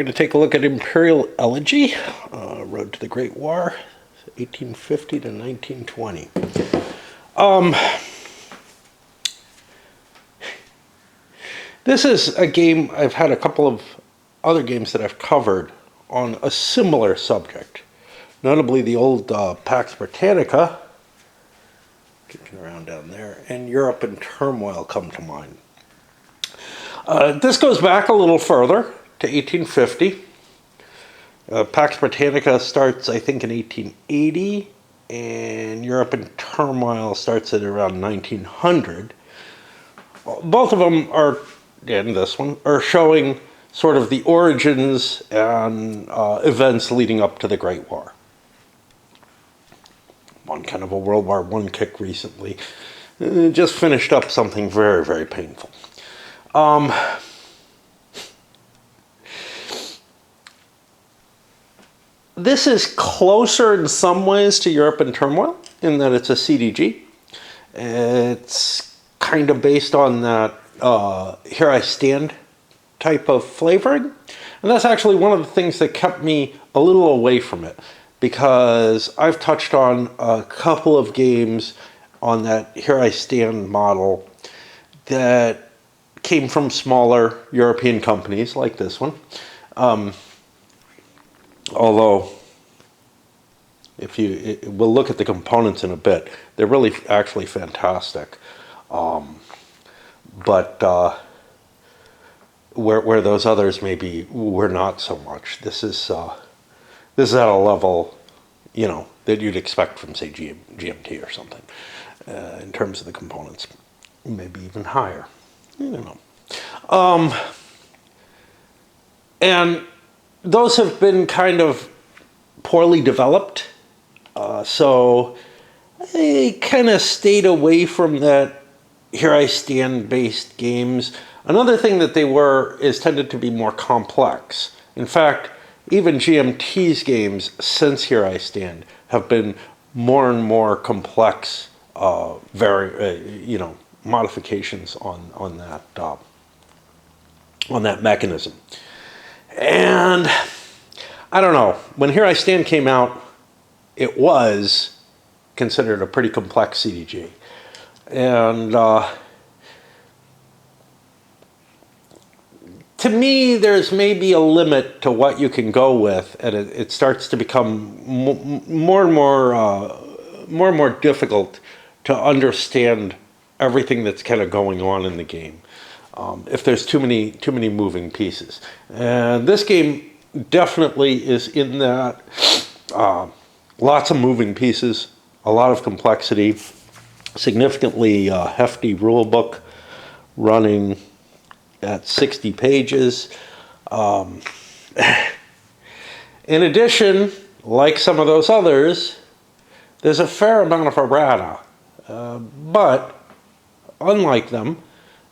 We're going to take a look at Imperial Elegy, Road to the Great War, 1850 to 1920. This is a game, I've had a couple of other games that I've covered on a similar subject. Notably the old Pax Britannica, kicking around down there, and Europe in Turmoil come to mind. This goes back a little further to 1850. Pax Britannica starts, I think, in 1880, and Europe in Turmoil starts at around 1900. Both of them are, and this one, are showing sort of the origins and events leading up to the Great War. One kind of a World War I kick recently. Just finished up something very, very painful. This is closer in some ways to Europe in Turmoil in that it's a CDG. It's kind of based on that Here I Stand type of flavoring. And that's actually one of the things that kept me a little away from it, because I've touched on a couple of games on that Here I Stand model that came from smaller European companies like this one. Although, we'll look at the components in a bit, they're really actually fantastic. But where those others maybe were not so much, this is at a level, that you'd expect from, say, GMT or something, in terms of the components, maybe even higher. I don't know. And those have been kind of poorly developed, so I kind of stayed away from that Here I Stand based games. Another thing that they tended to be more complex. In fact, even GMT's games since Here I Stand have been more and more complex, modifications on that mechanism. And I don't know, when Here I Stand came out, it was considered a pretty complex CDG. And to me, there's maybe a limit to what you can go with, and it starts to become more and more difficult to understand everything that's kind of going on in the game. If there's too many moving pieces. And this game definitely is in that. Lots of moving pieces, a lot of complexity, significantly hefty rule book running at 60 pages. In addition, like some of those others, there's a fair amount of errata. But unlike them,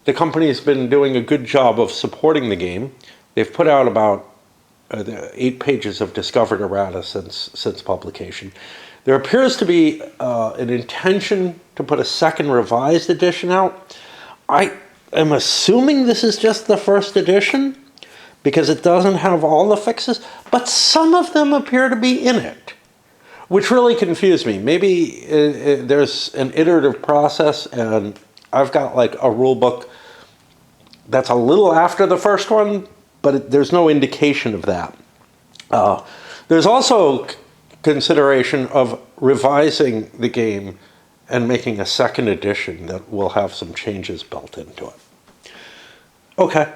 the company's been doing a good job of supporting the game. They've put out about 8 pages of discovered errata since publication. There appears to be an intention to put a second revised edition out. I am assuming this is just the first edition, because it doesn't have all the fixes, but some of them appear to be in it, which really confused me. Maybe there's an iterative process, and I've got like a rule book that's a little after the first one, but there's no indication of that. There's also consideration of revising the game and making a second edition that will have some changes built into it. Okay,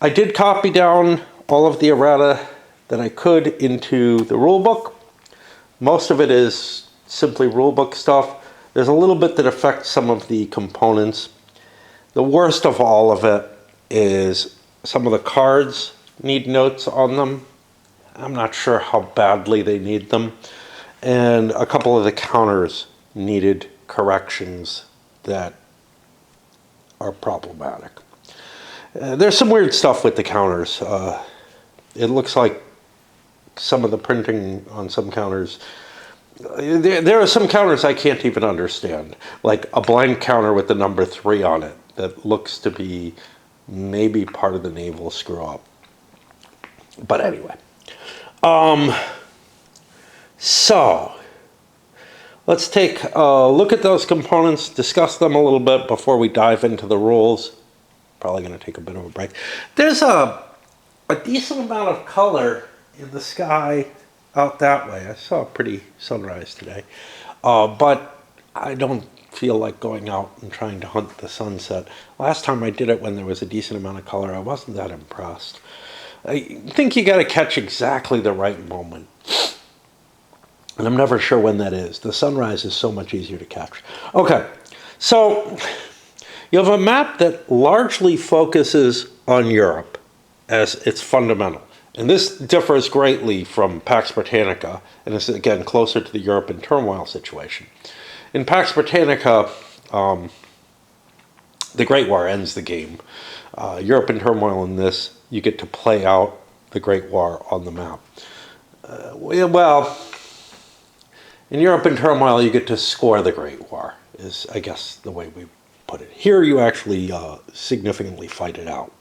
I did copy down all of the errata that I could into the rulebook. Most of it is simply rulebook stuff. There's a little bit that affects some of the components. The worst of all of it is some of the cards need notes on them. I'm not sure how badly they need them. And a couple of the counters needed corrections that are problematic. There's some weird stuff with the counters. It looks like some of the printing on some counters, there are some counters I can't even understand, like a blank counter with the number 3 on it that looks to be maybe part of the naval screw up. But anyway. So, let's take a look at those components, discuss them a little bit before we dive into the rules. Probably going to take a bit of a break. There's a decent amount of color in the sky out that way. I saw a pretty sunrise today. But I don't feel like going out and trying to hunt the sunset. Last time I did it when there was a decent amount of color, I wasn't that impressed. I think you got to catch exactly the right moment. And I'm never sure when that is. The sunrise is so much easier to catch. Okay, so you have a map that largely focuses on Europe as its fundamental. And this differs greatly from Pax Britannica, and is again closer to the Europe in turmoil situation. In Pax Britannica, the Great War ends the game. Europe in turmoil in this, you get to play out the Great War on the map. Well, in Europe in turmoil, you get to score the Great War, is I guess the way we put it. Here you actually significantly fight it out.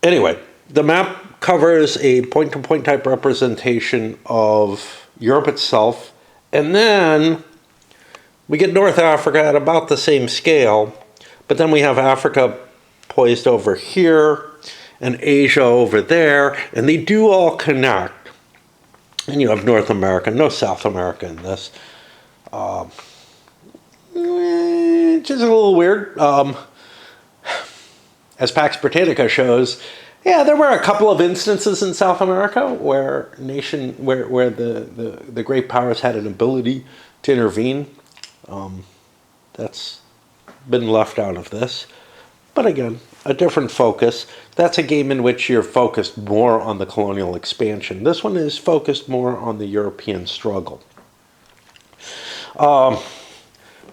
Anyway, the map covers a point-to-point type representation of Europe itself, and then we get North Africa at about the same scale, but then we have Africa poised over here and Asia over there, and they do all connect. And you have North America, no South America in this. Which is a little weird. As Pax Britannica shows, yeah, there were a couple of instances in South America where the great powers had an ability to intervene. That's been left out of this. But again, a different focus. That's a game in which you're focused more on the colonial expansion. This one is focused more on the European struggle.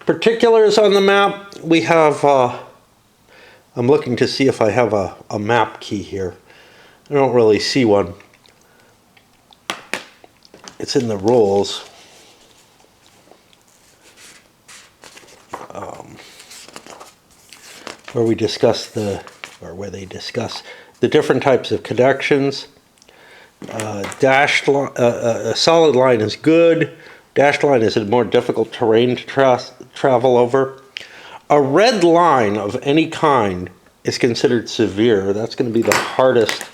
Particulars on the map, we have, I'm looking to see if I have a map key here. I don't really see one. It's in the rules. Where they discuss the different types of connections. A solid line is good. Dashed line is a more difficult terrain to travel over. A red line of any kind is considered severe. That's going to be the hardest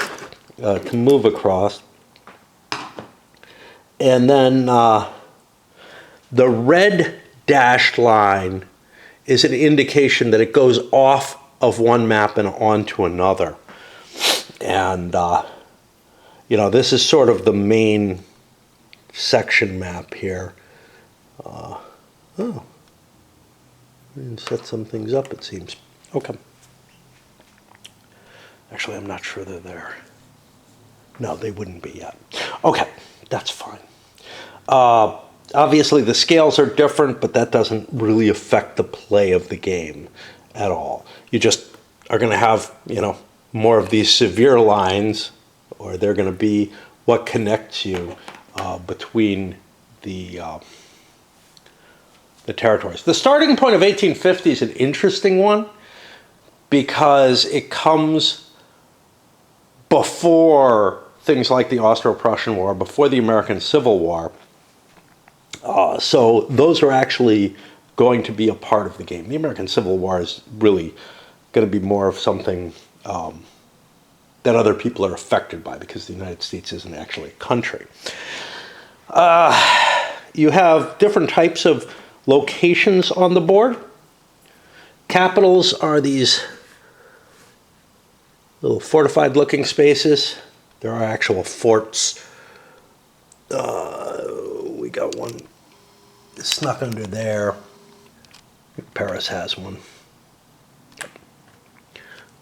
to move across. And then the red dashed line is an indication that it goes off of one map and onto another. And, this is sort of the main section map here. We can set some things up, it seems. Okay. Actually, I'm not sure they're there. No, they wouldn't be yet. Okay, that's fine. Obviously, the scales are different, but that doesn't really affect the play of the game at all. You just are going to have, more of these severe lines, or they're going to be what connects you between the territories. The starting point of 1850 is an interesting one because it comes before things like the Austro-Prussian War, before the American Civil War. So those are actually going to be a part of the game. The American Civil War is really going to be more of something that other people are affected by because the United States isn't actually a country. You have different types of locations on the board. Capitals are these little fortified looking spaces. There are actual forts. We got one snuck under there. Paris has one,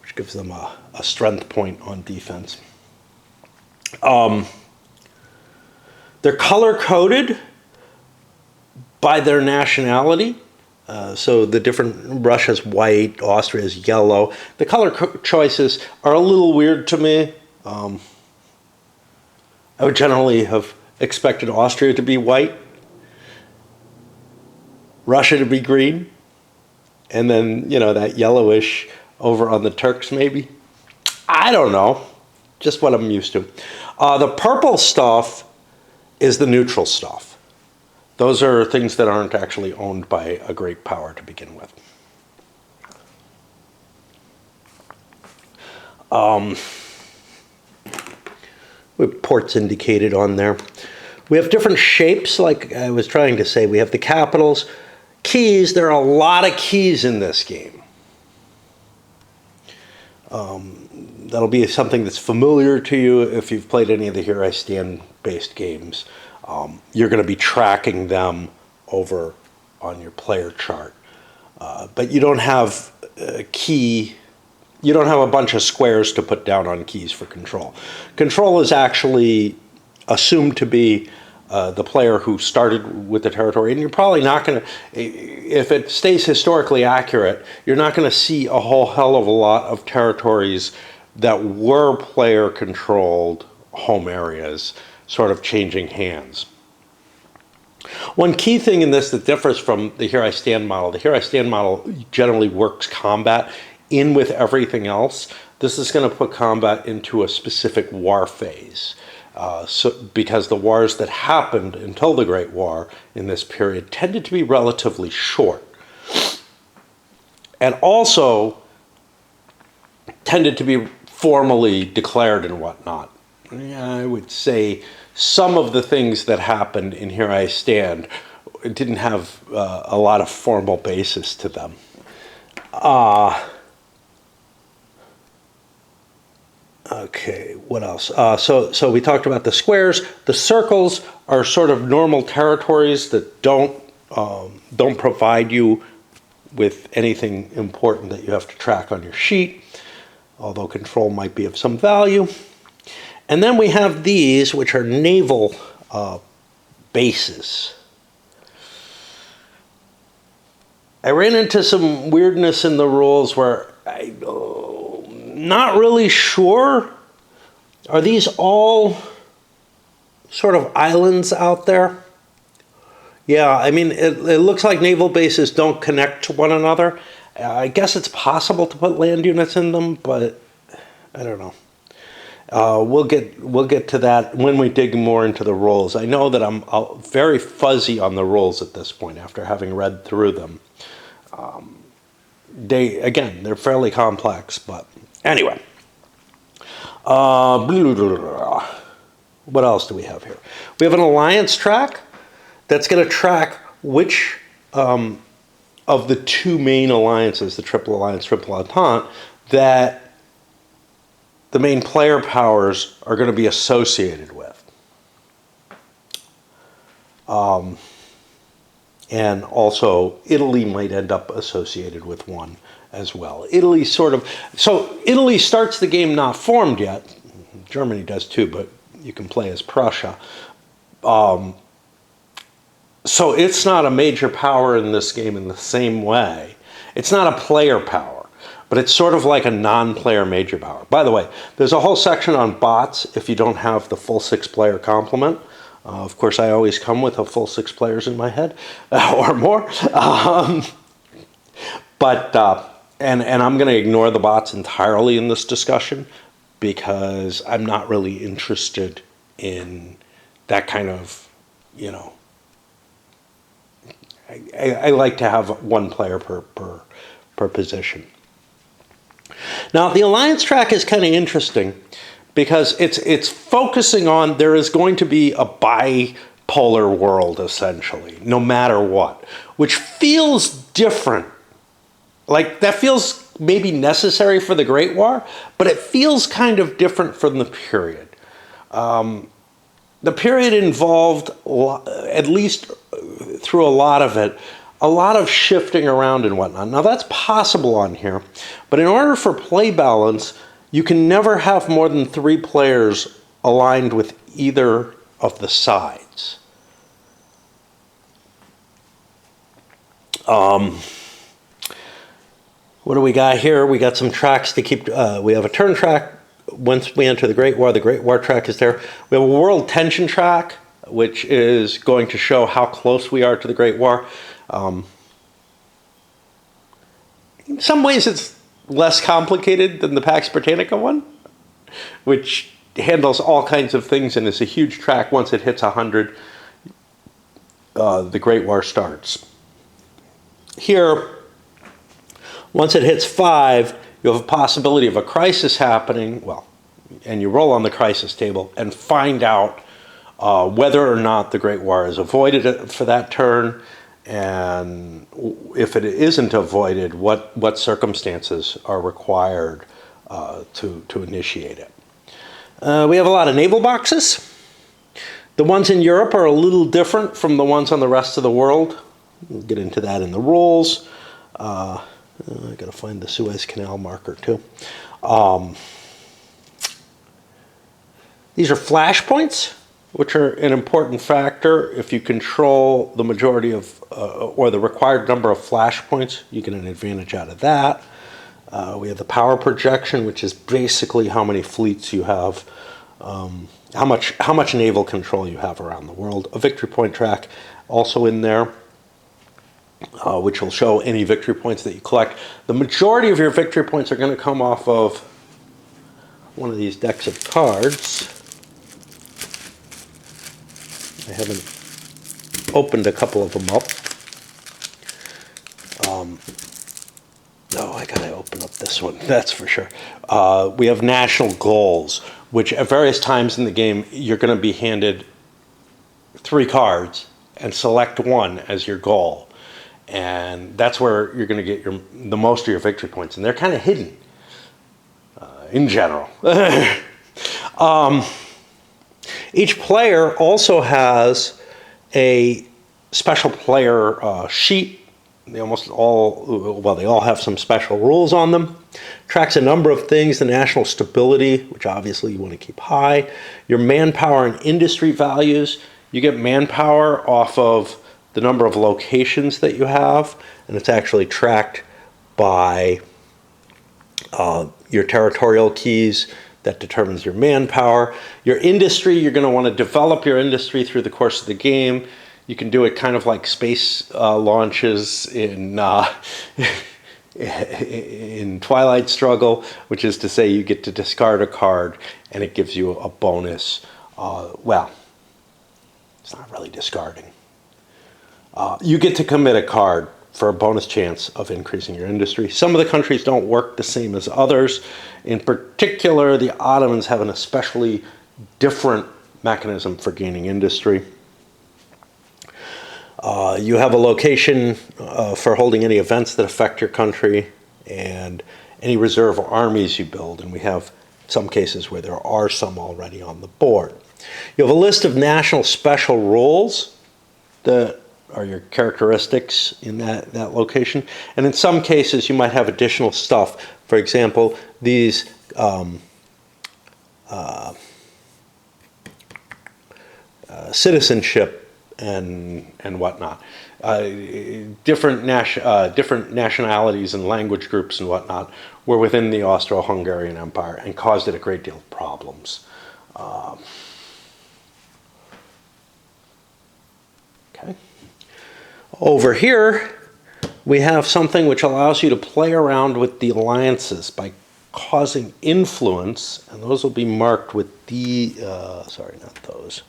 which gives them a strength point on defense. They're color-coded by their nationality. So the different, Russia's white, Austria's yellow. The color choices are a little weird to me. I would generally have expected Austria to be white, Russia to be green, and then, you know, that yellowish over on the Turks maybe. I don't know. Just what I'm used to. The purple stuff is the neutral stuff. Those are things that aren't actually owned by a great power to begin with. With ports indicated on there. We have different shapes, like I was trying to say. We have the capitals. Keys, there are a lot of keys in this game. That'll be something that's familiar to you if you've played any of the Here I Stand based games. You're going to be tracking them over on your player chart. But you don't have a key, you don't have a bunch of squares to put down on keys for control. Control is actually assumed to be the player who started with the territory, and you're probably not going to, if it stays historically accurate, you're not going to see a whole hell of a lot of territories that were player-controlled home areas sort of changing hands. One key thing in this that differs from the Here I Stand model, the Here I Stand model generally works combat in with everything else. This is going to put combat into a specific war phase. Because the wars that happened until the Great War in this period tended to be relatively short. And also tended to be formally declared and whatnot. I would say some of the things that happened in Here I Stand didn't have a lot of formal basis to them. Okay, what else? So we talked about the squares. The circles are sort of normal territories that don't provide you with anything important that you have to track on your sheet, although control might be of some value. And then we have these, which are naval bases. I ran into some weirdness in the rules where not really sure. Are these all sort of islands out there? Yeah, I mean, it looks like naval bases don't connect to one another. I guess it's possible to put land units in them, but I don't know. We'll get to that when we dig more into the rules. I know that I'm very fuzzy on the rules at this point after having read through them. They're fairly complex, but anyway. What else do we have here? We have an alliance track that's going to track which of the two main alliances, the Triple Alliance, Triple Entente, that the main player powers are going to be associated with. And also, Italy might end up associated with one as well. Italy Italy starts the game not formed yet. Germany does too, but you can play as Prussia. So it's not a major power in this game in the same way. It's not a player power, but it's sort of like a non-player major power. By the way, there's a whole section on bots if you don't have the full 6-player complement. Of course, I always come with a full 6 players in my head, or more. And I'm going to ignore the bots entirely in this discussion because I'm not really interested in that kind of, you know, I like to have one player per position. Now, the alliance track is kind of interesting because it's focusing on there is going to be a bipolar world, essentially, no matter what, which feels different. Like, that feels maybe necessary for the Great War, but it feels kind of different from the period. The period involved, at least through a lot of it, a lot of shifting around and whatnot. Now, that's possible on here, but in order for play balance, you can never have more than 3 players aligned with either of the sides. What do we got here? We got some tracks to keep. We have a turn track. Once we enter the Great War track is there. We have a world tension track, which is going to show how close we are to the Great War. In some ways, it's less complicated than the Pax Britannica one, which handles all kinds of things and is a huge track. Once it hits 100, the Great War starts. Here, once it hits 5, you have a possibility of a crisis happening, well, and you roll on the crisis table and find out whether or not the Great War is avoided for that turn, and if it isn't avoided, what circumstances are required to initiate it. We have a lot of naval boxes. The ones in Europe are a little different from the ones on the rest of the world. We'll get into that in the rules. I got to find the Suez Canal marker too. These are flashpoints, which are an important factor. If you control the majority of, or the required number of flashpoints, you get an advantage out of that. We have the power projection, which is basically how many fleets you have, how much naval control you have around the world. A victory point track also in there, which will show any victory points that you collect. The majority of your victory points are going to come off of one of these decks of cards. I haven't opened a couple of them up. I gotta open up this one, that's for sure. We have national goals, which at various times in the game, you're gonna be handed 3 cards and select one as your goal. And that's where you're gonna get the most of your victory points. And they're kind of hidden in general. Each player also has a special player sheet. They all have some special rules on them. Tracks a number of things: the national stability, which obviously you want to keep high, your manpower and industry values. You get manpower off of the number of locations that you have, and it's actually tracked by your territorial keys. That determines your manpower. Your industry, you're going to want to develop your industry through the course of the game. You can do it kind of like space launches in in Twilight Struggle, which is to say you get to discard a card and it gives you a bonus. Well, it's not really discarding. You get to commit a card for a bonus chance of increasing your industry. Some of the countries don't work the same as others. In particular, the Ottomans have an especially different mechanism for gaining industry. You have a location for holding any events that affect your country and any reserve armies you build, and we have some cases where there are some already on the board. You have a list of national special rules that are your characteristics in that location. And in some cases, you might have additional stuff. For example, these citizenship and whatnot. Different nationalities and language groups and whatnot were within the Austro-Hungarian Empire and caused it a great deal of problems. Okay. Over here, we have something which allows you to play around with the alliances by causing influence, and those will be marked with the, sorry, not those.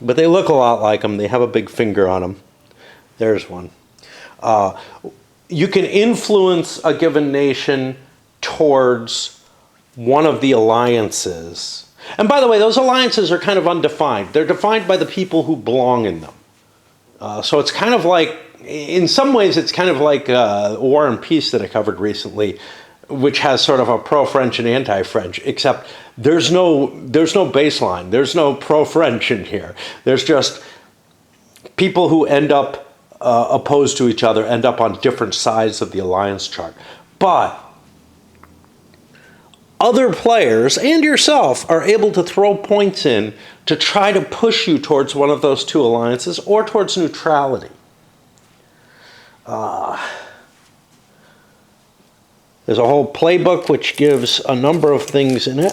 But they look a lot like them. They have a big finger on them. There's one. You can influence a given nation towards one of the alliances. And by the way, those alliances are kind of undefined. They're defined by the people who belong in them. So it's kind of like, in some ways, it's kind of like War and Peace that I covered recently, which has sort of a pro-French and anti-French, except there's no baseline. There's no pro-French in here. There's just people who end up opposed to each other, end up on different sides of the alliance chart. But other players and yourself are able to throw points in to try to push you towards one of those two alliances or towards neutrality. There's a whole playbook which gives a number of things in it.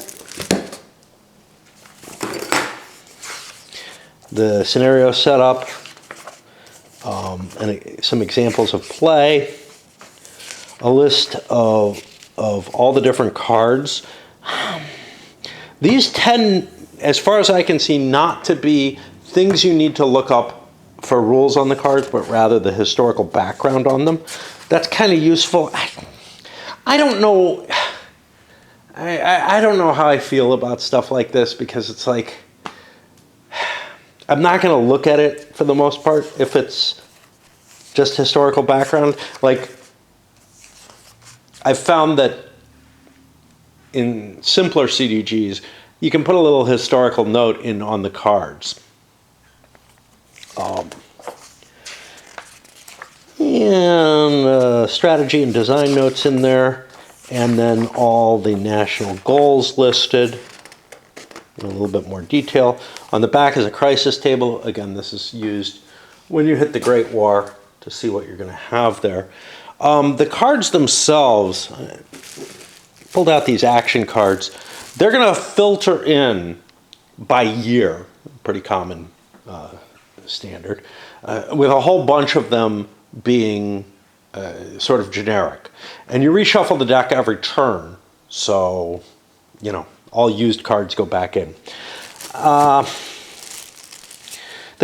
The scenario setup and some examples of play. a list of all the different cards. These tend, as far as I can see, not to be things you need to look up for rules on the cards, but rather the historical background on them. That's kind of useful. I don't know. I don't know how I feel about stuff like this, because it's like, I'm not going to look at it for the most part if it's just historical background. Like, I've found that in simpler CDGs, you can put a little historical note in on the cards. And strategy and design notes in there, and then all the national goals listed in a little bit more detail. On the back is a crisis table. Again, this is used when you hit the Great War to see what you're going to have there. The cards themselves, I pulled out these action cards. They're going to filter in by year, pretty common standard, with a whole bunch of them being sort of generic. And you reshuffle the deck every turn, so, you know, all used cards go back in. The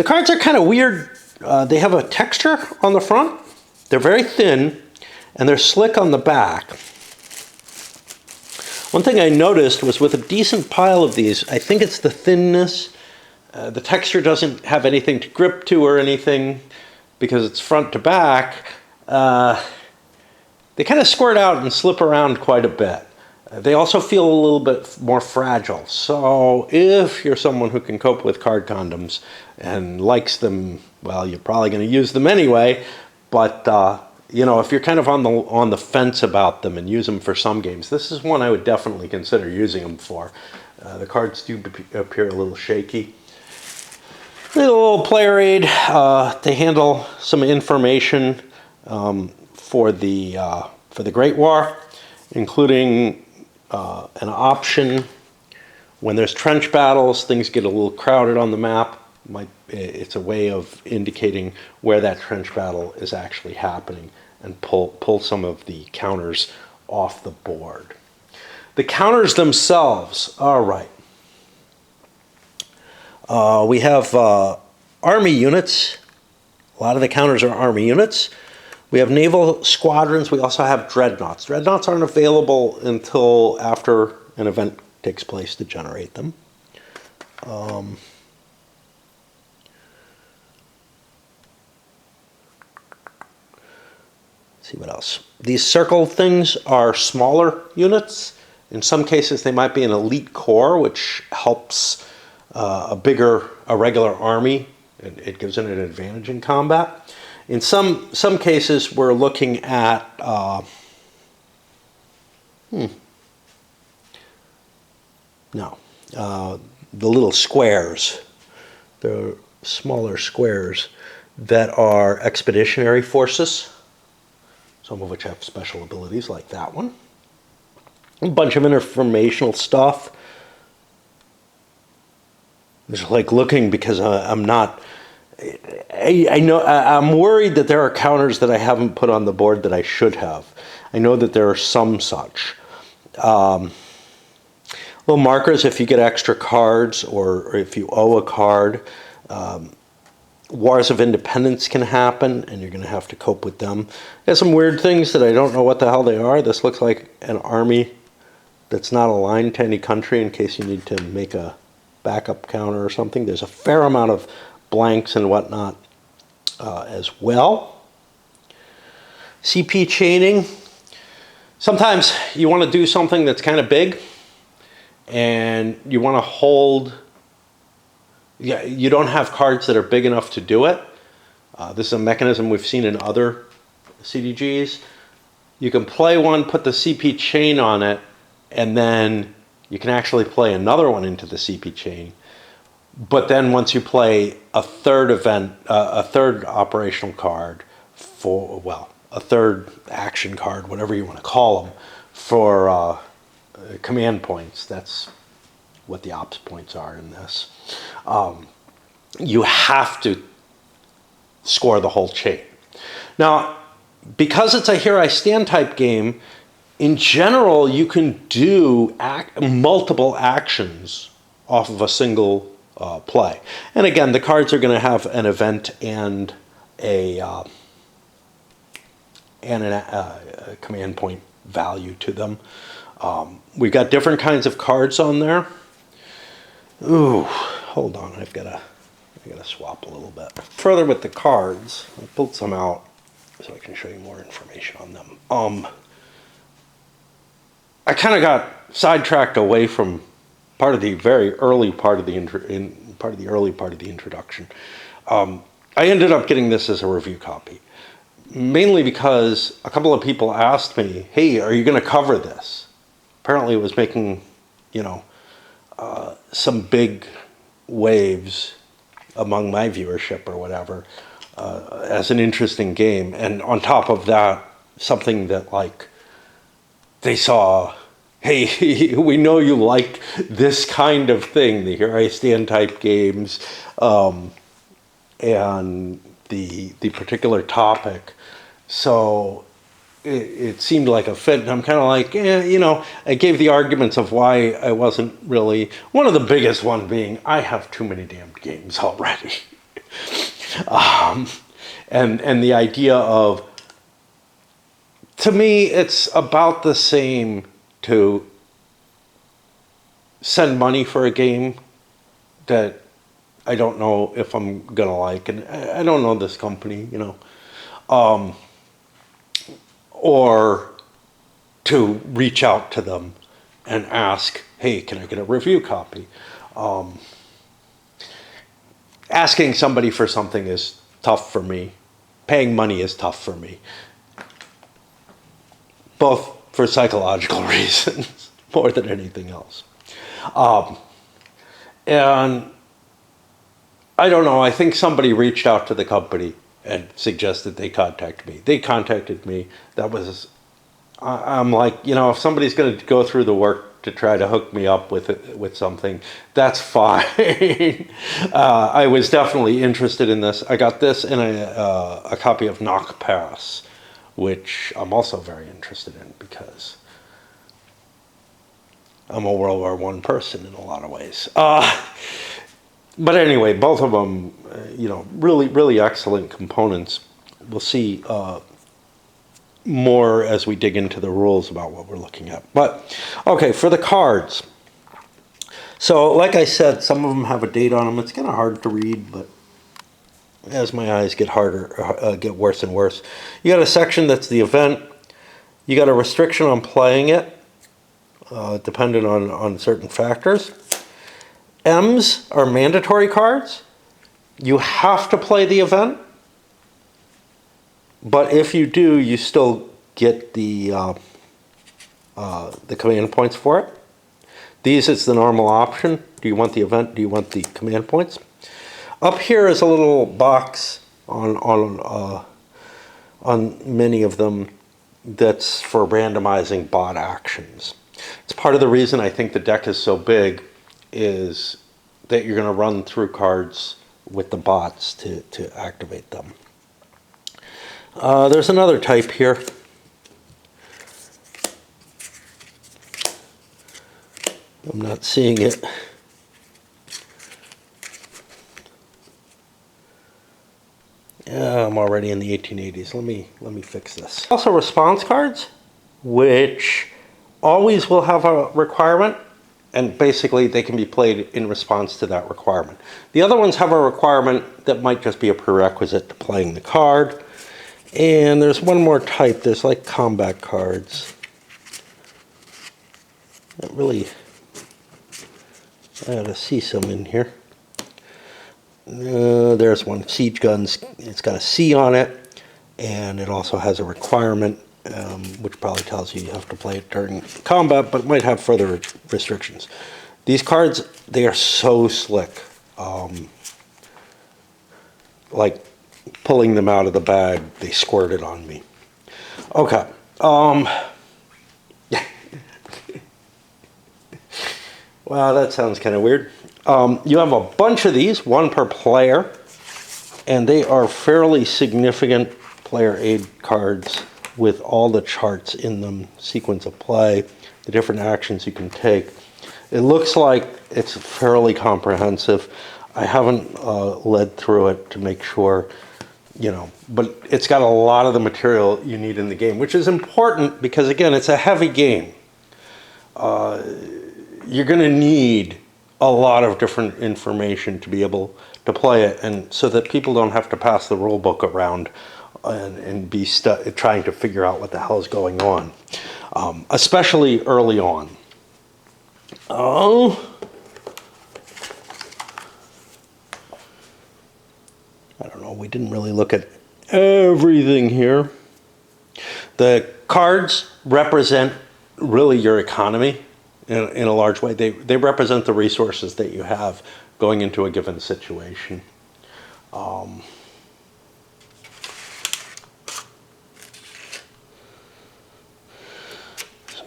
cards are kind of weird. They have a texture on the front. They're very thin, and they're slick on the back. One thing I noticed was with a decent pile of these, I think it's the thinness. The texture doesn't have anything to grip to or anything because it's front to back. They kind of squirt out and slip around quite a bit. They also feel a little bit more fragile. So if you're someone who can cope with card condoms and likes them, well, you're probably going to use them anyway. But you know, if you're kind of on the fence about them and use them for some games, this is one I would definitely consider using them for. The cards do appear a little shaky. A little player aid to handle some information for the Great War, including an option when there's trench battles, things get a little crowded on the map. It's a way of indicating where that trench battle is actually happening and pull some of the counters off the board. The counters themselves, all right. We have army units. A lot of the counters are army units. We have naval squadrons. We also have dreadnoughts. Dreadnoughts aren't available until after an event takes place to generate them. Let's see what else. These circle things are smaller units. In some cases, they might be an elite corps, which helps a regular army. It gives it an advantage in combat. In some cases, we're looking at the little squares. The smaller squares that are expeditionary forces, some of which have special abilities like that one. A bunch of informational stuff. Just like looking because I'm not. I know I'm worried that there are counters that I haven't put on the board that I should have. I know that there are some such. Little markers if you get extra cards or if you owe a card. Wars of independence can happen, and you're going to have to cope with them. There's some weird things that I don't know what the hell they are. This looks like an army that's not aligned to any country in case you need to make a backup counter or something. There's a fair amount of blanks and whatnot as well. CP chaining. Sometimes you want to do something that's kind of big and you want to hold. You don't have cards that are big enough to do it. This is a mechanism we've seen in other CDGs. You can play one, put the CP chain on it, and then you can actually play another one into the CP chain. But then once you play a third operational card a third action card, whatever you want to call them, for command points. That's what the ops points are in this. You have to score the whole chain. Now, Because it's a Here I Stand type game, in general, you can do multiple actions off of a single play. And again, the cards are going to have an event and a command point value to them. We've got different kinds of cards on there. Ooh, hold on, I gotta swap a little bit. Further with the cards, I pulled some out so I can show you more information on them. I kind of got sidetracked away from part of the very early part of the introduction. I ended up getting this as a review copy, mainly because a couple of people asked me, "Hey, are you going to cover this?" Apparently, it was making, some big waves among my viewership or whatever, as an interesting game, and on top of that, something that like they saw, hey, we know you like this kind of thing, the Here I Stand type games, and the particular topic. So it seemed like a fit, and I'm kind of like, I gave the arguments of why I wasn't really, one of the biggest one being, I have too many damned games already. And the idea of, to me, it's about the same to send money for a game that I don't know if I'm going to like, and I don't know this company, or to reach out to them and ask, hey, can I get a review copy? Asking somebody for something is tough for me. Paying money is tough for me. Both for psychological reasons, more than anything else. And I don't know, I think somebody reached out to the company and suggested they contact me. They contacted me. That was, I'm like, if somebody's going to go through the work to try to hook me up with something, that's fine. I was definitely interested in this. I got this and a copy of Knock Pass, which I'm also very interested in because I'm a World War I person in a lot of ways. But anyway, both of them, really, really excellent components. We'll see more as we dig into the rules about what we're looking at. But, okay, for the cards. So, like I said, some of them have a date on them. It's kind of hard to read, but as my eyes get get worse and worse. You got a section that's the event. You got a restriction on playing it, dependent on certain factors. M's are mandatory cards. You have to play the event, but if you do, you still get the command points for it. These, it's the normal option. Do you want the event? Do you want the command points? Up here is a little box on many of them that's for randomizing bot actions. It's part of the reason I think the deck is so big is that you're going to run through cards with the bots to activate them. There's another type here. I'm not seeing it. Yeah, I'm already in the 1880s. Let me fix this. Also response cards, which always will have a requirement, and basically they can be played in response to that requirement. The other ones have a requirement that might just be a prerequisite to playing the card. And there's one more type. There's like combat cards. Not really, I gotta see some in here. There's one, siege guns. It's got a C on it, and it also has a requirement, which probably tells you have to play it during combat, but it might have further restrictions. These cards, they are so slick. Like pulling them out of the bag, they squirted on me. Okay. Wow, that sounds kind of weird. You have a bunch of these, one per player, and they are fairly significant player aid cards with all the charts in them, sequence of play, the different actions you can take. It looks like it's fairly comprehensive. I haven't led through it to make sure, but it's got a lot of the material you need in the game, which is important because, again, it's a heavy game. You're going to need a lot of different information to be able to play it, and so that people don't have to pass the rule book around and be trying to figure out what the hell is going on, especially early on. Oh, I don't know. We didn't really look at everything here. The cards represent really your economy in a large way. They represent the resources that you have going into a given situation. Some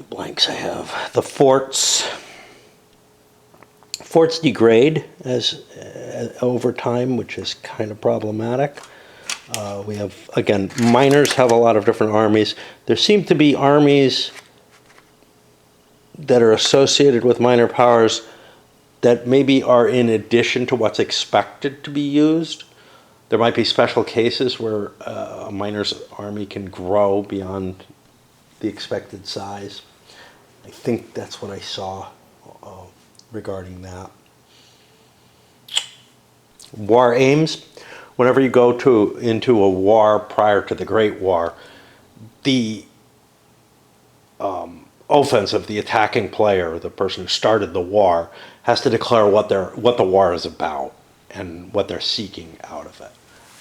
blanks I have. The forts. Forts degrade as over time, which is kind of problematic. We have, again, miners have a lot of different armies. There seem to be armies that are associated with minor powers that maybe are in addition to what's expected to be used. There might be special cases where a miner's army can grow beyond the expected size. I think that's what I saw regarding that. War aims. Whenever you go into a war prior to the Great War, the offensive, the attacking player, the person who started the war, has to declare what the war is about and what they're seeking out of it.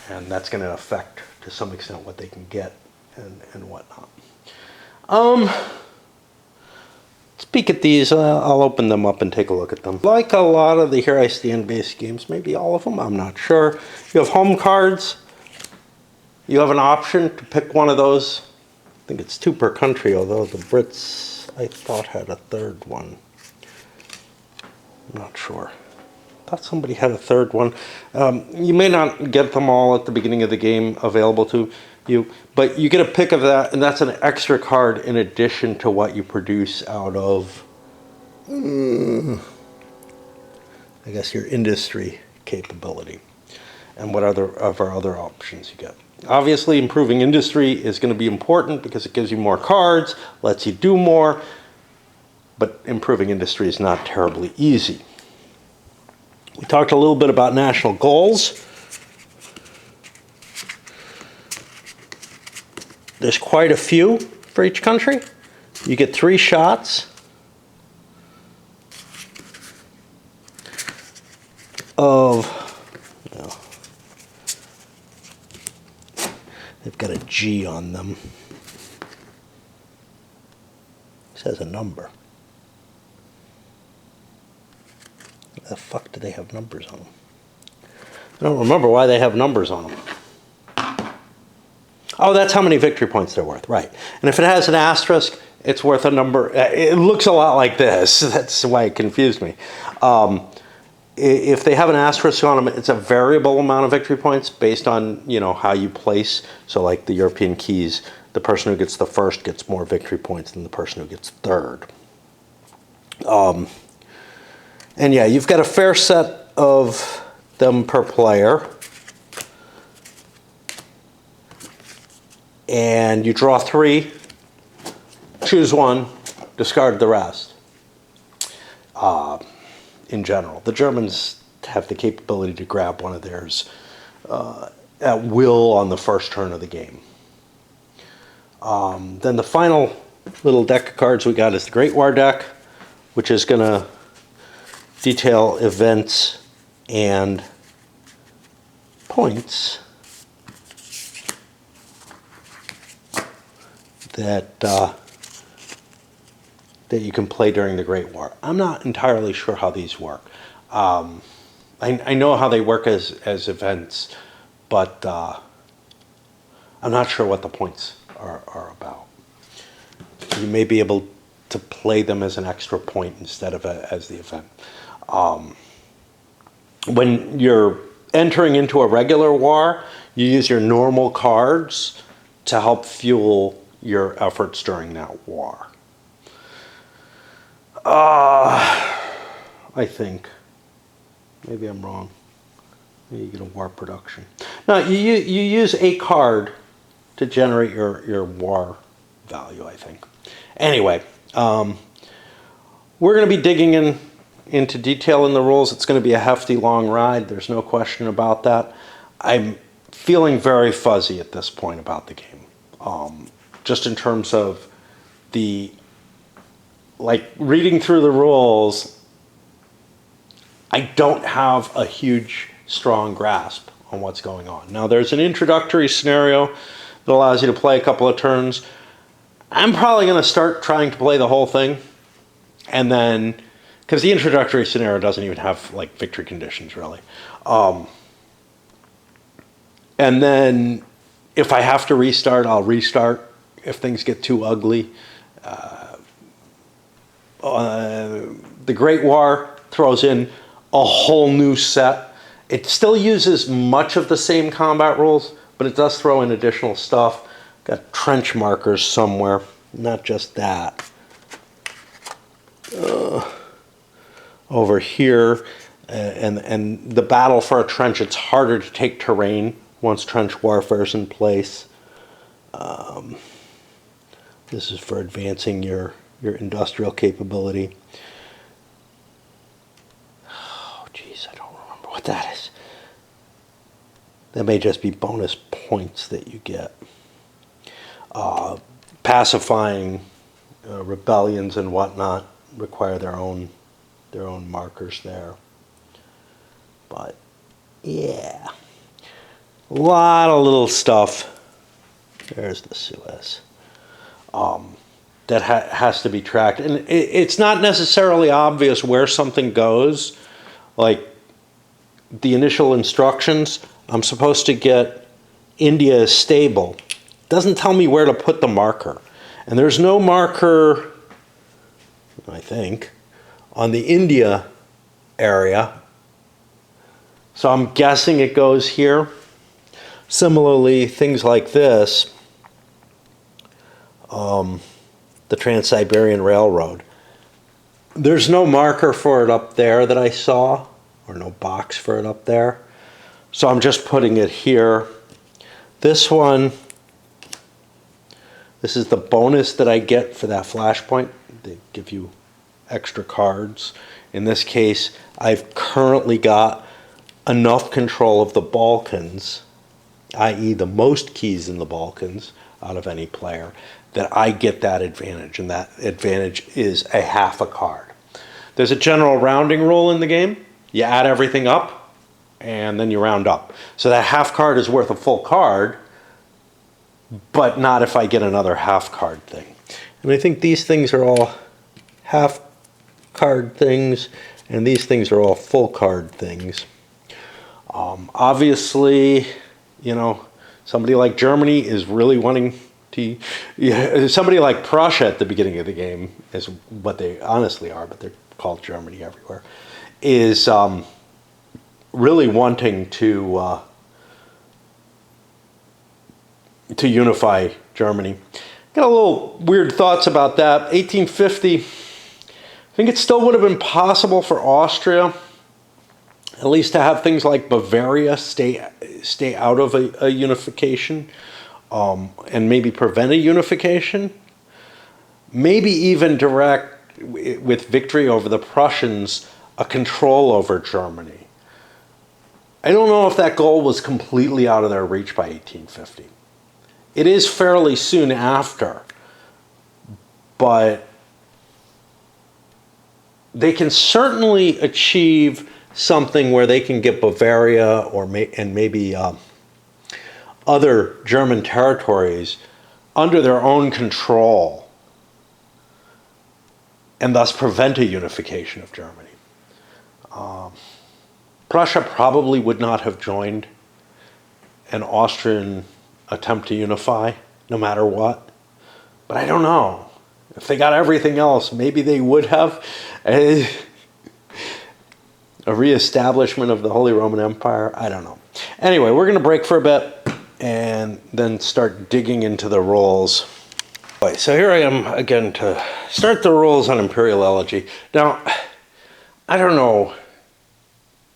And that's going to affect, to some extent, what they can get and whatnot. Speak at these, I'll open them up and take a look at them. Like a lot of the Here I Stand based games, maybe all of them, I'm not sure. You have home cards. You have an option to pick one of those. I think it's 2 per country, although the Brits, I thought, had a third one. I'm not sure. I thought somebody had a third one. You may not get them all at the beginning of the game available to you, but you get a pick of that, and that's an extra card in addition to what you produce out of, I guess, your industry capability and what other options you get. Obviously, improving industry is going to be important because it gives you more cards, lets you do more, but improving industry is not terribly easy. We talked a little bit about national goals. There's quite a few for each country. You get 3 shots of, they've got a G on them. It says a number. Why the fuck do they have numbers on them? I don't remember why they have numbers on them. Oh, that's how many victory points they're worth, right. And if it has an asterisk, it's worth a number. It looks a lot like this. That's why it confused me. If they have an asterisk on them, it's a variable amount of victory points based on, how you place. So like the European keys, the person who gets the first gets more victory points than the person who gets third. And yeah, you've got a fair set of them per player. And you draw 3, choose 1, discard the rest. In general, the Germans have the capability to grab one of theirs at will on the first turn of the game. Then the final little deck of cards we got is the Great War deck, which is going to detail events and points that you can play during the Great War. I'm not entirely sure how these work. I know how they work as events, but I'm not sure what the points are about. You may be able to play them as an extra point instead of as the event. When you're entering into a regular war, you use your normal cards to help fuel your efforts during that war. I think. Maybe I'm wrong. Maybe you get a war production. No, you use a card to generate your war value, I think. Anyway, we're going to be digging into detail in the rules. It's going to be a hefty, long ride. There's no question about that. I'm feeling very fuzzy at this point about the game. Just in terms of reading through the rules, I don't have a huge, strong grasp on what's going on. Now, there's an introductory scenario that allows you to play a couple of turns. I'm probably going to start trying to play the whole thing, and then, because the introductory scenario doesn't even have like victory conditions really. And then if I have to restart, I'll restart if things get too ugly. The Great War throws in a whole new set. It still uses much of the same combat rules, but it does throw in additional stuff. Got trench markers somewhere, not just that. Over here, and the battle for a trench, it's harder to take terrain once trench warfare is in place. This is for advancing your industrial capability. Oh, geez, I don't remember what that is. That may just be bonus points that you get. Pacifying rebellions and whatnot require their own markers there. But yeah, a lot of little stuff. There's the Suez. That has to be tracked, and it's not necessarily obvious where something goes. Like the initial instructions, I'm supposed to get India is stable. Doesn't tell me where to put the marker, and there's no marker, I think, on the India area. So I'm guessing it goes here. Similarly, things like this, the Trans-Siberian Railroad. There's no marker for it up there that I saw, or no box for it up there. So I'm just putting it here. This one, this is the bonus that I get for that flashpoint. They give you extra cards. In this case, I've currently got enough control of the Balkans, i.e. the most keys in the Balkans out of any player, that I get that advantage, and that advantage is a half a card. There's a general rounding rule in the game. You add everything up, and then you round up. So that half card is worth a full card, but not if I get another half card thing. And I think these things are all half card things, and these things are all full card things. Obviously, you know, somebody like Germany is really wanting to, somebody like Prussia at the beginning of the game is what they honestly are, but they're called Germany everywhere, is really wanting to unify Germany. Got a little weird thoughts about that. 1850, I think it still would have been possible for Austria at least to have things like Bavaria stay out of a unification, and maybe prevent a unification. Maybe even direct, with victory over the Prussians, a control over Germany. I don't know if that goal was completely out of their reach by 1850. It is fairly soon after, but they can certainly achieve something where they can get Bavaria and maybe other German territories under their own control, and thus prevent a unification of Germany. Prussia probably would not have joined an Austrian attempt to unify, no matter what. But I don't know. If they got everything else, maybe they would have. A reestablishment of the Holy Roman Empire, I don't know. Anyway, we're going to break for a bit, and then start digging into the rules. So here I am again to start the rules on Imperial Elegy. Now, I don't know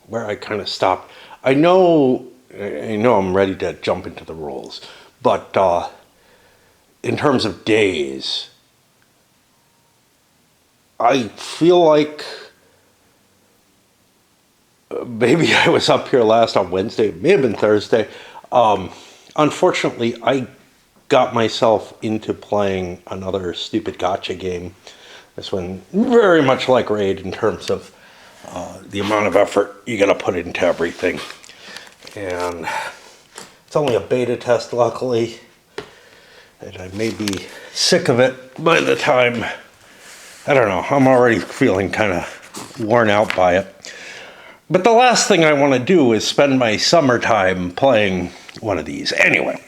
where I kind of stopped. I know I'm ready to jump into the rules, but in terms of days, I feel like maybe I was up here last on Wednesday, it may have been Thursday. Unfortunately, I got myself into playing another stupid gotcha game. This one very much like Raid in terms of the amount of effort you gotta put into everything. And it's only a beta test, luckily, and I may be sick of it by the time, I don't know, I'm already feeling kind of worn out by it. But the last thing I want to do is spend my summertime playing one of these. Anyway,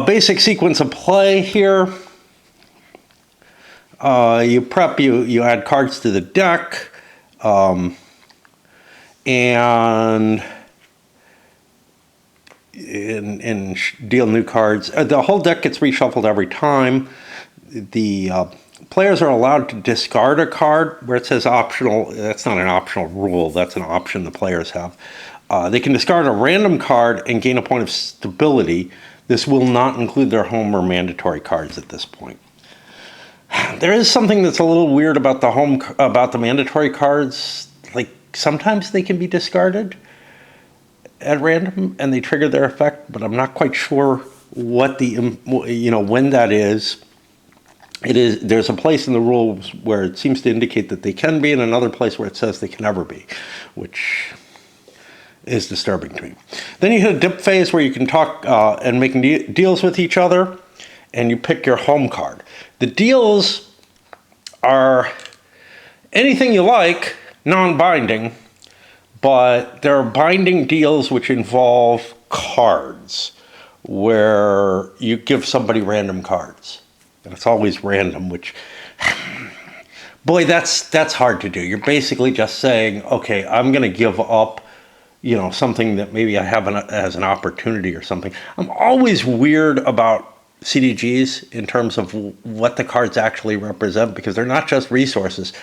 basic sequence of play here. You prep, you add cards to the deck, and deal new cards. The whole deck gets reshuffled every time. The players are allowed to discard a card where it says optional. That's not an optional rule. That's an option the players have. They can discard a random card and gain a point of stability. This will not include their home or mandatory cards at this point. There is something that's a little weird about the mandatory cards. Like sometimes they can be discarded at random and they trigger their effect, but I'm not quite sure what when that is. There's a place in the rules where it seems to indicate that they can be, and another place where it says they can never be, which is disturbing to me. Then you hit a dip phase where you can talk and make deals with each other, and you pick your home card. The deals are anything you like, non-binding, but there are binding deals which involve cards, where you give somebody random cards. And it's always random, which, boy, that's hard to do. You're basically just saying, okay, I'm going to give up, something that maybe I have as an opportunity or something. I'm always weird about CDGs in terms of what the cards actually represent, because they're not just resources.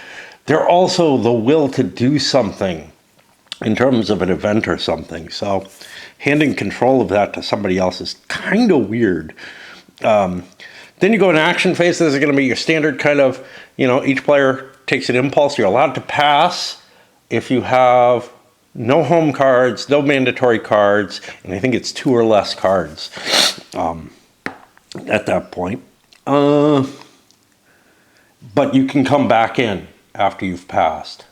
They're also the will to do something in terms of an event or something. So handing control of that to somebody else is kind of weird. Then you go in action phase. This is going to be your standard kind of, each player takes an impulse. You're allowed to pass if you have no home cards, no mandatory cards, and I think it's 2 or less cards at that point. But you can come back in after you've passed.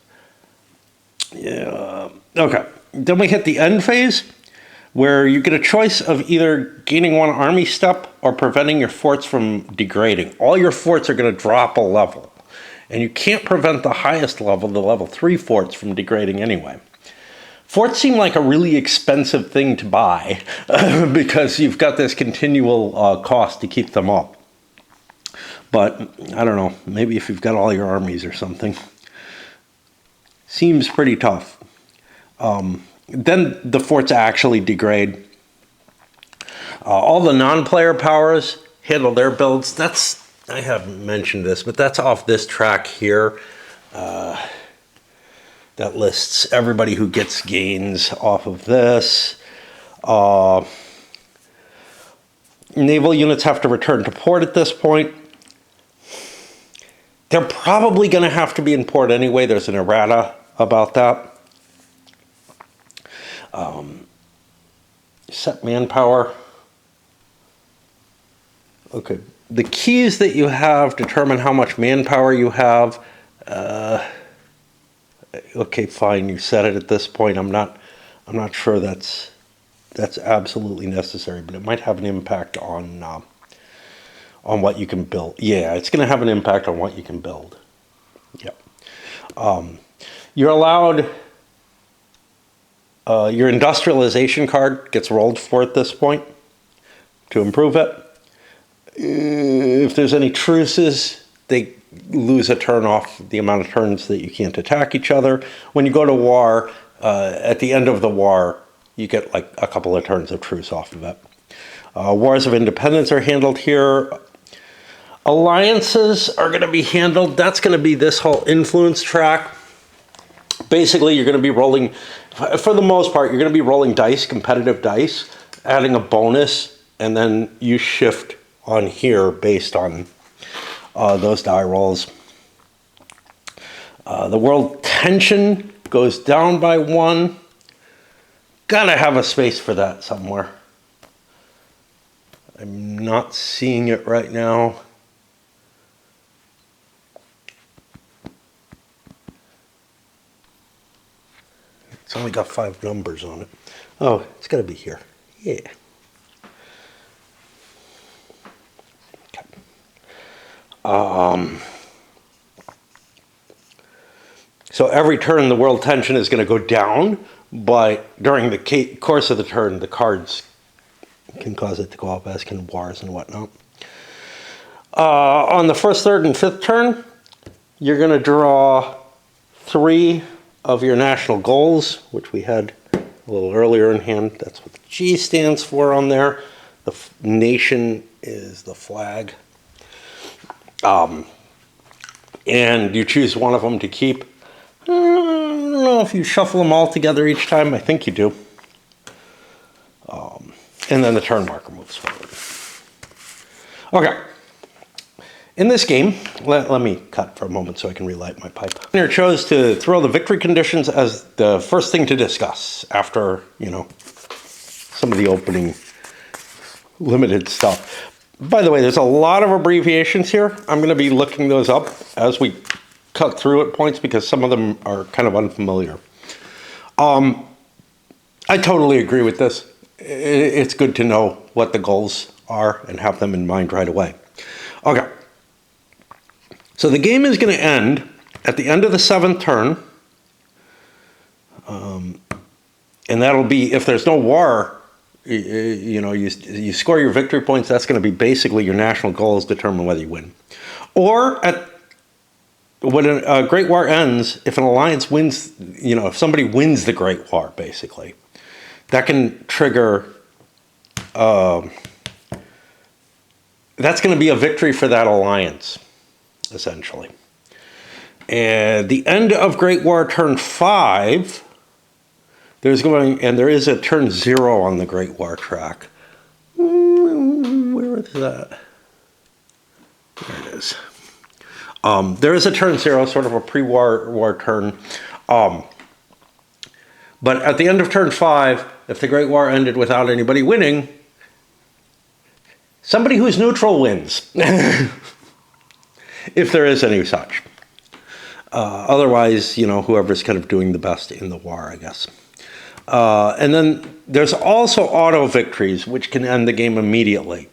Yeah. Okay. Then we hit the end phase, where you get a choice of either gaining 1 army step or preventing your forts from degrading. All your forts are going to drop a level, and you can't prevent the highest level, the level 3 forts, from degrading anyway. Forts seem like a really expensive thing to buy because you've got this continual cost to keep them up. But I don't know, maybe if you've got all your armies or something. Seems pretty tough. Then the forts actually degrade. All the non-player powers handle their builds. I haven't mentioned this, but that's off this track here. That lists everybody who gets gains off of this. Naval units have to return to port at this point. They're probably going to have to be in port anyway. There's an errata about that. Set manpower. Okay, the keys that you have determine how much manpower you have. Okay, fine, you set it at this point. I'm not sure that's absolutely necessary, but it might have an impact on what you can build. Yeah, it's going to have an impact on what you can build. Yeah. You're allowed. Your industrialization card gets rolled for at this point to improve it. If there's any truces, they lose a turn off the amount of turns that you can't attack each other. When you go to war, at the end of the war, you get like a couple of turns of truce off of it. Wars of Independence are handled here. Alliances are going to be handled. That's going to be this whole influence track. Basically, you're going to be rolling, for the most part, you're going to be rolling dice, competitive dice, adding a bonus, and then you shift on here based on those die rolls. The world tension goes down by 1. Gotta have a space for that somewhere. I'm not seeing it right now. It's only got 5 numbers on it. Oh, it's gotta be here. Yeah. Okay. So every turn the world tension is going to go down, but during the course of the turn, the cards can cause it to go up, as can wars and whatnot. On the first, third, and fifth turn, you're going to draw 3 of your national goals, which we had a little earlier in hand. That's what the G stands for on there. The nation is the flag. And you choose one of them to keep. I don't know if you shuffle them all together each time. I think you do. And then the turn marker moves forward. Okay. In this game, let me cut for a moment so I can relight my pipe. Winner chose to throw the victory conditions as the first thing to discuss after, some of the opening limited stuff. By the way, there's a lot of abbreviations here. I'm going to be looking those up as we cut through at points because some of them are kind of unfamiliar. I totally agree with this. It's good to know what the goals are and have them in mind right away. Okay. So the game is going to end at the end of the 7th turn. And that'll be, if there's no war, you score your victory points. That's going to be basically your national goals determine whether you win. Or when a Great War ends, if an alliance wins, if somebody wins the Great War, basically, that can trigger, that's going to be a victory for that alliance, essentially. And the end of Great War turn 5, there is a turn 0 on the Great War track. Where is that? There it is. There is a turn 0, sort of a pre-war turn. But at the end of turn 5, if the Great War ended without anybody winning, somebody who's neutral wins. If there is any such. Otherwise, whoever's kind of doing the best in the war, I guess. And then there's also auto victories, which can end the game immediately.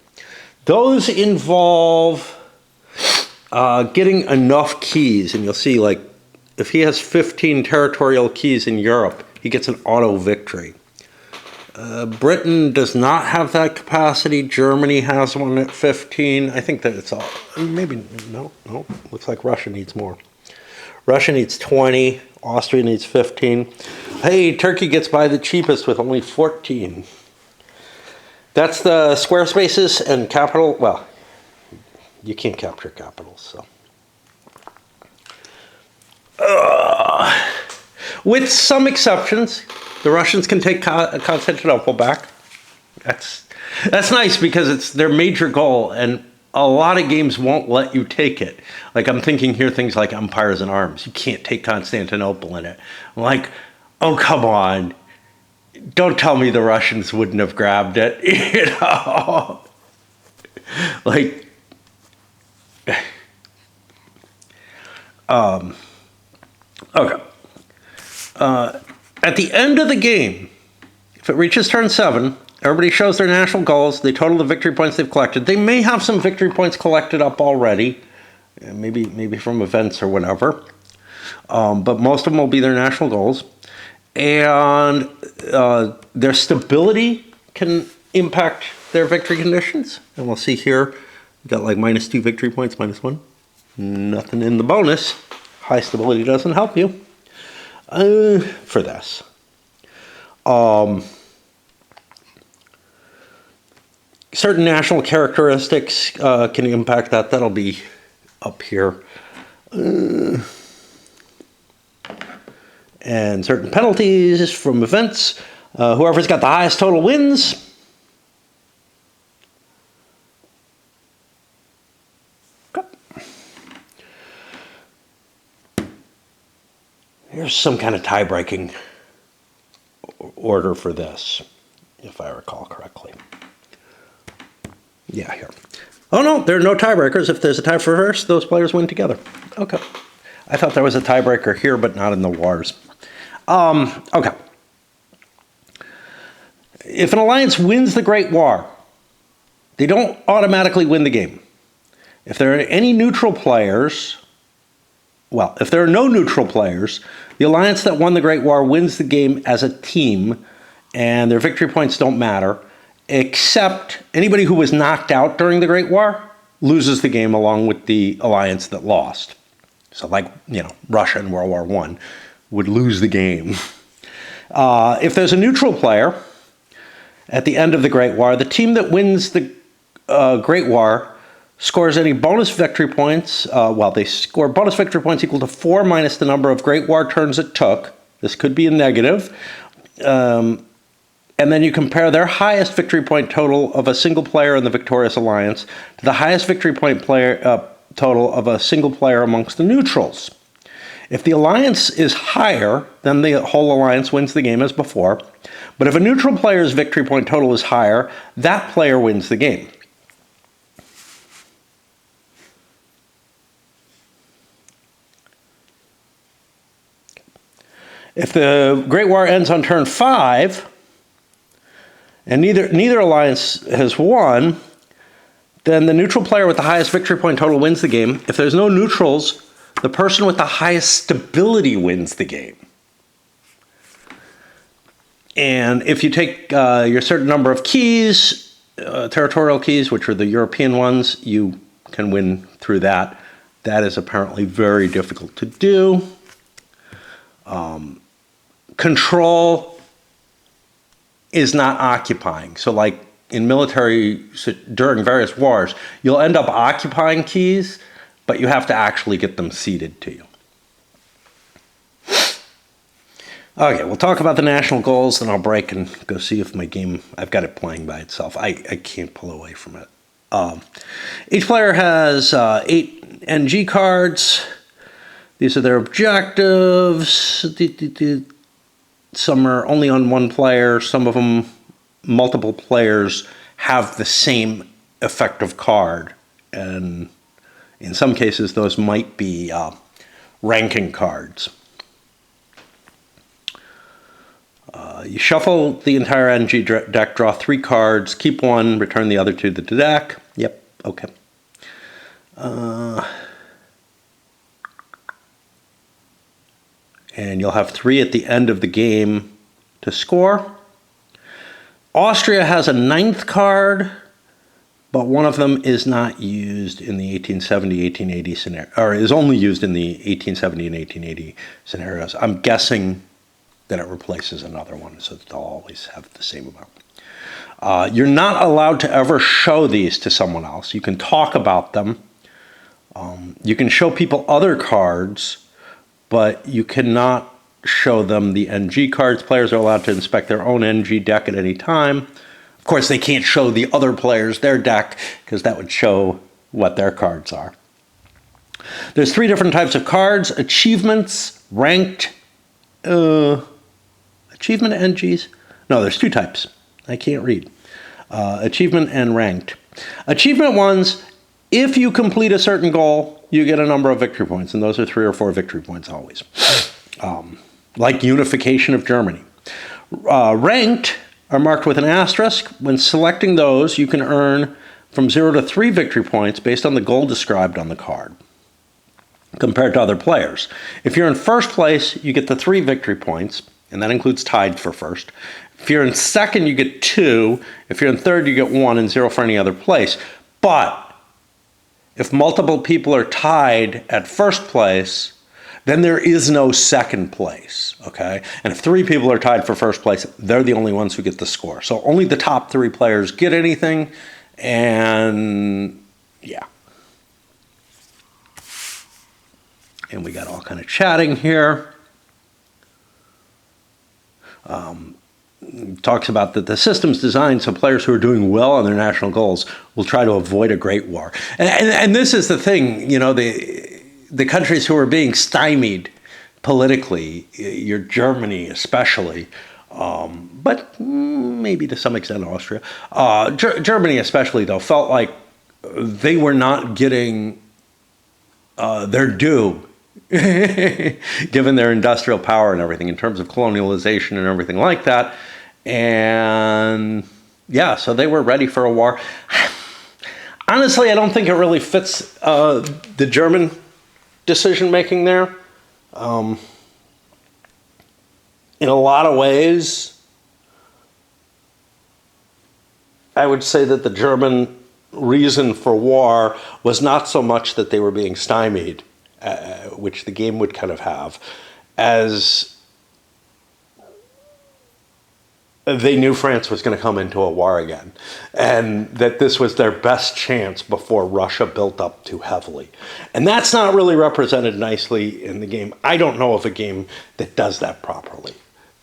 Those involve getting enough keys, and you'll see, like, if he has 15 territorial keys in Europe, he gets an auto victory. Britain does not have that capacity. Germany has one at 15. I think that it's all, maybe, no, looks like Russia needs more. Russia needs 20. Austria needs 15. Hey, Turkey gets by the cheapest with only 14. That's the square spaces and capital. Well, you can't capture capitals, so. With some exceptions, the Russians can take Constantinople back. That's nice because it's their major goal, and a lot of games won't let you take it. Like, I'm thinking here things like Empires in Arms. You can't take Constantinople in it. I'm like, oh, come on. Don't tell me the Russians wouldn't have grabbed it. Like, okay. At the end of the game, if it reaches turn 7, everybody shows their national goals. They total the victory points they've collected. They may have some victory points collected up already, maybe from events or whatever. But most of them will be their national goals. And their stability can impact their victory conditions. And we'll see here, we've got like -2 victory points, -1. Nothing in the bonus. High stability doesn't help you for this. certain national characteristics can impact that. That'll be up here. And certain penalties from events. Whoever's got the highest total wins. Here's some kind of tie-breaking order for this, if I recall correctly. Yeah, here. Oh no, there are no tiebreakers. If there's a tie for first, those players win together. Okay. I thought there was a tiebreaker here, but not in the wars. Okay. If an alliance wins the Great War, they don't automatically win the game. If there are any neutral players, well, if there are no neutral players, the alliance that won the Great War wins the game as a team, and their victory points don't matter, except anybody who was knocked out during the Great War loses the game along with the alliance that lost. So like, Russia in World War I would lose the game. If there's a neutral player at the end of the Great War, the team that wins the Great War scores any bonus victory points. They score bonus victory points equal to 4 minus the number of Great War turns it took. This could be a negative. And then you compare their highest victory point total of a single player in the victorious alliance to the highest victory point total of a single player amongst the neutrals. If the alliance is higher, then the whole alliance wins the game as before. But if a neutral player's victory point total is higher, that player wins the game. If the Great War ends on turn 5, and neither alliance has won, then the neutral player with the highest victory point total wins the game. If there's no neutrals, the person with the highest stability wins the game. And if you take your certain number of keys, territorial keys, which are the European ones, you can win through that. That is apparently very difficult to do. Control is not occupying. So like in military, during various wars, you'll end up occupying keys, but you have to actually get them ceded to you. Okay, we'll talk about the national goals, then I'll break and go see if my game, I've got it playing by itself. I can't pull away from it. Each player has 8 NG cards. These are their objectives. Some are only on one player. Some of them, multiple players, have the same effective card. And in some cases, those might be ranking cards. You shuffle the entire NG deck, draw 3 cards, keep 1, return the other 2 to the deck. Yep, okay. And you'll have 3 at the end of the game to score. Austria has a 9th card, but one of them is not used in the 1870-1880 scenario, or is only used in the 1870 and 1880 scenarios. I'm guessing that it replaces another one, so they'll always have the same amount. You're not allowed to ever show these to someone else. You can talk about them. You can show people other cards, but you cannot show them the NG cards. Players are allowed to inspect their own NG deck at any time. Of course, they can't show the other players their deck, because that would show what their cards are. There's 3 different types of cards: achievements, ranked, achievement NGs. No, there's 2 types. I can't read. Achievement and ranked. Achievement ones, if you complete a certain goal, you get a number of victory points, and those are 3 or 4 victory points always. Like unification of Germany. Ranked are marked with an asterisk. When selecting those, you can earn from 0 to 3 victory points based on the goal described on the card, compared to other players. If you're in first place, you get the 3 victory points, and that includes tied for first. If you're in second, you get 2. If you're in third, you get 1 and 0 for any other place. But if multiple people are tied at first place, then there is no second place, okay? And if 3 people are tied for first place, they're the only ones who get the score. So only the top 3 players get anything, And yeah. And we got all kind of chatting here. Talks about that the system's designed so players who are doing well on their national goals will try to avoid a great war. And this is the thing, you know, the countries who are being stymied politically, your Germany especially, but maybe to some extent Austria, Germany especially though, felt like they were not getting their due given their industrial power and everything in terms of colonialization and everything like that. And yeah, so they were ready for a war. Honestly, I don't think it really fits the German decision making there. In a lot of ways, I would say that the German reason for war was not so much that they were being stymied, which the game would kind of have, as they knew France was going to come into a war again, and that this was their best chance before Russia built up too heavily. And that's not really represented nicely in the game. I don't know of a game that does that properly.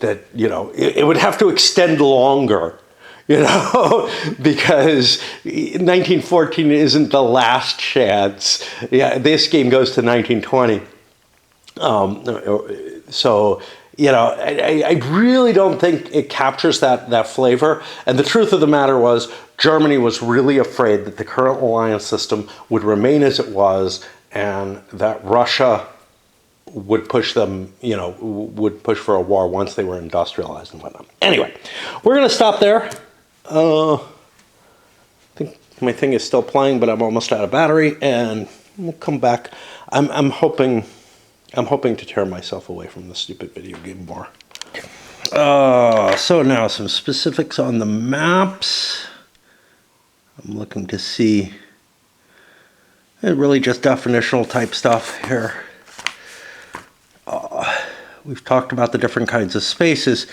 That, you know, it would have to extend longer, you know, because 1914 isn't the last chance. Yeah, this game goes to 1920. So, you know, I really don't think it captures that flavor. And the truth of the matter was, Germany was really afraid that the current alliance system would remain as it was, and that Russia would push them, you know, would push for a war once they were industrialized and whatnot. Anyway, we're going to stop there. I think my thing is still playing, but I'm almost out of battery, and we'll come back. I'm hoping to tear myself away from the stupid video game more. So now some specifics on the maps. I'm looking to see really just definitional type stuff here. We've talked about the different kinds of spaces.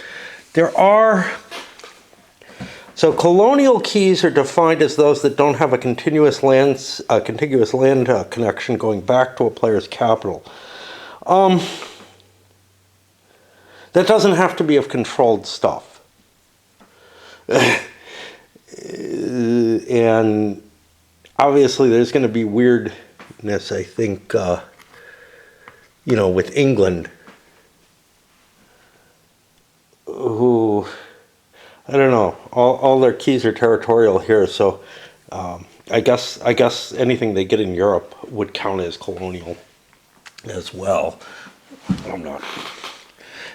So colonial keys are defined as those that don't have a contiguous land connection going back to a player's capital. That doesn't have to be of controlled stuff. And obviously there's going to be weirdness, I think, you know, with England, who, I don't know, all their keys are territorial here, so I guess anything they get in Europe would count as colonial as well. I'm not.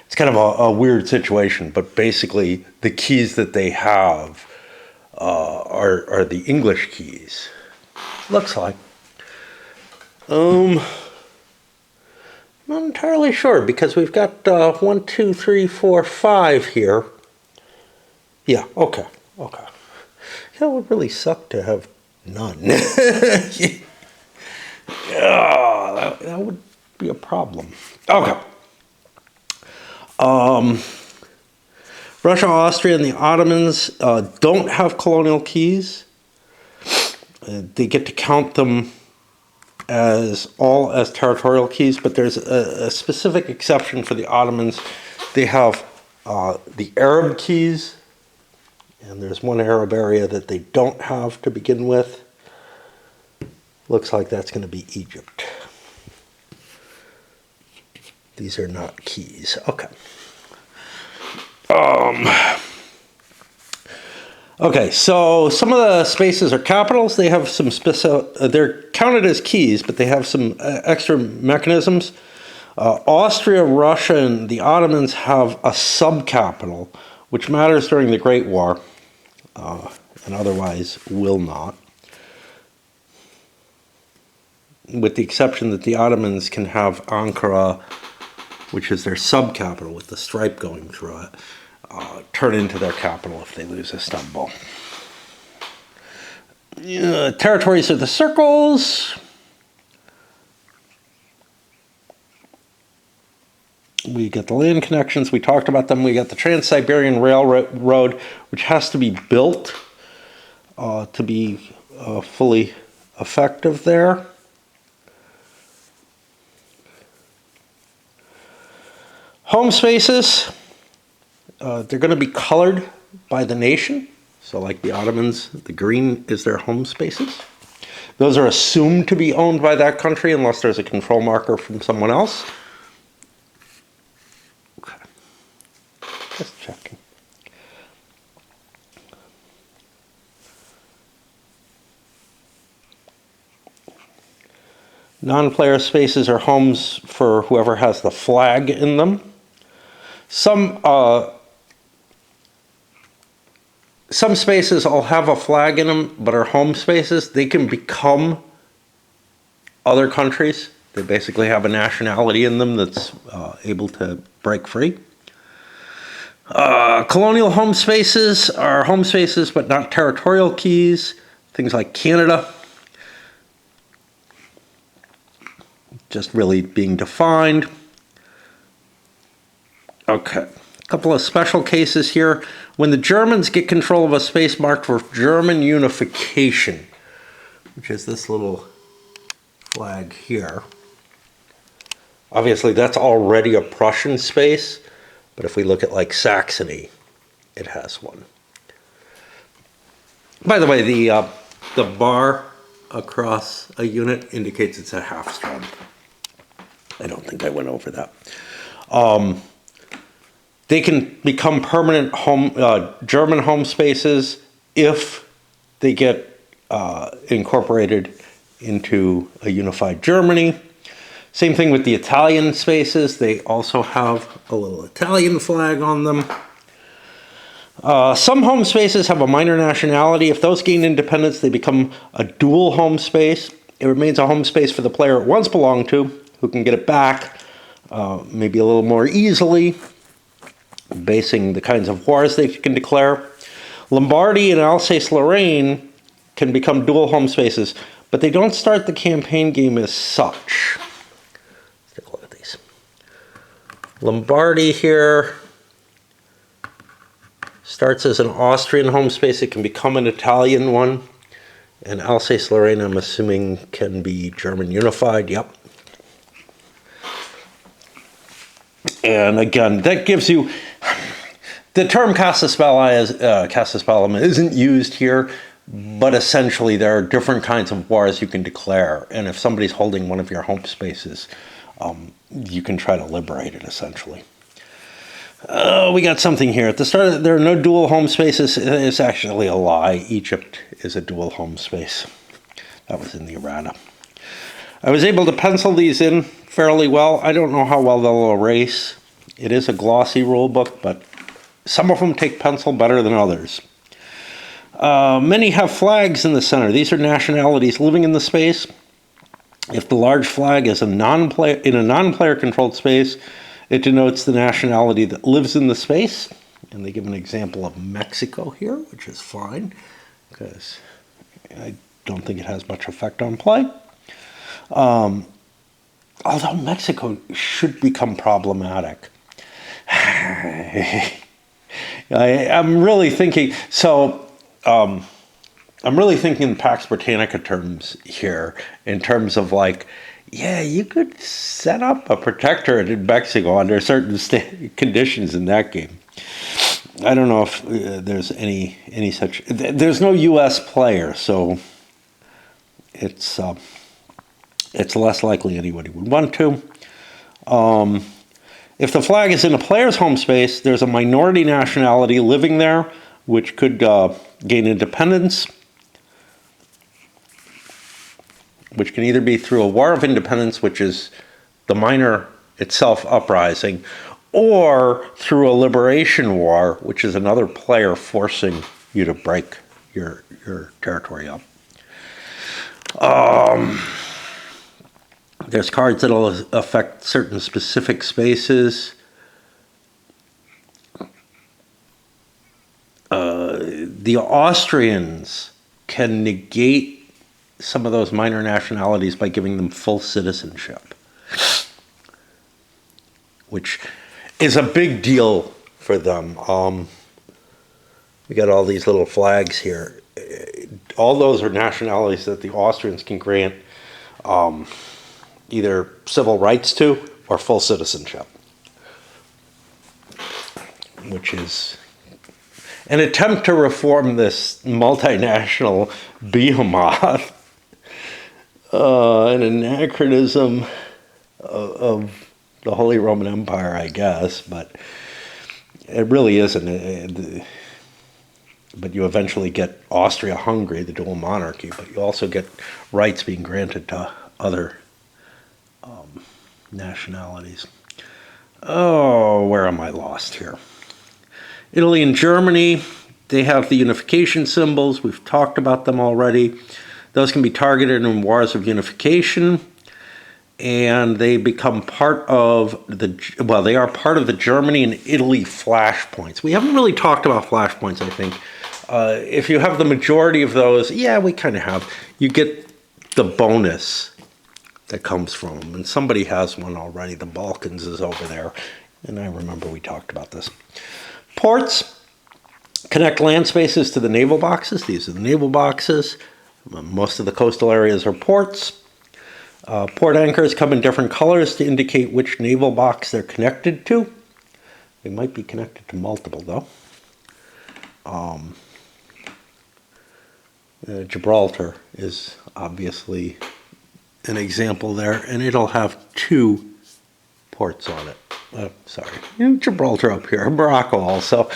It's kind of a weird situation, but basically the keys that they have are the English keys. Looks like. Not entirely sure, because we've got 1, 2, 3, 4, 5 here. Yeah, okay. Yeah, it would really suck to have none. Yeah, that would be a problem. Okay. Russia, Austria, and the Ottomans don't have colonial keys. They get to count them as territorial keys, but there's a specific exception for the Ottomans. They have the Arab keys, and there's one Arab area that they don't have to begin with. Looks like that's going to be Egypt. These are not keys. Okay. Okay, so some of the spaces are capitals. They have some they're counted as keys, but they have some extra mechanisms. Austria, Russia, and the Ottomans have a sub-capital, which matters during the Great War, and otherwise will not. With the exception that the Ottomans can have Ankara, which is their sub-capital with the stripe going through it, turn into their capital if they lose Istanbul. Territories are the circles. We get the land connections. We talked about them. We got the Trans-Siberian Railroad, which has to be built. to be fully effective there. Home spaces, they're going to be colored by the nation. So like the Ottomans, the green is their home spaces. Those are assumed to be owned by that country unless there's a control marker from someone else. Okay. Just checking. Non-player spaces are homes for whoever has the flag in them. Some spaces all have a flag in them, but are home spaces. They can become other countries. They basically have a nationality in them that's able to break free. Colonial home spaces are home spaces, but not territorial keys. Things like Canada. Just really being defined. Okay, a couple of special cases here. When the Germans get control of a space marked for German unification, which is this little flag here. Obviously, that's already a Prussian space, but if we look at like Saxony, it has one. By the way, the bar across a unit indicates it's a half strength. I don't think I went over that. They can become permanent German home spaces if they get incorporated into a unified Germany. Same thing with the Italian spaces. They also have a little Italian flag on them. Some home spaces have a minor nationality. If those gain independence, they become a dual home space. It remains a home space for the player it once belonged to, who can get it back maybe a little more easily, basing the kinds of wars they can declare. Lombardy and Alsace-Lorraine can become dual home spaces, but they don't start the campaign game as such. Let's take a look at these. Lombardy here starts as an Austrian home space. It can become an Italian one. And Alsace-Lorraine, I'm assuming, can be German unified. Yep. And again, that gives you... The term Casus isn't used here, but essentially there are different kinds of wars you can declare. And if somebody's holding one of your home spaces, you can try to liberate it, essentially. We got something here. At the start, there are no dual home spaces. It's actually a lie. Egypt is a dual home space. That was in the errata. I was able to pencil these in fairly well. I don't know how well they'll erase. It is a glossy rule book, but some of them take pencil better than others. Many have flags in the center. These are nationalities living in the space. If the large flag is in a non-player controlled space, it denotes the nationality that lives in the space. And they give an example of Mexico here, which is fine, because I don't think it has much effect on play. Although Mexico should become problematic. I'm really thinking, I'm really thinking in Pax Britannica terms here, in terms of like, yeah, you could set up a protectorate in Mexico under certain conditions in that game. I don't know if there's any such. There's no U.S. player, so it's less likely anybody would want to. If the flag is in a player's home space, there's a minority nationality living there, which could gain independence, which can either be through a war of independence, which is the minor itself uprising, or through a liberation war, which is another player forcing you to break your territory up. There's cards that will affect certain specific spaces. The Austrians can negate some of those minor nationalities by giving them full citizenship, which is a big deal for them. We got all these little flags here. all those are nationalities that the Austrians can grant either civil rights to or full citizenship, which is an attempt to reform this multinational behemoth, an anachronism of the Holy Roman Empire, I guess, but it really isn't. But you eventually get Austria-Hungary, the dual monarchy, but you also get rights being granted to other nationalities. Oh, where am I lost here? Italy and Germany, they have the unification symbols. We've talked about them already. Those can be targeted in wars of unification, and they become part of they are part of the Germany and Italy flashpoints. We haven't really talked about flashpoints, I think. If you have the majority of those, yeah, we kind of have. You get the bonus that comes from them. And somebody has one already. The Balkans is over there. And I remember we talked about this. Ports connect land spaces to the naval boxes. These are the naval boxes. Most of the coastal areas are ports. Port anchors come in different colors to indicate which naval box they're connected to. They might be connected to multiple, though. Gibraltar is obviously an example there, and it'll have 2 ports on it. Sorry, Gibraltar up here, Morocco also,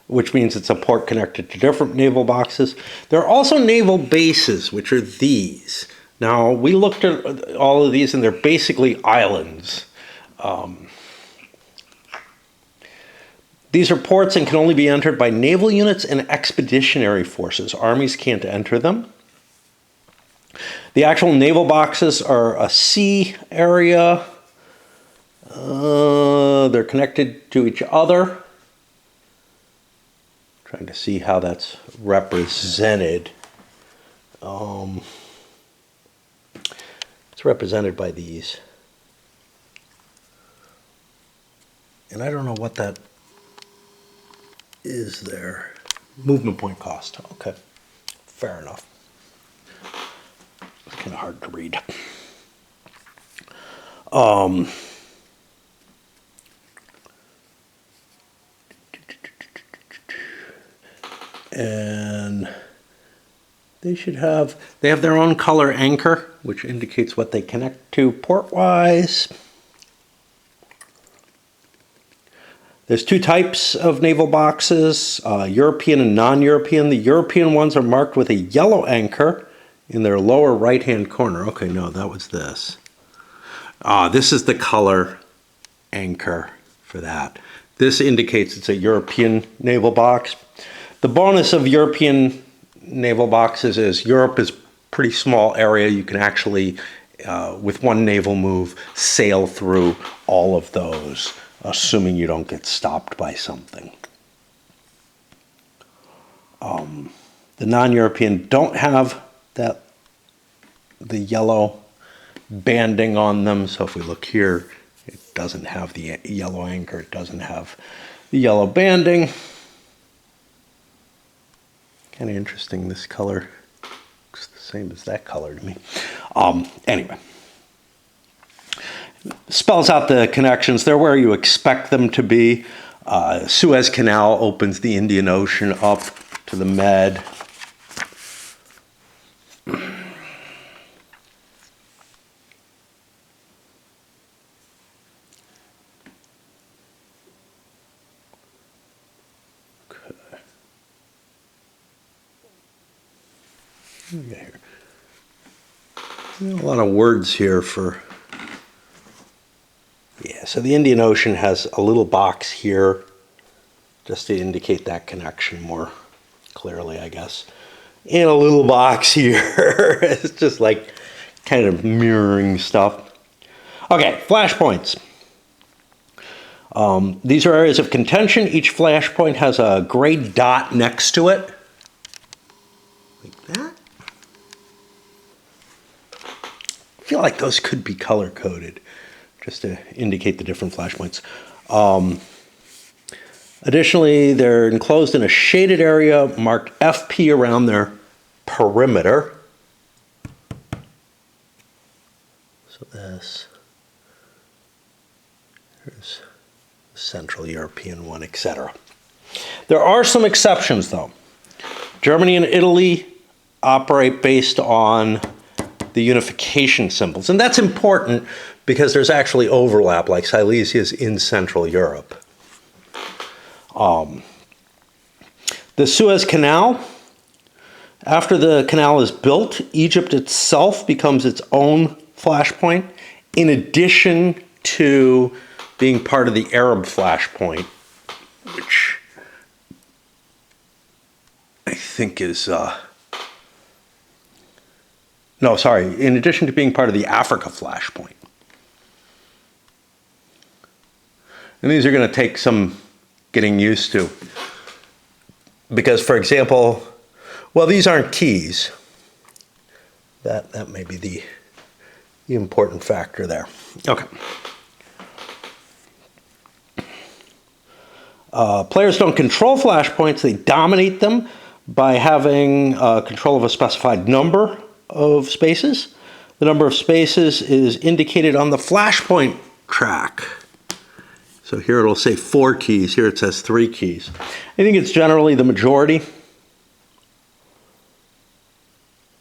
which means it's a port connected to different naval boxes. There are also naval bases, which are these. Now, we looked at all of these, and they're basically islands. These are ports and can only be entered by naval units and expeditionary forces. Armies can't enter them. The actual naval boxes are a sea area. They're connected to each other. Trying to see how that's represented. It's represented by these. And I don't know what that is there. Movement point cost. Okay, fair enough. It's kind of hard to read. And they have their own color anchor, which indicates what they connect to port-wise. There's 2 types of naval boxes, European and non-European. The European ones are marked with a yellow anchor in their lower right-hand corner. Okay, no, that was this. This is the color anchor for that. This indicates it's a European naval box. The bonus of European naval boxes is Europe is a pretty small area. You can actually, with one naval move, sail through all of those, assuming you don't get stopped by something. The non-European don't have the yellow banding on them. So if we look here, it doesn't have the yellow anchor. It doesn't have the yellow banding. Kind of interesting. This color looks the same as that color to me. Anyway. Spells out the connections. They're where you expect them to be. Suez Canal opens the Indian Ocean up to the Med. Okay. A lot of words here for... Yeah, so the Indian Ocean has a little box here just to indicate that connection more clearly, I guess. And a little box here. It's just like kind of mirroring stuff. Okay, flashpoints. These are areas of contention. Each flashpoint has a gray dot next to it. Like that. I feel like those could be color-coded, just to indicate the different flashpoints. Additionally, they're enclosed in a shaded area marked FP around their perimeter. So this, here's the Central European one, etc. There are some exceptions, though. Germany and Italy operate based on the unification symbols. And that's important because there's actually overlap, like Silesia is in Central Europe. The Suez Canal, after the canal is built, Egypt itself becomes its own flashpoint, in addition to being part of the Arab flashpoint, which I think is, no, sorry, in addition to being part of the Africa flashpoint. And these are going to take some getting used to. Because, for example, well, these aren't keys. That may be the important factor there. Okay. Players don't control flashpoints, they dominate them by having control of a specified number of spaces. The number of spaces is indicated on the flashpoint track. So here it'll say 4 keys, here it says 3 keys. I think it's generally the majority.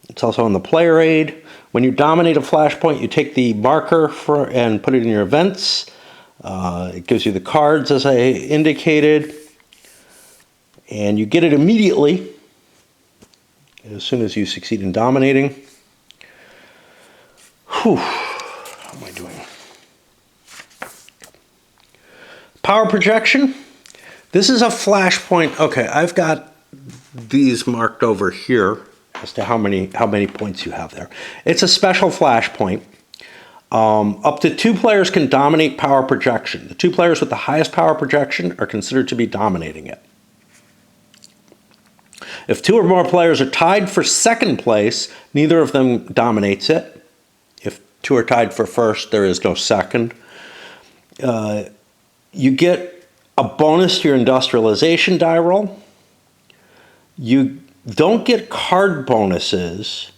It's also on the player aid. When you dominate a flashpoint, you take the marker and put it in your events. It gives you the cards, as I indicated, and you get it immediately as soon as you succeed in dominating. Whew. How am I doing? Power projection. This is a flashpoint. Okay, I've got these marked over here as to how many points you have there. It's a special flashpoint. Up to 2 players can dominate power projection. The 2 players with the highest power projection are considered to be dominating it. If 2 or more players are tied for second place, neither of them dominates it. If 2 are tied for first, there is no second. You get a bonus to your industrialization die roll. You don't get card bonuses,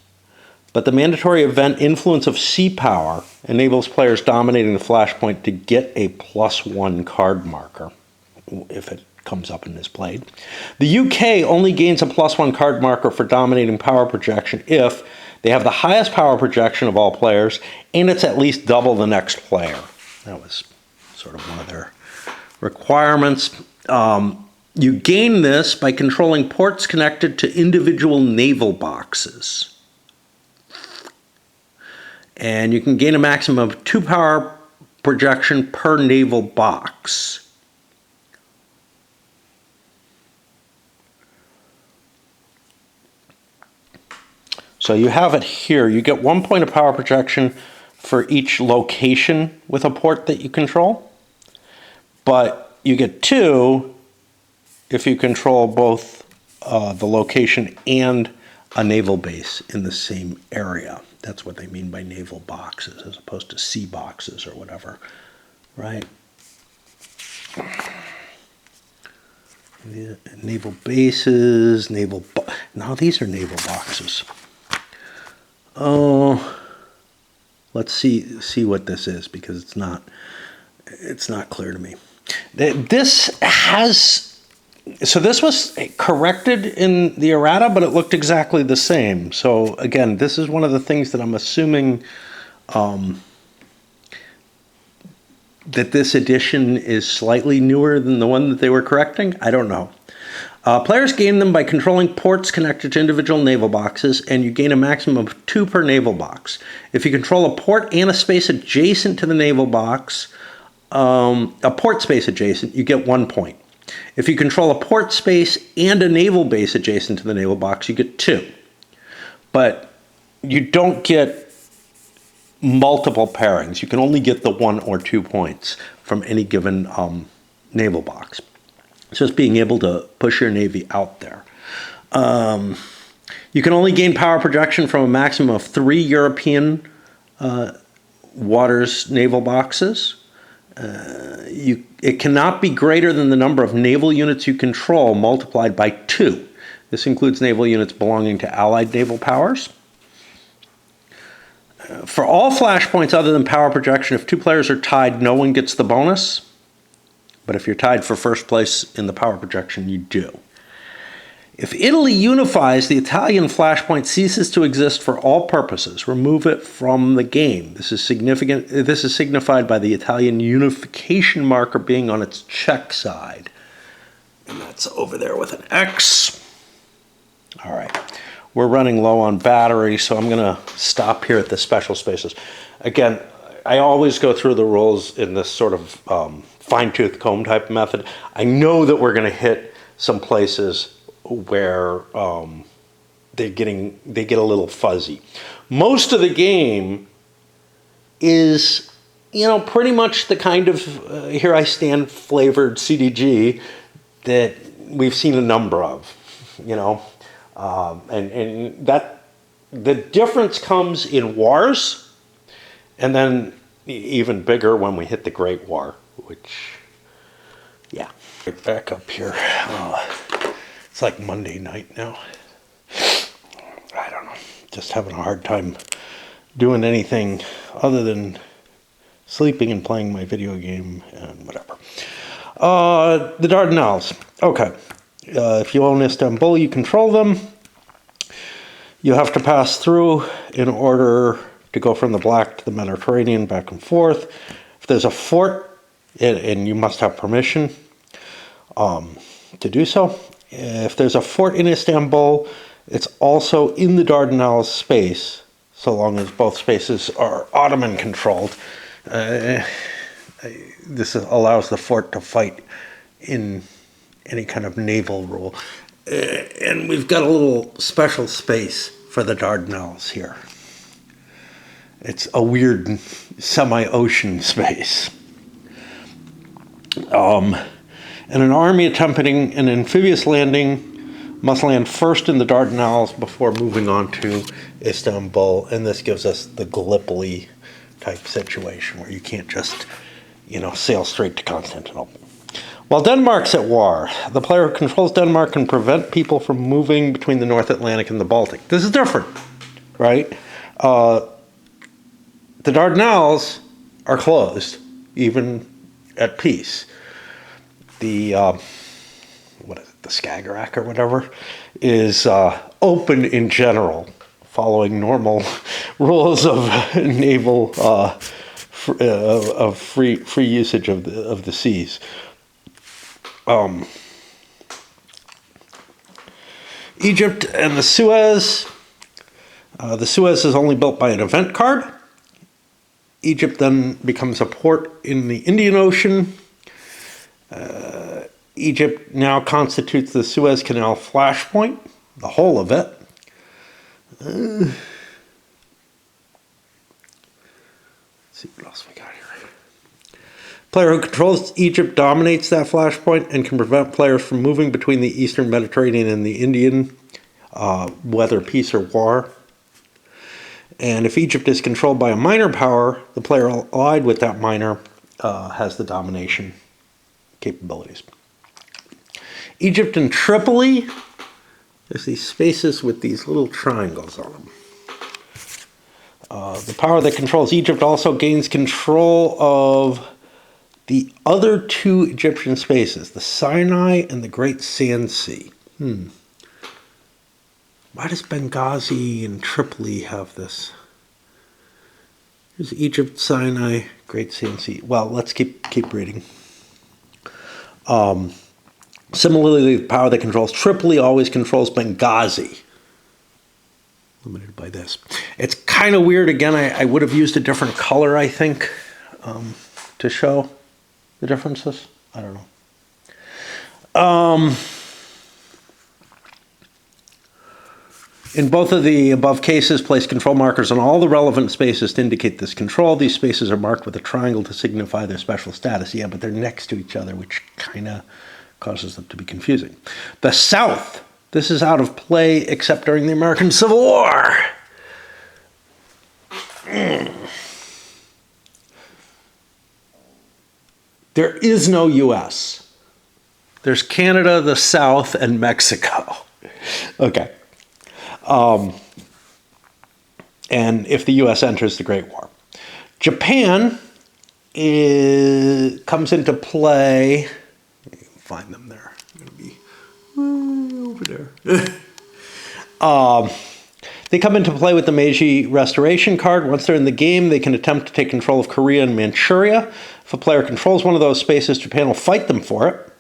but the mandatory event Influence of Sea Power enables players dominating the flashpoint to get a +1 card marker if it comes up and is played. The UK only gains a +1 card marker for dominating power projection if they have the highest power projection of all players and it's at least double the next player. That was sort of one of their requirements. You gain this by controlling ports connected to individual naval boxes. And you can gain a maximum of 2 power projection per naval box. So you have it here. You get 1 point of power projection for each location with a port that you control. But you get 2 if you control both the location and a naval base in the same area. That's what they mean by naval boxes as opposed to sea boxes or whatever, right? Naval bases, now these are naval boxes. Oh, let's see what this is because it's not clear to me. This was corrected in the errata, but it looked exactly the same. So again, this is one of the things that I'm assuming that this edition is slightly newer than the one that they were correcting. I don't know. Players gain them by controlling ports connected to individual naval boxes, and you gain a maximum of 2 per naval box. If you control a port and a space adjacent to the naval box, a port space adjacent, you get 1 point. If you control a port space and a naval base adjacent to the naval box, you get 2. But you don't get multiple pairings. You can only get the 1 or 2 points from any given naval box. It's just being able to push your navy out there. You can only gain power projection from a maximum of 3 European waters naval boxes. it cannot be greater than the number of naval units you control multiplied by 2. This includes naval units belonging to Allied naval powers. For all flashpoints other than power projection, if 2 players are tied, no one gets the bonus. But if you're tied for first place in the power projection, you do. If Italy unifies, the Italian flashpoint ceases to exist for all purposes. Remove it from the game. This is significant. This is signified by the Italian unification marker being on its check side. And that's over there with an X. All right. We're running low on battery, so I'm going to stop here at the special spaces. Again, I always go through the rules in this sort of fine-tooth comb type method. I know that we're going to hit some places where they get a little fuzzy. Most of the game is, pretty much the kind of here I stand flavored CDG that we've seen a number of, and that the difference comes in wars, and then even bigger when we hit the Great War, which, yeah. Right back up here. It's like Monday night now. I don't know. Just having a hard time doing anything other than sleeping and playing my video game and whatever. The Dardanelles. Okay. If you own Istanbul, you control them. You have to pass through in order to go from the Black to the Mediterranean, back and forth. If there's a fort, and you must have permission to do so. If there's a fort in Istanbul, it's also in the Dardanelles space, so long as both spaces are Ottoman controlled. This allows the fort to fight in any kind of naval rule. And we've got a little special space for the Dardanelles here. It's a weird semi-ocean space. And an army attempting an amphibious landing must land first in the Dardanelles before moving on to Istanbul. And this gives us the Gallipoli type situation where you can't just, sail straight to Constantinople. While Denmark's at war, the player who controls Denmark can prevent people from moving between the North Atlantic and the Baltic. This is different, right? The Dardanelles are closed, even at peace. The the Skagerrak or whatever, is open in general, following normal rules of naval of free usage of the seas. Egypt and the Suez. The Suez is only built by an event card. Egypt then becomes a port in the Indian Ocean. Egypt now constitutes the Suez Canal flashpoint, the whole of it. Let's see what else we got here. Player who controls Egypt dominates that flashpoint and can prevent players from moving between the Eastern Mediterranean and the Indian, whether peace or war. And if Egypt is controlled by a minor power, the player allied with that minor has the domination capabilities. Egypt and Tripoli, there's these spaces with these little triangles on them. The power that controls Egypt also gains control of the other 2 Egyptian spaces, the Sinai and the Great Sand Sea. Why does Benghazi and Tripoli have this? Here's Egypt, Sinai, Great Sand Sea. Well, let's keep reading. Similarly, the power that controls Tripoli always controls Benghazi. Limited by this. It's kind of weird. Again, I would have used a different color, I think, to show the differences. I don't know. In both of the above cases, place control markers on all the relevant spaces to indicate this control. These spaces are marked with a triangle to signify their special status. Yeah, but they're next to each other, which kind of causes them to be confusing. The South. This is out of play except during the American Civil War. There is no US. There's Canada, the South, and Mexico. Okay. And if the US enters the Great War. Japan comes into play. Find them there. I'm going to be over there. They come into play with the Meiji Restoration card. Once they're in the game, they can attempt to take control of Korea and Manchuria. If a player controls one of those spaces, Japan will fight them for it.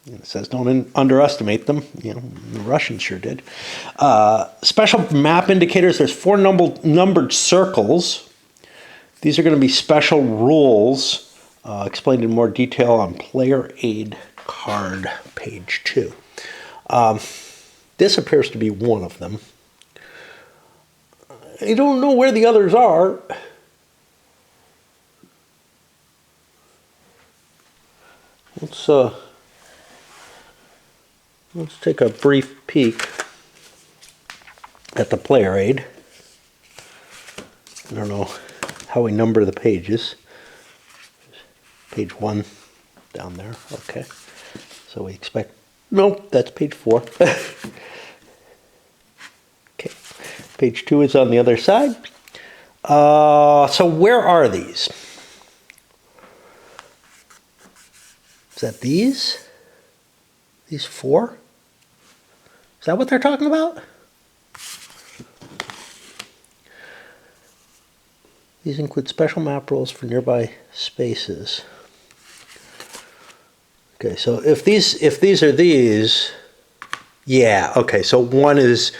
And it says don't underestimate them. You know, the Russians sure did. Special map indicators. There's 4 numbered circles. These are going to be special rules explained in more detail on Player Aid card, page 2. This appears to be one of them. I don't know where the others are. Let's take a brief peek at the Player Aid. I don't know how we number the pages. Page 1 down there. Okay. So we expect... Nope, that's page 4. Okay. Page 2 is on the other side. So where are these? Is that these? These 4? Is that what they're talking about? These include special map rules for nearby spaces. Okay, so if these are these, yeah, okay, so one is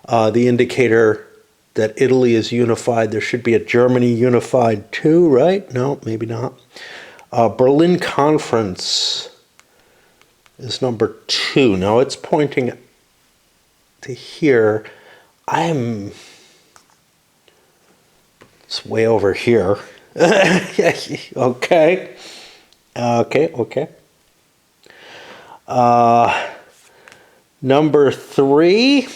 the indicator that Italy is unified. There should be a Germany unified too, right? No, maybe not. Berlin Conference is number 2. Now it's pointing to here. It's way over here. Okay. Okay. Number 3.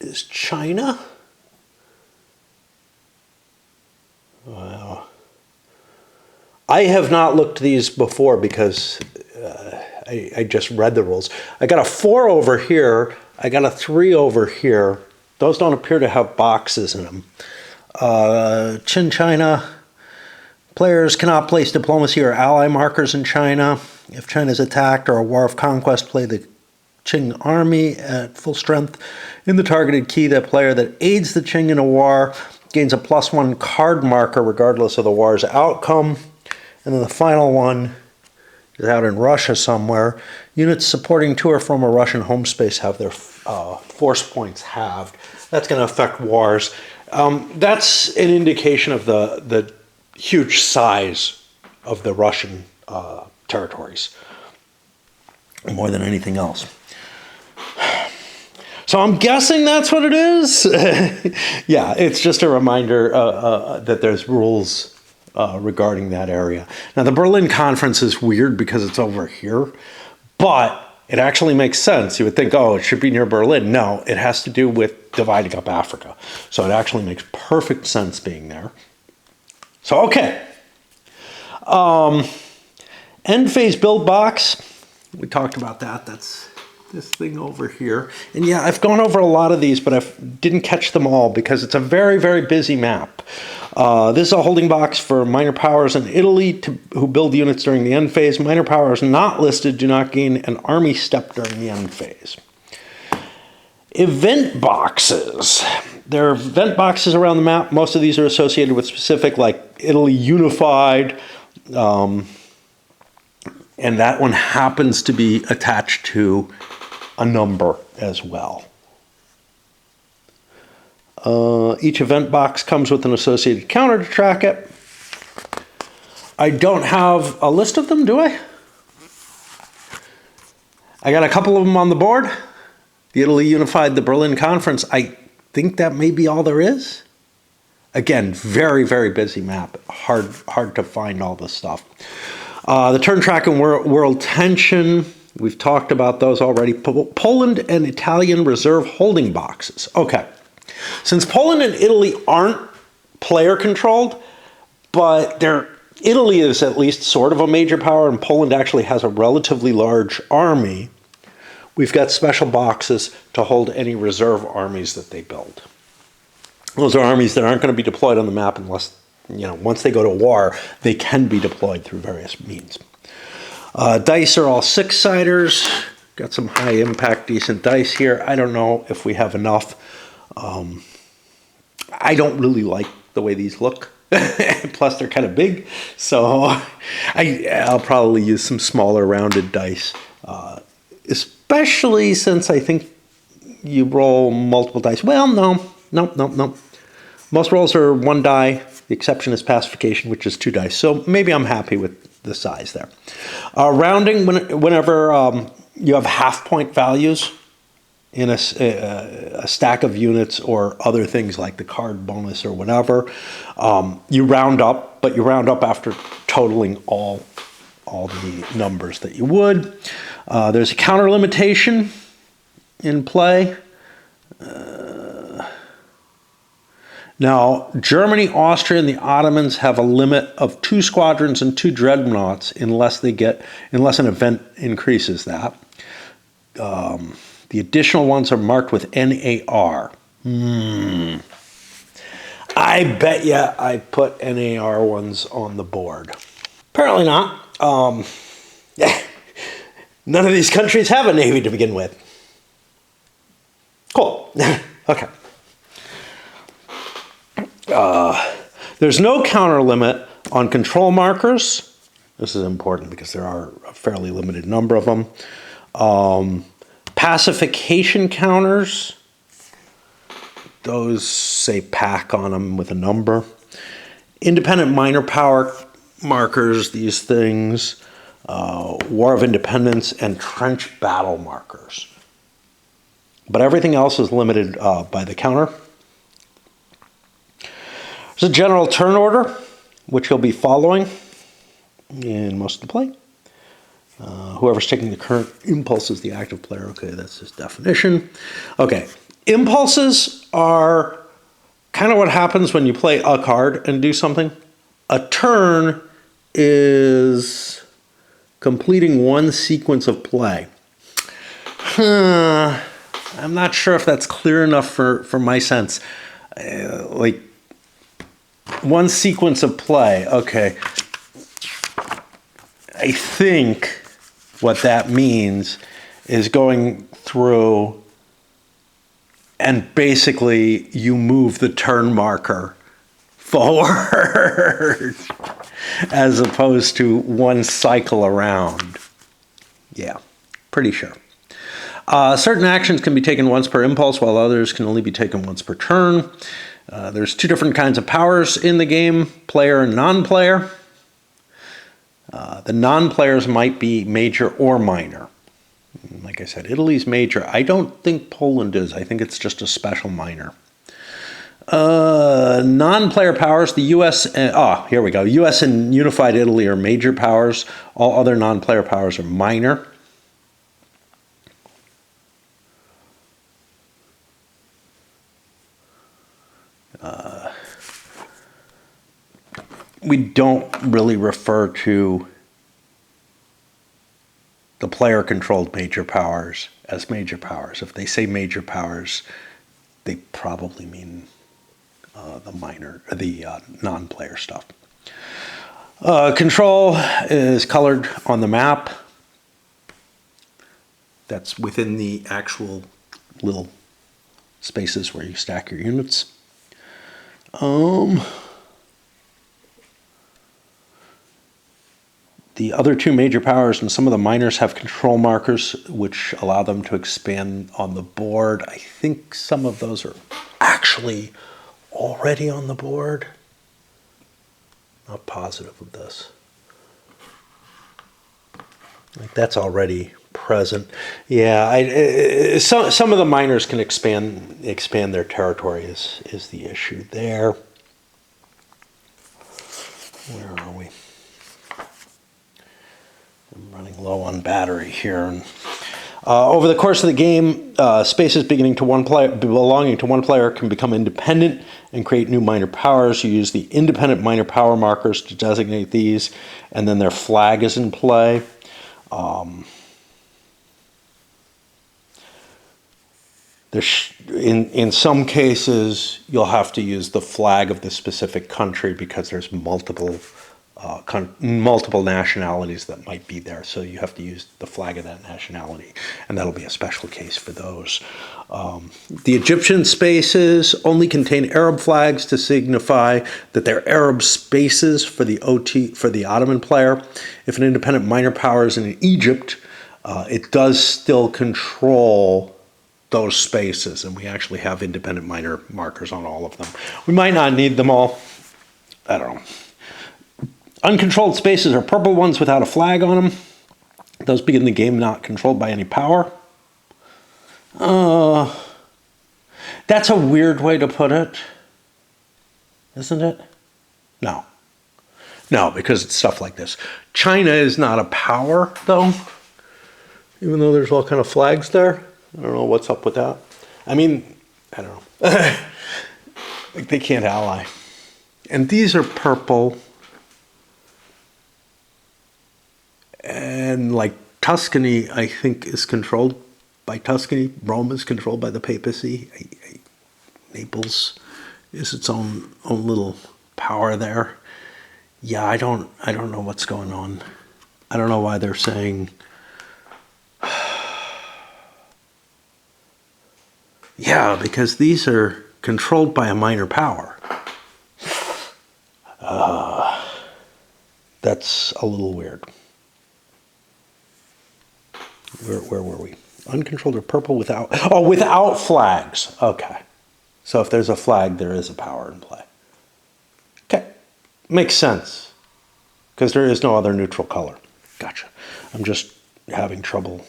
Is China. Wow. I have not looked these before because I just read the rules. I got a 4 over here. I got a 3 over here. Those don't appear to have boxes in them. Qin China. Players cannot place diplomacy or ally markers in China. If China is attacked or a war of conquest, play the Qing army at full strength in the targeted key. That player that aids the Qing in a war gains a +1 card marker regardless of the war's outcome. And then the final one is out in Russia somewhere. Units supporting to or from a Russian home space have their force points halved. That's going to affect wars. That's an indication of the huge size of the Russian territories, more than anything else. So I'm guessing that's what it is. Yeah, it's just a reminder that there's rules regarding that area. Now, the Berlin Conference is weird because it's over here, but it actually makes sense. You would think, oh, it should be near Berlin. No, it has to do with dividing up Africa. So it actually makes perfect sense being there. So, okay. End phase build box. We talked about that. That's this thing over here. And yeah, I've gone over a lot of these, but I didn't catch them all because it's a very, very busy map. This is a holding box for minor powers in Italy who build units during the end phase. Minor powers not listed do not gain an army step during the end phase. Event boxes. There are event boxes around the map. Most of these are associated with specific, like Italy Unified. And that one happens to be attached to a number as well. Each event box comes with an associated counter to track it. I don't have a list of them, do I? I got a couple of them on the board. The Italy Unified, the Berlin Conference. I think that may be all there is. Again, very, very busy map. Hard to find all this stuff. The turn track and world tension. We've talked about those already. Poland and Italian reserve holding boxes. Okay. Since Poland and Italy aren't player controlled, but Italy is at least sort of a major power, and Poland actually has a relatively large army. We've got special boxes to hold any reserve armies that they build. Those are armies that aren't going to be deployed on the map unless, once they go to war, they can be deployed through various means. Dice are all 6-siders. Got some high impact, decent dice here. I don't know if we have enough. I don't really like the way these look. Plus, they're kind of big. So I'll probably use some smaller rounded dice, especially since I think you roll multiple dice. Well, no. Most rolls are 1 die. The exception is pacification, which is 2 dice. So maybe I'm happy with the size there. Rounding, whenever you have half-point values in a stack of units or other things like the card bonus or whatever, you round up, but you round up after totaling all the numbers that you would. There's a counter limitation in play. Now, Germany, Austria, and the Ottomans have a limit of 2 squadrons and 2 dreadnoughts unless an event increases that. The additional ones are marked with NAR. I bet you I put NAR ones on the board. Apparently not. None of these countries have a navy to begin with. Cool. Okay. There's no counter limit on control markers. This is important because there are a fairly limited number of them. Pacification counters. Those say pack on them with a number. Independent minor power markers, these things. War of Independence and trench battle markers. But everything else is limited by the counter. There's a general turn order, which you'll be following in most of the play. Whoever's taking the current impulse is the active player. Okay, that's his definition. Okay, impulses are kind of what happens when you play a card and do something. A turn is completing one sequence of play. I'm not sure if that's clear enough for my sense. Like, one sequence of play, okay. I think what that means is going through and basically you move the turn marker forward as opposed to one cycle around. Yeah, pretty sure. Certain actions can be taken once per impulse, while others can only be taken once per turn. There's 2 different kinds of powers in the game, player and non-player. The non-players might be major or minor. Like I said, Italy's major. I don't think Poland is. I think it's just a special minor. Non-player powers, the U.S. Here we go. U.S. and Unified Italy are major powers. All other non-player powers are minor. We don't really refer to the player-controlled major powers as major powers. If they say major powers, they probably mean the non-player stuff. Control is colored on the map. That's within the actual little spaces where you stack your units. The other 2 major powers and some of the minors have control markers which allow them to expand on the board. I think some of those are actually already on the board. Not positive of this. Like that's already present. Yeah, some of the minors can expand their territory is the issue there. Where are we? I'm running low on battery here. Over the course of the game, spaces belonging to one player can become independent and create new minor powers. You use the independent minor power markers to designate these, and then their flag is in play. In some cases, you'll have to use the flag of the specific country because there's multiple nationalities that might be there. So you have to use the flag of that nationality, and that'll be a special case for those. The Egyptian spaces only contain Arab flags to signify that they're Arab spaces for the Ottoman player. If an independent minor power is in Egypt, it does still control those spaces, and we actually have independent minor markers on all of them. We might not need them all. I don't know. Uncontrolled spaces are purple ones without a flag on them. Those begin the game not controlled by any power. That's a weird way to put it, isn't it? No. No, because it's stuff like this. China is not a power, though, even though there's all kind of flags there. I don't know what's up with that. I mean, I don't know. Like, they can't ally. And these are purple. And like Tuscany, I think, is controlled by Tuscany. Rome is controlled by the papacy. Naples is its own little power there. Yeah, I don't know what's going on. I don't know why they're saying. Yeah, because these are controlled by a minor power. That's a little weird. Where were we? Uncontrolled or purple without... Oh, without flags. Okay. So if there's a flag, there is a power in play. Okay. Makes sense. Because there is no other neutral color. Gotcha. I'm just having trouble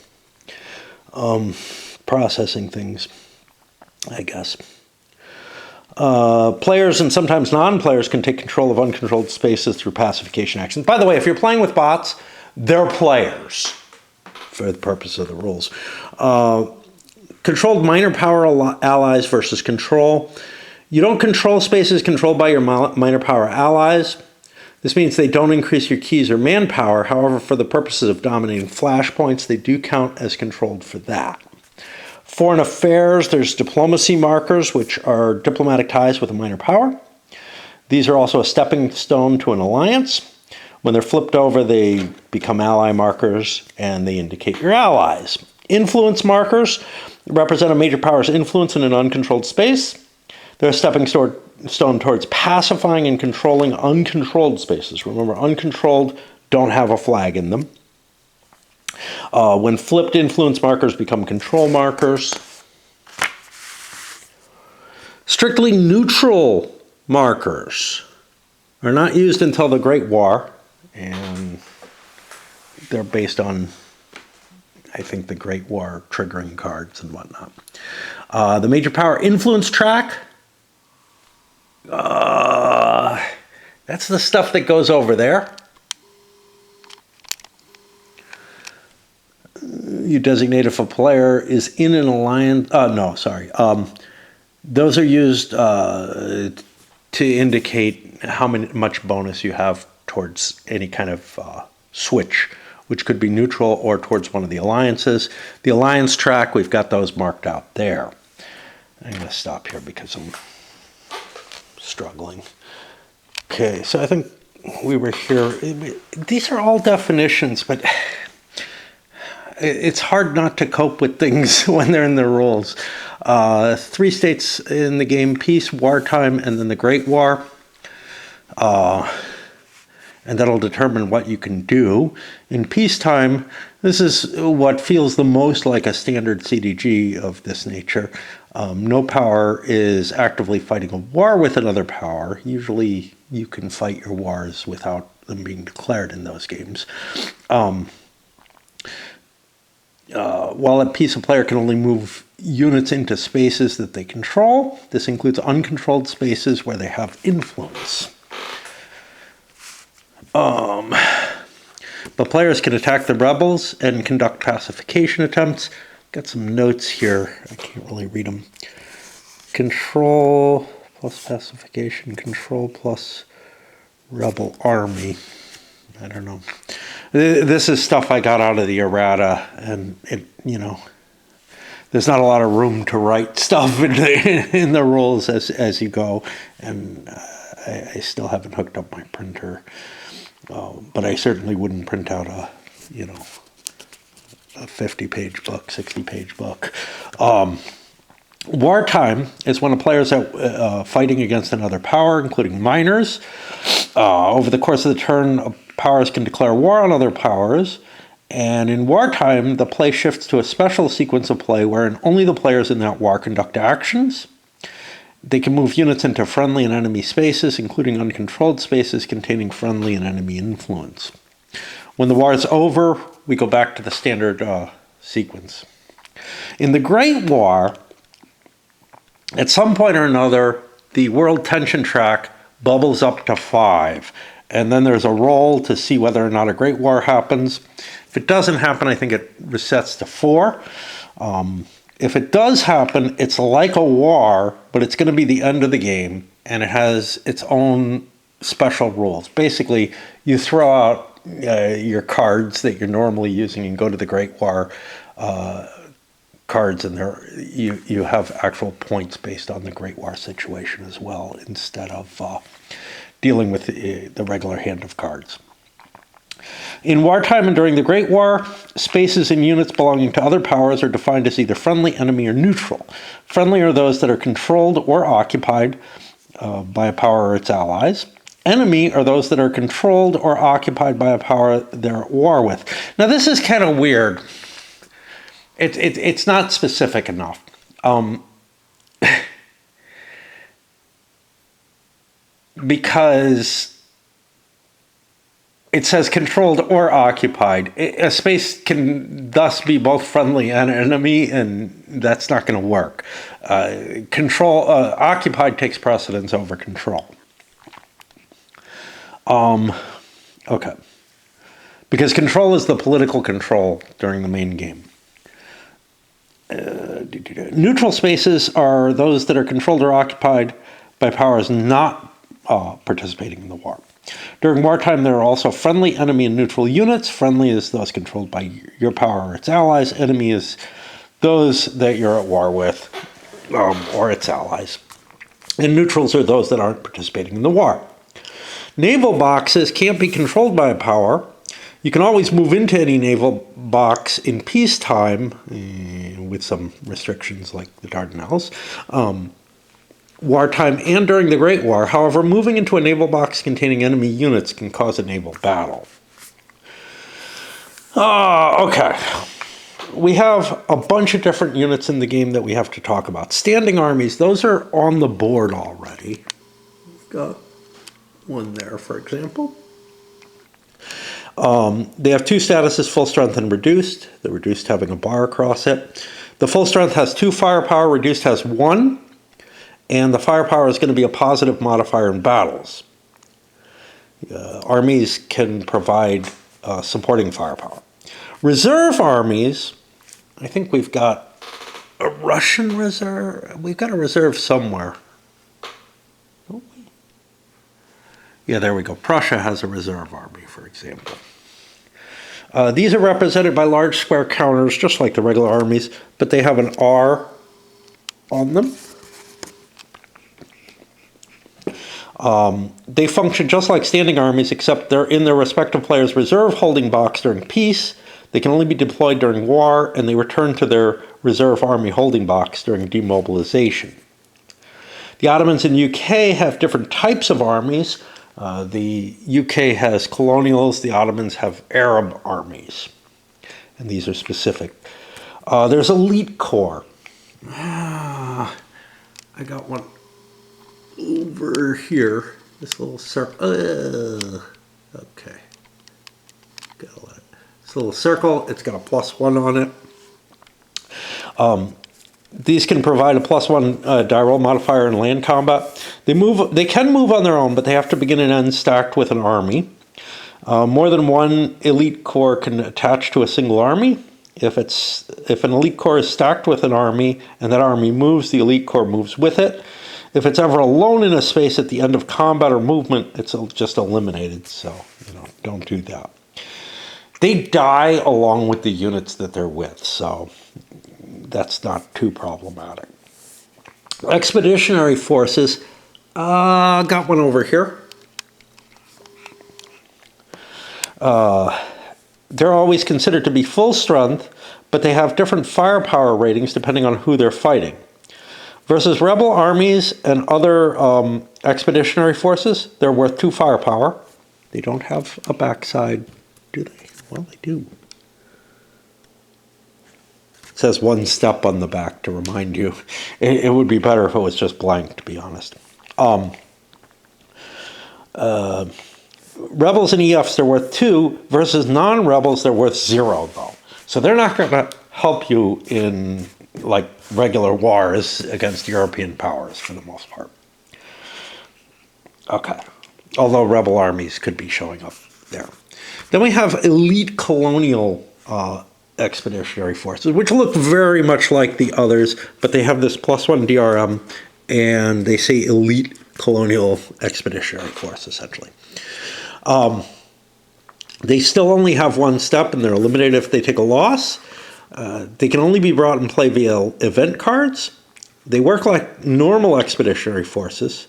processing things, I guess. Players and sometimes non-players can take control of uncontrolled spaces through pacification actions. By the way, if you're playing with bots, they're players for the purpose of the rules. Controlled minor power allies versus control. You don't control spaces controlled by your minor power allies. This means they don't increase your keys or manpower. However, for the purposes of dominating flashpoints, they do count as controlled for that. Foreign affairs, there's diplomacy markers, which are diplomatic ties with a minor power. These are also a stepping stone to an alliance. When they're flipped over, they become ally markers, and they indicate your allies. Influence markers represent a major power's influence in an uncontrolled space. They're a stepping stone towards pacifying and controlling uncontrolled spaces. Remember, uncontrolled don't have a flag in them. When flipped, influence markers become control markers. Strictly neutral markers are not used until the Great War, and they're based on, I think, the Great War triggering cards and whatnot. The major power influence track, that's the stuff that goes over there. You designate if a player is in an alliance. Those are used to indicate how much bonus you have towards any kind of switch, which could be neutral or towards one of the alliances. The alliance track, we've got those marked out there. I'm going to stop here because I'm struggling. Okay, so I think we were here. These are all definitions, but it's hard not to cope with things when they're in the rules. 3 states in the game: peace, wartime, and then the Great War. And that'll determine what you can do. In peacetime, this is what feels the most like a standard CDG of this nature. No power is actively fighting a war with another power. Usually you can fight your wars without them being declared in those games. While at peace, a player can only move units into spaces that they control. This includes uncontrolled spaces where they But players can attack the rebels and conduct pacification attempts. Got some notes here. I can't really read them. Control plus pacification, control plus rebel army. I don't know. This is stuff I got out of the errata, and there's not a lot of room to write stuff in the rules as you go, and I still haven't hooked up my printer, but I certainly wouldn't print out a 50-page book, 60-page book. Wartime is when a player is fighting against another power, including minors. Over the course of the turn, powers can declare war on other powers. And in wartime, the play shifts to a special sequence of play wherein only the players in that war conduct actions. They can move units into friendly and enemy spaces, including uncontrolled spaces containing friendly and enemy influence. When the war is over, we go back to the standard sequence. In the Great War, at some point or another, the world tension track bubbles up to 5. And then there's a roll to see whether or not a Great War happens. If it doesn't happen, I think it resets to 4. If it does happen, it's like a war, but it's going to be the end of the game, and it has its own special rules. Basically, you throw out your cards that you're normally using and go to the Great War cards, and you have actual points based on the Great War situation as well, instead of dealing with the regular hand of cards. In wartime and during the Great War, spaces and units belonging to other powers are defined as either friendly, enemy, or neutral. Friendly are those that are controlled or occupied by a power or its allies. Enemy are those that are controlled or occupied by a power they're at war with. Now, this is kind of weird. It's not specific enough. Because it says controlled or occupied. A space can thus be both friendly and enemy, and that's not going to work. Occupied takes precedence over control. Okay. Because control is the political control during the main game. Neutral spaces are those that are controlled or occupied by powers not participating in the war. During wartime, there are also friendly, enemy, and neutral units. Friendly is those controlled by your power or its allies. Enemy is those that you're at war with or its allies. And neutrals are those that aren't participating in the war. Naval boxes can't be controlled by a power. You can always move into any naval box in peacetime, with some restrictions like the Dardanelles, wartime and during the Great War. However, moving into a naval box containing enemy units can cause a naval battle. Okay. We have a bunch of different units in the game that we have to talk about. Standing armies, those are on the board already. We've got one there, for example. They have 2 statuses, full strength and reduced. The reduced having a bar across it. The full strength has 2 firepower, reduced has 1. And the firepower is going to be a positive modifier in battles. Armies can provide supporting firepower. Reserve armies, I think we've got a Russian reserve. We've got a reserve somewhere. Don't we? Yeah, there we go. Prussia has a reserve army, for example. These are represented by large square counters, just like the regular armies, but they have an R on them. They function just like standing armies, except they're in their respective player's reserve holding box during peace. They can only be deployed during war, and they return to their reserve army holding box during demobilization. The Ottomans in UK have different types of armies. The UK has colonials. The Ottomans have Arab armies, and these are specific. There's elite corps. I got one over here, this little circle. Okay. Gotta let it. This little circle, it's got a +1 on it. These can provide a +1 die roll modifier in land combat. They can move on their own, but they have to begin and end stacked with an army. More than one elite corps can attach to a single army. If an elite corps is stacked with an army and that army moves, the elite corps moves with it. If it's ever alone in a space at the end of combat or movement, it's just eliminated. So, don't do that. They die along with the units that they're with, so that's not too problematic. Expeditionary forces, got one over here. They're always considered to be full strength, but they have different firepower ratings depending on who they're fighting. Versus rebel armies and other expeditionary forces, they're worth 2 firepower. They don't have a backside, do they? Well, they do. It says 1 step on the back to remind you. It would be better if it was just blank, to be honest. Rebels and EFs, they're worth 2, versus non-rebels, they're worth 0, though. So they're not going to help you in, like, regular wars against European powers, for the most part. Okay. Although rebel armies could be showing up there. Then we have elite colonial expeditionary forces, which look very much like the others, but they have this +1 DRM, and they say elite colonial expeditionary force, essentially. They still only have 1 step, and they're eliminated if they take a loss. They can only be brought in play via event cards. They work like normal expeditionary forces,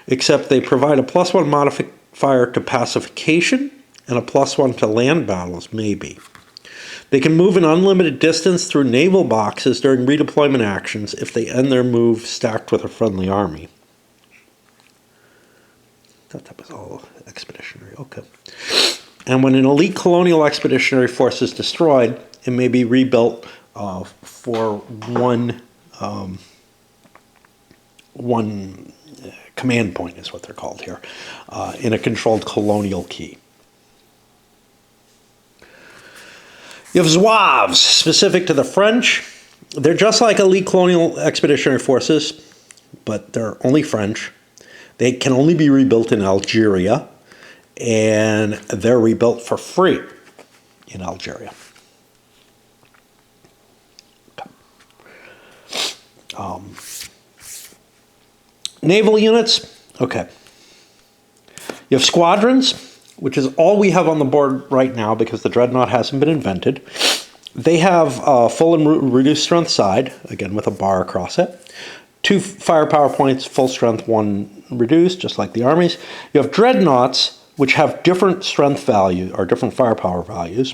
except they provide a +1 modifier to pacification and a +1 to land battles, maybe. They can move an unlimited distance through naval boxes during redeployment actions if they end their move stacked with a friendly army. I thought that was all expeditionary. Okay. And when an elite colonial expeditionary force is destroyed, it may be rebuilt for one command point, is what they're called here, in a controlled colonial key. You have Zouaves, specific to the French. They're just like elite colonial expeditionary forces, but they're only French. They can only be rebuilt in Algeria, and they're rebuilt for free in Algeria. Naval units, okay. You have squadrons, which is all we have on the board right now because the dreadnought hasn't been invented. They have full and reduced strength side, again with a bar across it. 2 firepower points, full strength, 1 reduced, just like the armies. You have dreadnoughts, which have different strength value or different firepower values.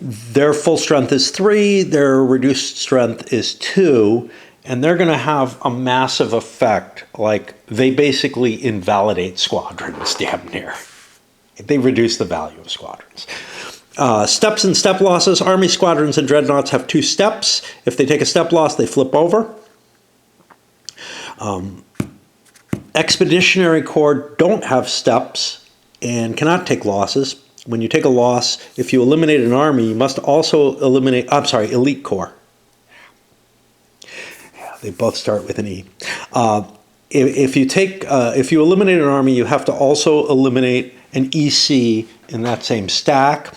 Their full strength is 3, their reduced strength is 2, and they're going to have a massive effect. Like, they basically invalidate squadrons, damn near. They reduce the value of squadrons. Steps and step losses. Army squadrons and dreadnoughts have 2 steps. If they take a step loss, they flip over. Expeditionary Corps don't have steps and cannot take losses. When you take a loss, if you eliminate an army, you must also eliminate, Elite Corps. Yeah, they both start with an E. If you eliminate an army, you have to also eliminate an EC in that same stack.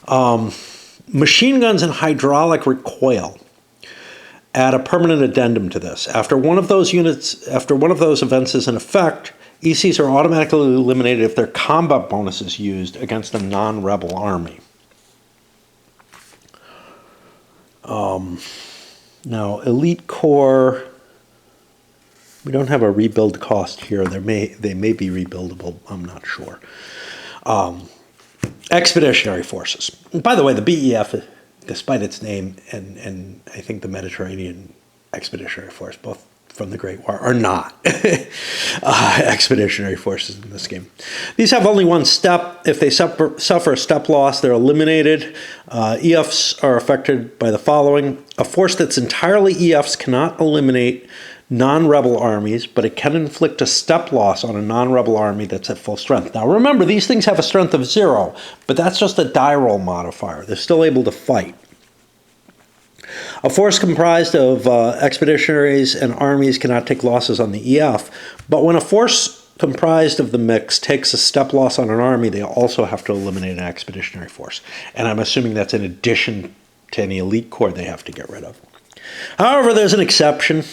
Machine guns and hydraulic recoil add a permanent addendum to this. After one of those events is in effect, ECs are automatically eliminated if their combat bonus is used against a non-rebel army. Now, Elite Corps, we don't have a rebuild cost here. They may be rebuildable, I'm not sure. Expeditionary forces. And by the way, the BEF, despite its name, and I think the Mediterranean Expeditionary Force, both from the Great War, are not expeditionary forces in this game. These have only 1 step. If they suffer a step loss, they're eliminated. EFs are affected by the following. A force that's entirely EFs cannot eliminate non-rebel armies, but it can inflict a step loss on a non-rebel army that's at full strength. Now remember, these things have a strength of 0, but that's just a die roll modifier. They're still able to fight. A force comprised of expeditionaries and armies cannot take losses on the EF, but when a force comprised of the mix takes a step loss on an army, they also have to eliminate an expeditionary force. And I'm assuming that's in addition to any elite corps they have to get rid of. However, there's an exception.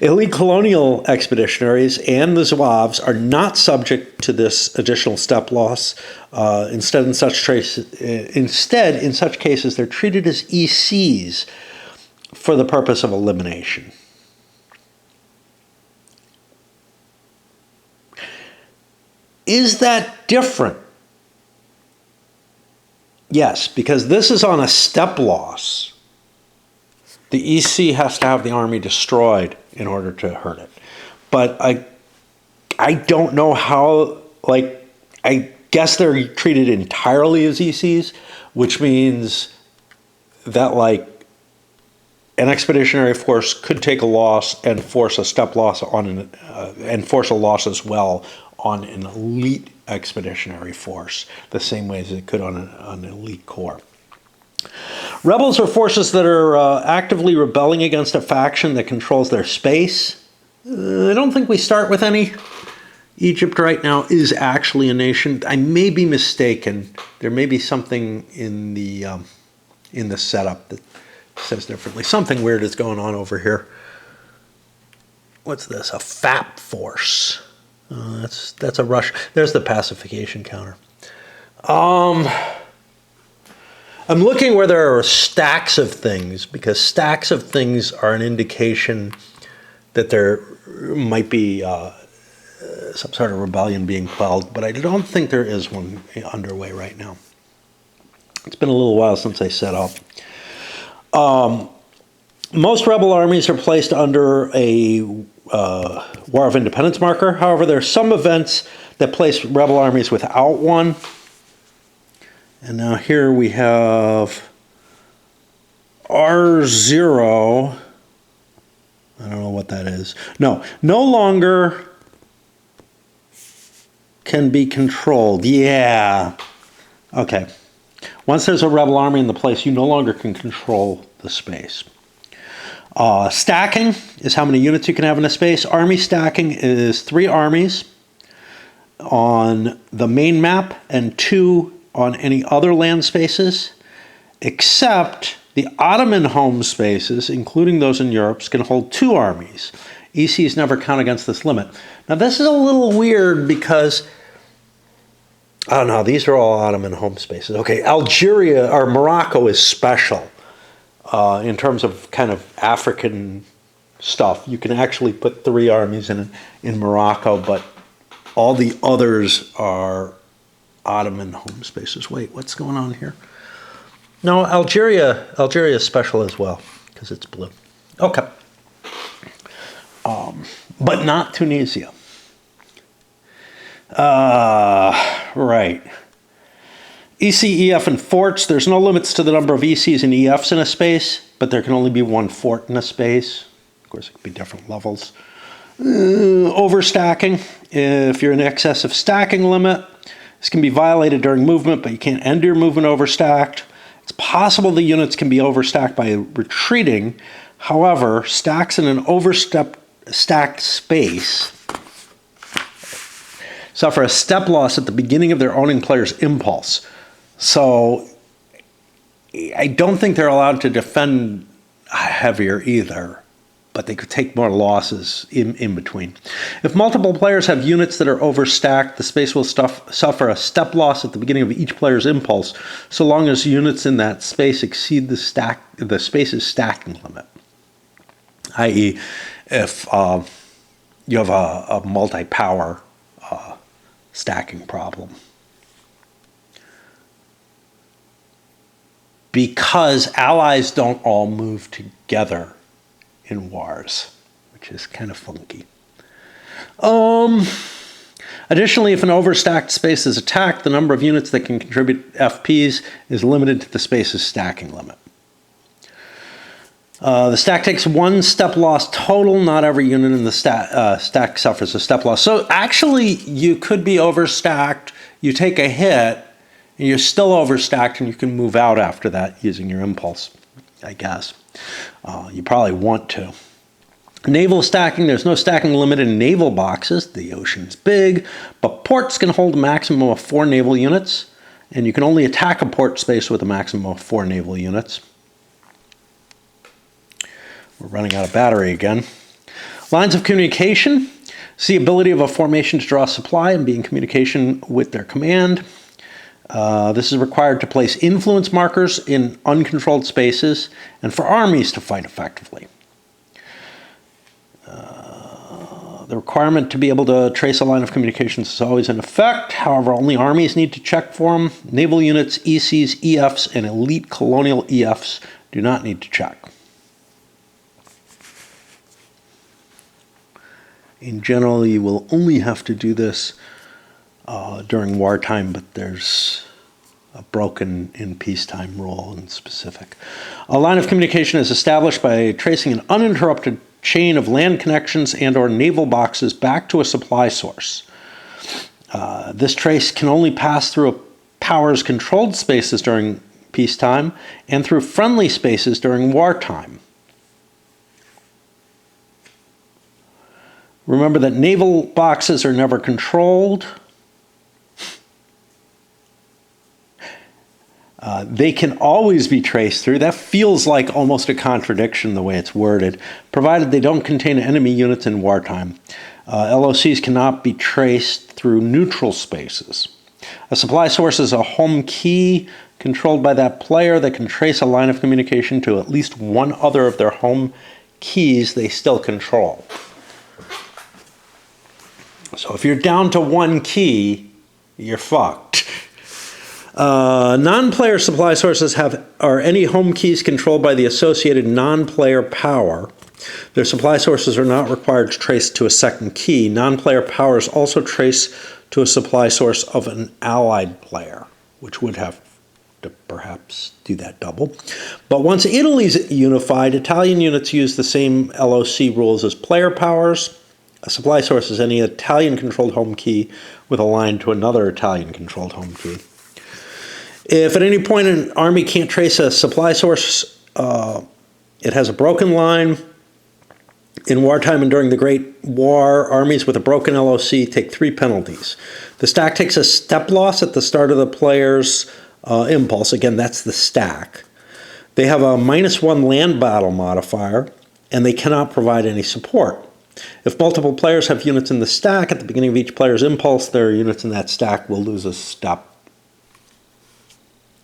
Elite colonial expeditionaries and the Zouaves are not subject to this additional step loss. Instead, in such cases, they're treated as ECs for the purpose of elimination. Is that different? Yes, because this is on a step loss. The EC has to have the army destroyed in order to hurt it. But I don't know how, I guess they're treated entirely as ECs, which means that, an expeditionary force could take a loss and force a step loss on and force a loss as well on an elite expeditionary force, the same way as it could on an elite corps. Rebels are forces that are actively rebelling against a faction that controls their space. I don't think we start with any. Egypt right now is actually a nation. I may be mistaken. There may be something in the setup that says differently. Something weird is going on over here. What's this? A FAP force. That's a Rush. There's the pacification counter. I'm looking where there are stacks of things, because stacks of things are an indication that there might be some sort of rebellion being quelled, but I don't think there is one underway right now. It's been a little while since I set up. Most rebel armies are placed under a War of Independence marker. However, there are some events that place rebel armies without one. And now here we have R0. I don't know what that is. No longer can be controlled. Yeah. Okay. Once there's a rebel army in the place, you no longer can control the space. Stacking is how many units you can have in a space. Army stacking is 3 armies on the main map and 2 on any other land spaces, except the Ottoman home spaces, including those in Europe, can hold 2 armies. ECs never count against this limit. Now, this is a little weird because, oh no, these are all Ottoman home spaces. Okay, Algeria or Morocco is special. In terms of kind of African stuff, you can actually put 3 armies in Morocco, but all the others are Ottoman home spaces. Wait, what's going on here? No, Algeria is special as well because it's blue. Okay, but not Tunisia. Right. EC, EF, and forts. There's no limits to the number of ECs and EFs in a space, but there can only be 1 fort in a space. Of course, it could be different levels. Overstacking. If you're in excess of stacking limit, this can be violated during movement, but you can't end your movement overstacked. It's possible the units can be overstacked by retreating. However, stacks in an stacked space suffer a step loss at the beginning of their owning player's impulse. So I don't think they're allowed to defend heavier either, but they could take more losses in between. If multiple players have units that are overstacked, the space will suffer a step loss at the beginning of each player's impulse, so long as units in that space exceed the space's stacking limit. I.e., if you have a multi-power stacking problem. Because allies don't all move together in wars, which is kind of funky. Additionally, if an overstacked space is attacked, the number of units that can contribute FPs is limited to the space's stacking limit. The stack takes 1 step loss total. Not every unit in the stack suffers a step loss. So actually, you could be overstacked, you take a hit, and you're still overstacked, and you can move out after that using your impulse, I guess. You probably want to. Naval stacking, there's no stacking limit in naval boxes. The ocean's big, but ports can hold a maximum of 4 naval units, and you can only attack a port space with a maximum of 4 naval units. We're running out of battery again. Lines of communication. It's the ability of a formation to draw supply and be in communication with their command. This is required to place influence markers in uncontrolled spaces and for armies to fight effectively. The requirement to be able to trace a line of communications is always in effect. However, only armies need to check for them. Naval units, ECs, EFs, and elite colonial EFs do not need to check. In general, you will only have to do this during wartime, but there's a broken in peacetime rule in specific. A line of communication is established by tracing an uninterrupted chain of land connections and or naval boxes back to a supply source. This trace can only pass through a power's controlled spaces during peacetime and through friendly spaces during wartime. Remember that naval boxes are never controlled. They can always be traced through. That feels like almost a contradiction the way it's worded, provided they don't contain enemy units in wartime. LOCs cannot be traced through neutral spaces. A supply source is a home key controlled by that player that can trace a line of communication to at least one other of their home keys they still control. So if you're down to one key, you're fucked. Non-player supply sources are any home keys controlled by the associated non-player power. Their supply sources are not required to trace to a second key. Non-player powers also trace to a supply source of an allied player, which would have to perhaps do that double. But once Italy's unified, Italian units use the same LOC rules as player powers. A supply source is any Italian-controlled home key with a line to another Italian-controlled home key. If at any point an army can't trace a supply source, it has a broken line. In wartime and during the Great War, armies with a broken LOC take 3 penalties. The stack takes a step loss at the start of the player's impulse. Again, that's the stack. They have a -1 land battle modifier, and they cannot provide any support. If multiple players have units in the stack, at the beginning of each player's impulse, their units in that stack will lose a step.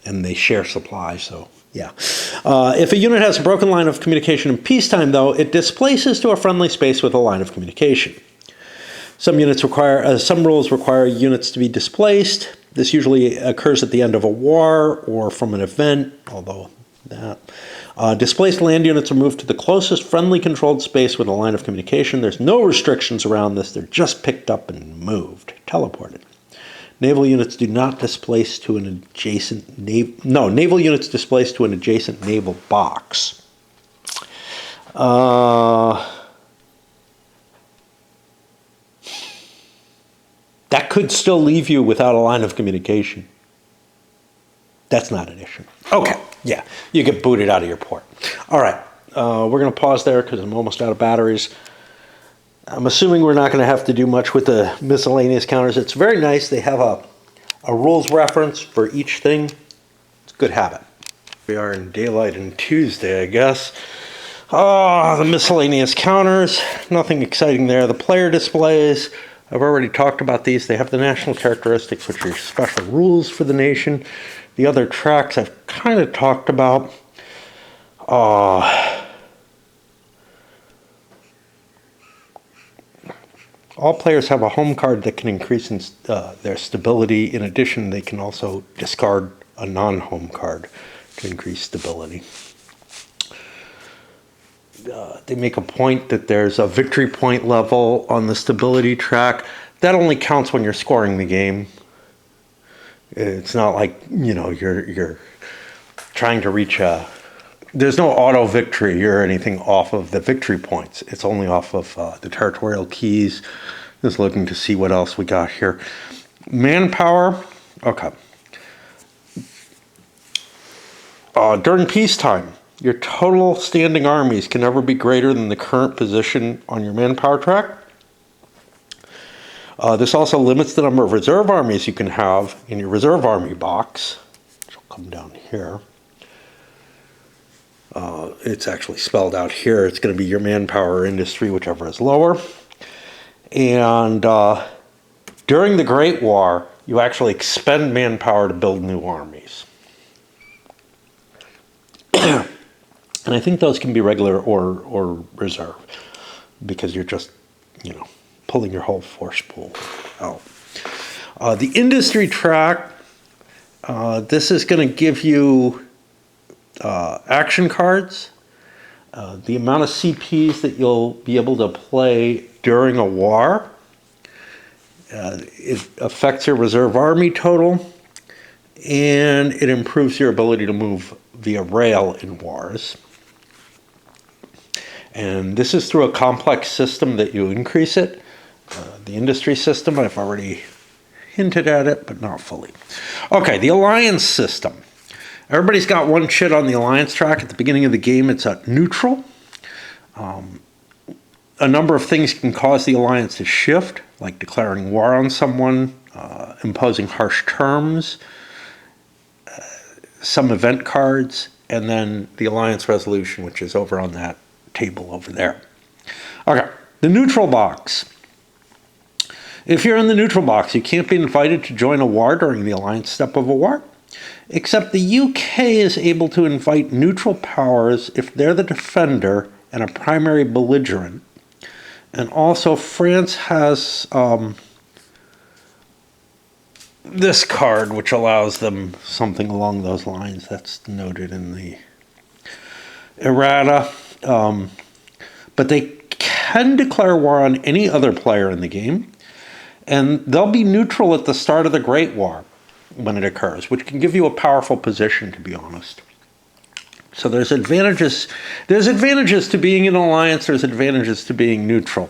And they share supply, so yeah. If a unit has a broken line of communication in peacetime, though, it displaces to a friendly space with a line of communication. Some rules require units to be displaced. This usually occurs at the end of a war or from an event, although that. Displaced land units are moved to the closest friendly controlled space with a line of communication. There's no restrictions around this. They're just picked up and moved, teleported. Naval units do not displace to an adjacent naval units displace to an adjacent naval box. That could still leave you without a line of communication. That's not an issue. Okay, yeah, you get booted out of your port. All right, we're going to pause there because I'm almost out of batteries. I'm assuming we're not going to have to do much with the miscellaneous counters. It's very nice. They have a rules reference for each thing. It's a good habit. We are in daylight and Tuesday, I guess. The miscellaneous counters. Nothing exciting there. The player displays. I've already talked about these. They have the national characteristics, which are special rules for the nation. The other tracks I've kind of talked about. All players have a home card that can increase their stability. In addition, they can also discard a non-home card to increase stability. They make a point that there's a victory point level on the stability track. That only counts when you're scoring the game. It's not like, you're trying to reach there's no auto victory or anything off of the victory points. It's only off of the territorial keys. Just looking to see what else we got here. Manpower. Okay. During peacetime, your total standing armies can never be greater than the current position on your manpower track. This also limits the number of reserve armies you can have in your reserve army box, which will come down here. It's actually spelled out here. It's going to be your manpower or industry, whichever is lower. And during the Great War, you actually expend manpower to build new armies. And I think those can be regular or reserve, because you're just, pulling your whole force pool out. The industry track, this is going to give you action cards, the amount of CPs that you'll be able to play during a war. It affects your reserve army total, and it improves your ability to move via rail in wars. And this is through a complex system that you increase it. The industry system, I've already hinted at it, but not fully. Okay, the alliance system. Everybody's got one shit on the alliance track. At the beginning of the game, it's at neutral. A number of things can cause the alliance to shift, like declaring war on someone, imposing harsh terms, some event cards, and then the alliance resolution, which is over on that table over there. Okay, the neutral box. If you're in the neutral box, you can't be invited to join a war during the alliance step of a war, except the UK is able to invite neutral powers if they're the defender and a primary belligerent. And also France has this card, which allows them something along those lines. That's noted in the errata. But they can declare war on any other player in the game, and they'll be neutral at the start of the Great War when it occurs, which can give you a powerful position, to be honest. So there's advantages. There's advantages to being in an alliance. There's advantages to being neutral.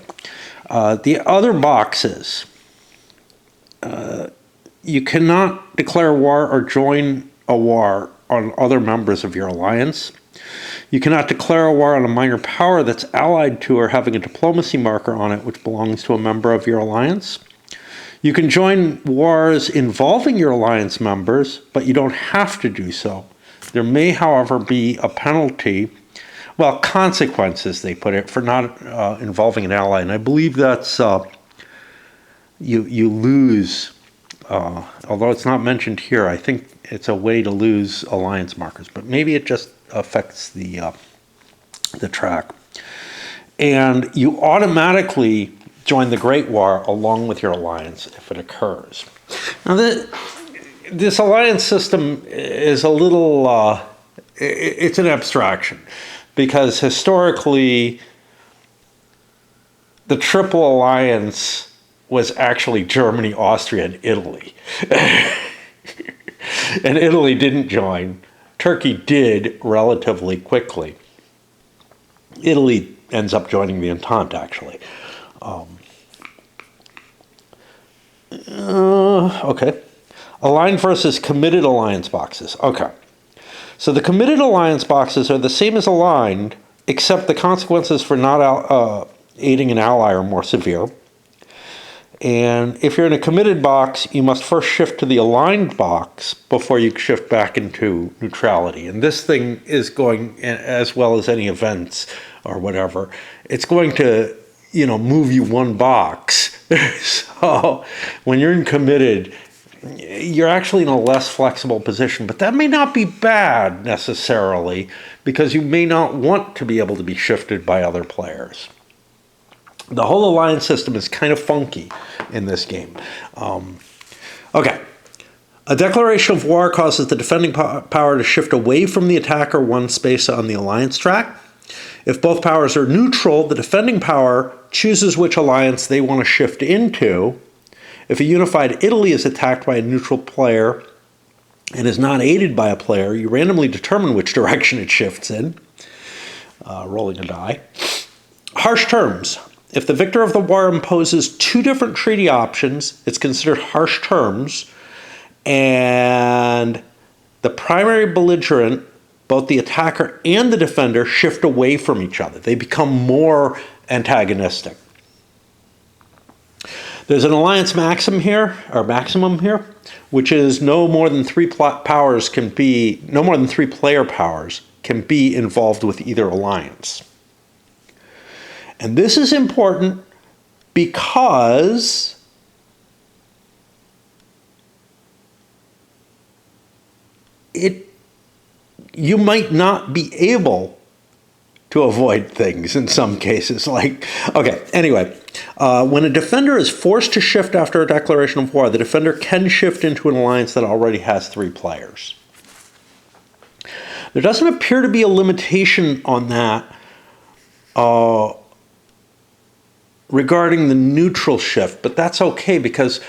The other boxes, you cannot declare war or join a war on other members of your alliance. You cannot declare a war on a minor power that's allied to or having a diplomacy marker on it, which belongs to a member of your alliance. You can join wars involving your alliance members, but you don't have to do so. There may, however, be a penalty, consequences, they put it, for not involving an ally. And I believe that's, you lose, although it's not mentioned here, I think it's a way to lose alliance markers. But maybe it just affects the track. And you automatically join the Great War along with your alliance if it occurs. Now, this alliance system is a little, it's an abstraction, because historically the Triple Alliance was actually Germany, Austria, and Italy. And Italy didn't join. Turkey did relatively quickly. Italy ends up joining the Entente, actually. Okay. Aligned versus committed alliance boxes. Okay. So the committed alliance boxes are the same as aligned, except the consequences for not aiding an ally are more severe. And if you're in a committed box, you must first shift to the aligned box before you shift back into neutrality. And this thing is going, as well as any events or whatever, it's going to, move you one box. So when you're in committed, you're actually in a less flexible position, but that may not be bad necessarily, because you may not want to be able to be shifted by other players. The whole alliance system is kind of funky in this game. Okay. A declaration of war causes the defending power to shift away from the attacker one space on the alliance track. If both powers are neutral, the defending power chooses which alliance they want to shift into. If a unified Italy is attacked by a neutral player and is not aided by a player, you randomly determine which direction it shifts in, rolling a die. Harsh terms. If the victor of the war imposes two different treaty options, it's considered harsh terms, and the primary belligerent both the attacker and the defender shift away from each other. They become more antagonistic. There's an alliance maximum here, which is no more than three player powers can be involved with either alliance. And this is important because you might not be able to avoid things in some cases. When a defender is forced to shift after a declaration of war, the defender can shift into an alliance that already has 3 players. There doesn't appear to be a limitation on that regarding the neutral shift, but that's okay because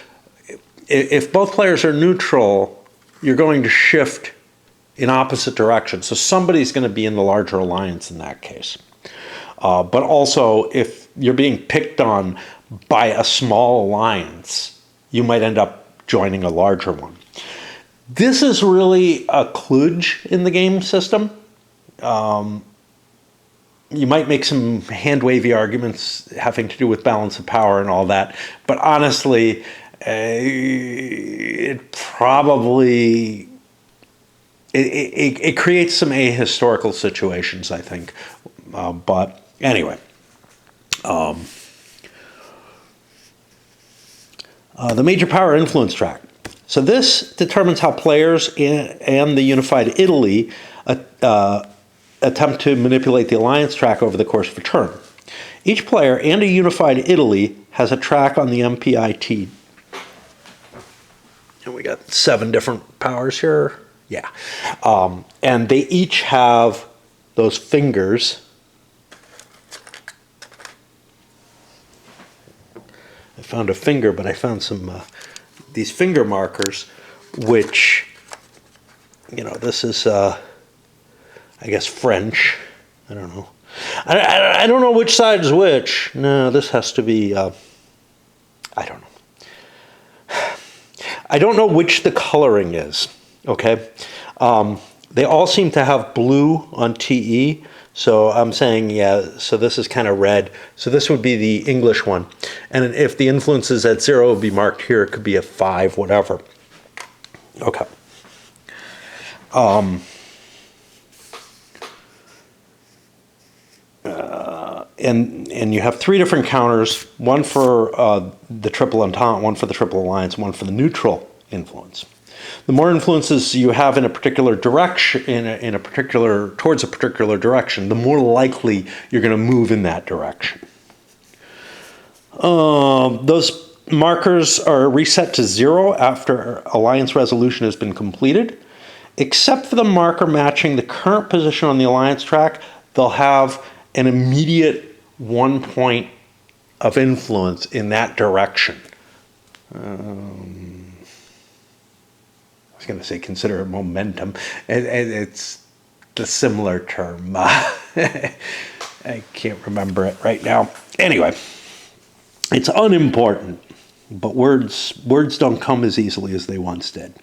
if both players are neutral, you're going to shift in opposite directions. So somebody's going to be in the larger alliance in that case. But also, if you're being picked on by a small alliance, you might end up joining a larger one. This is really a kludge in the game system. You might make some hand-wavy arguments having to do with balance of power and all that, but honestly, it probably... It creates some ahistorical situations, I think. But anyway. The major power influence track. So this determines how players and the unified Italy attempt to manipulate the alliance track over the course of a turn. Each player and a unified Italy has a track on the MPIT. And we got 7 different powers here. Yeah. And they each have those fingers. I found a finger, but I found some these finger markers, which, this is, I guess, French. I don't know. I don't know which side is which. No, this has to be, I don't know. I don't know which the coloring is. Okay, they all seem to have blue on TE, so I'm saying, yeah, so this is kind of red. So this would be the English one. And if the influence is at 0, it would be marked here. It could be a 5, whatever. Okay. And you have 3 different counters, one for the Triple Entente, one for the Triple Alliance, one for the neutral influence. The more influences you have in a particular direction, towards a particular direction, the more likely you're going to move in that direction. Those markers are reset to 0 after alliance resolution has been completed. Except for the marker matching the current position on the alliance track, they'll have an immediate 1 point of influence in that direction. I was going to say consider it momentum. It's the similar term. I can't remember it right now. Anyway, it's unimportant, but words don't come as easily as they once did.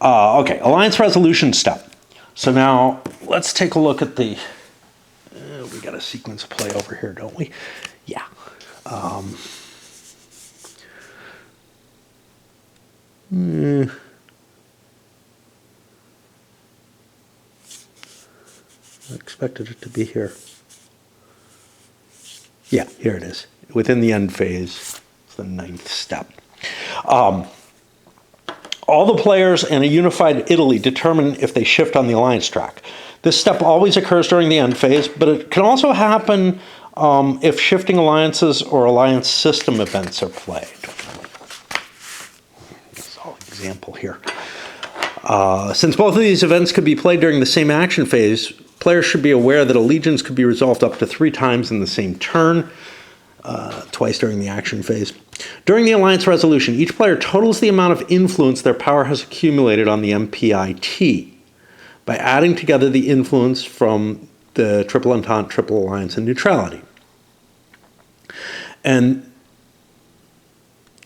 Okay, alliance resolution step. So now let's take a look at the... we got a sequence of play over here, don't we? Yeah. I expected it to be here. Yeah, here it is. Within the end phase, it's the 9th step. All the players and a unified Italy determine if they shift on the alliance track. This step always occurs during the end phase, but it can also happen if shifting alliances or alliance system events are played. That's all example here. Since both of these events could be played during the same action phase, players should be aware that allegiance could be resolved up to 3 times in the same turn, twice during the action phase. During the alliance resolution, each player totals the amount of influence their power has accumulated on the MPIT by adding together the influence from the Triple Entente, Triple Alliance, and neutrality. And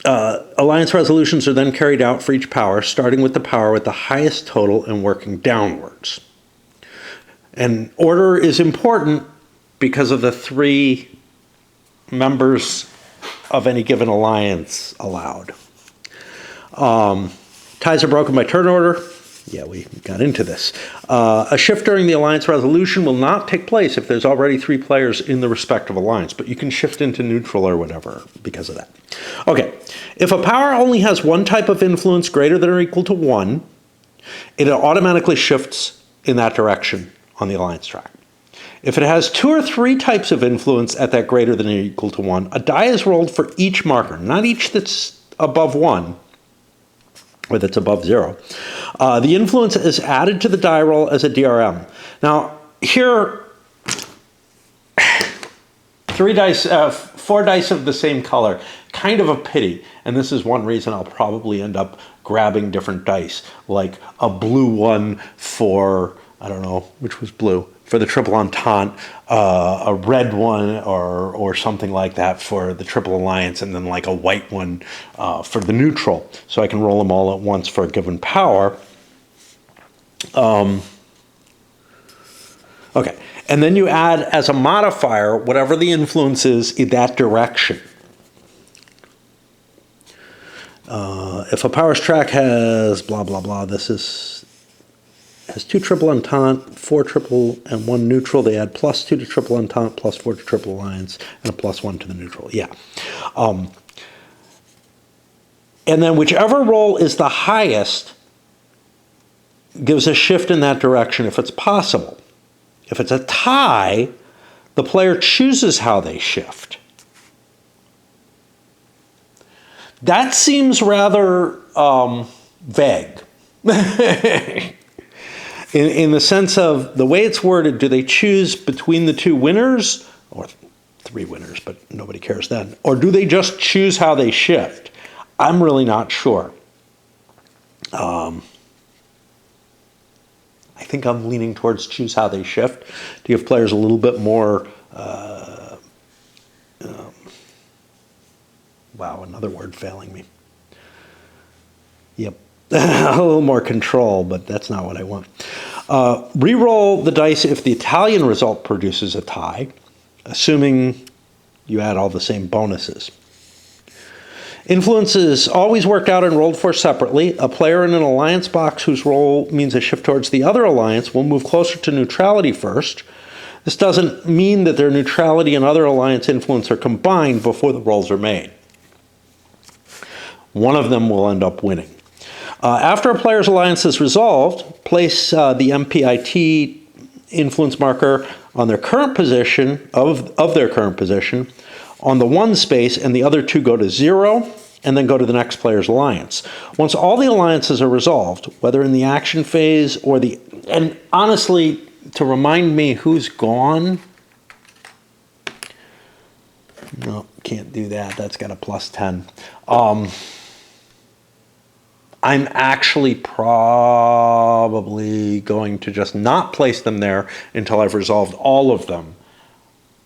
alliance resolutions are then carried out for each power, starting with the power with the highest total and working downwards. And order is important because of the 3 members of any given alliance allowed. Ties are broken by turn order. Yeah, we got into this. A shift during the alliance resolution will not take place if there's already 3 players in the respective alliance, but you can shift into neutral or whatever because of that. Okay, if a power only has one type of influence greater than or equal to 1, it automatically shifts in that direction on the alliance track. If it has 2 or 3 types of influence at that greater than or equal to 1, a die is rolled for each marker, not each that's above 1, or that's above 0. The influence is added to the die roll as a DRM. Now, here, 4 dice of the same color, kind of a pity. And this is one reason I'll probably end up grabbing different dice, like a blue one for, I don't know, which was blue, for the triple entente, a red one or something like that for the triple alliance, and then like a white one for the neutral. So I can roll them all at once for a given power. Okay, and then you add as a modifier whatever the influence is in that direction. If a power's track has blah, blah, blah, has 2 triple entente, 4 triple, and 1 neutral, they add +2 to triple entente, +4 to triple alliance, and a +1 to the neutral. Yeah. And then whichever roll is the highest gives a shift in that direction if it's possible. If it's a tie, the player chooses how they shift. That seems rather vague. In the sense of the way it's worded, do they choose between the 2 winners, or 3 winners, but nobody cares then, or do they just choose how they shift? I'm really not sure. I think I'm leaning towards choose how they shift to give players a little bit more, wow, another word failing me. Yep. A little more control, but that's not what I want. Reroll the dice if the Italian result produces a tie, assuming you add all the same bonuses. Influence is always worked out and rolled for separately. A player in an alliance box whose roll means a shift towards the other alliance will move closer to neutrality first. This doesn't mean that their neutrality and other alliance influence are combined before the rolls are made. One of them will end up winning. After a player's alliance is resolved, place the MPIT influence marker on their current position, of their current position, on the 1 space, and the other 2 go to 0, and then go to the next player's alliance. Once all the alliances are resolved, whether in the action phase or the... And honestly, to remind me who's gone... No, can't do that. That's got a +10. I'm actually probably going to just not place them there until I've resolved all of them,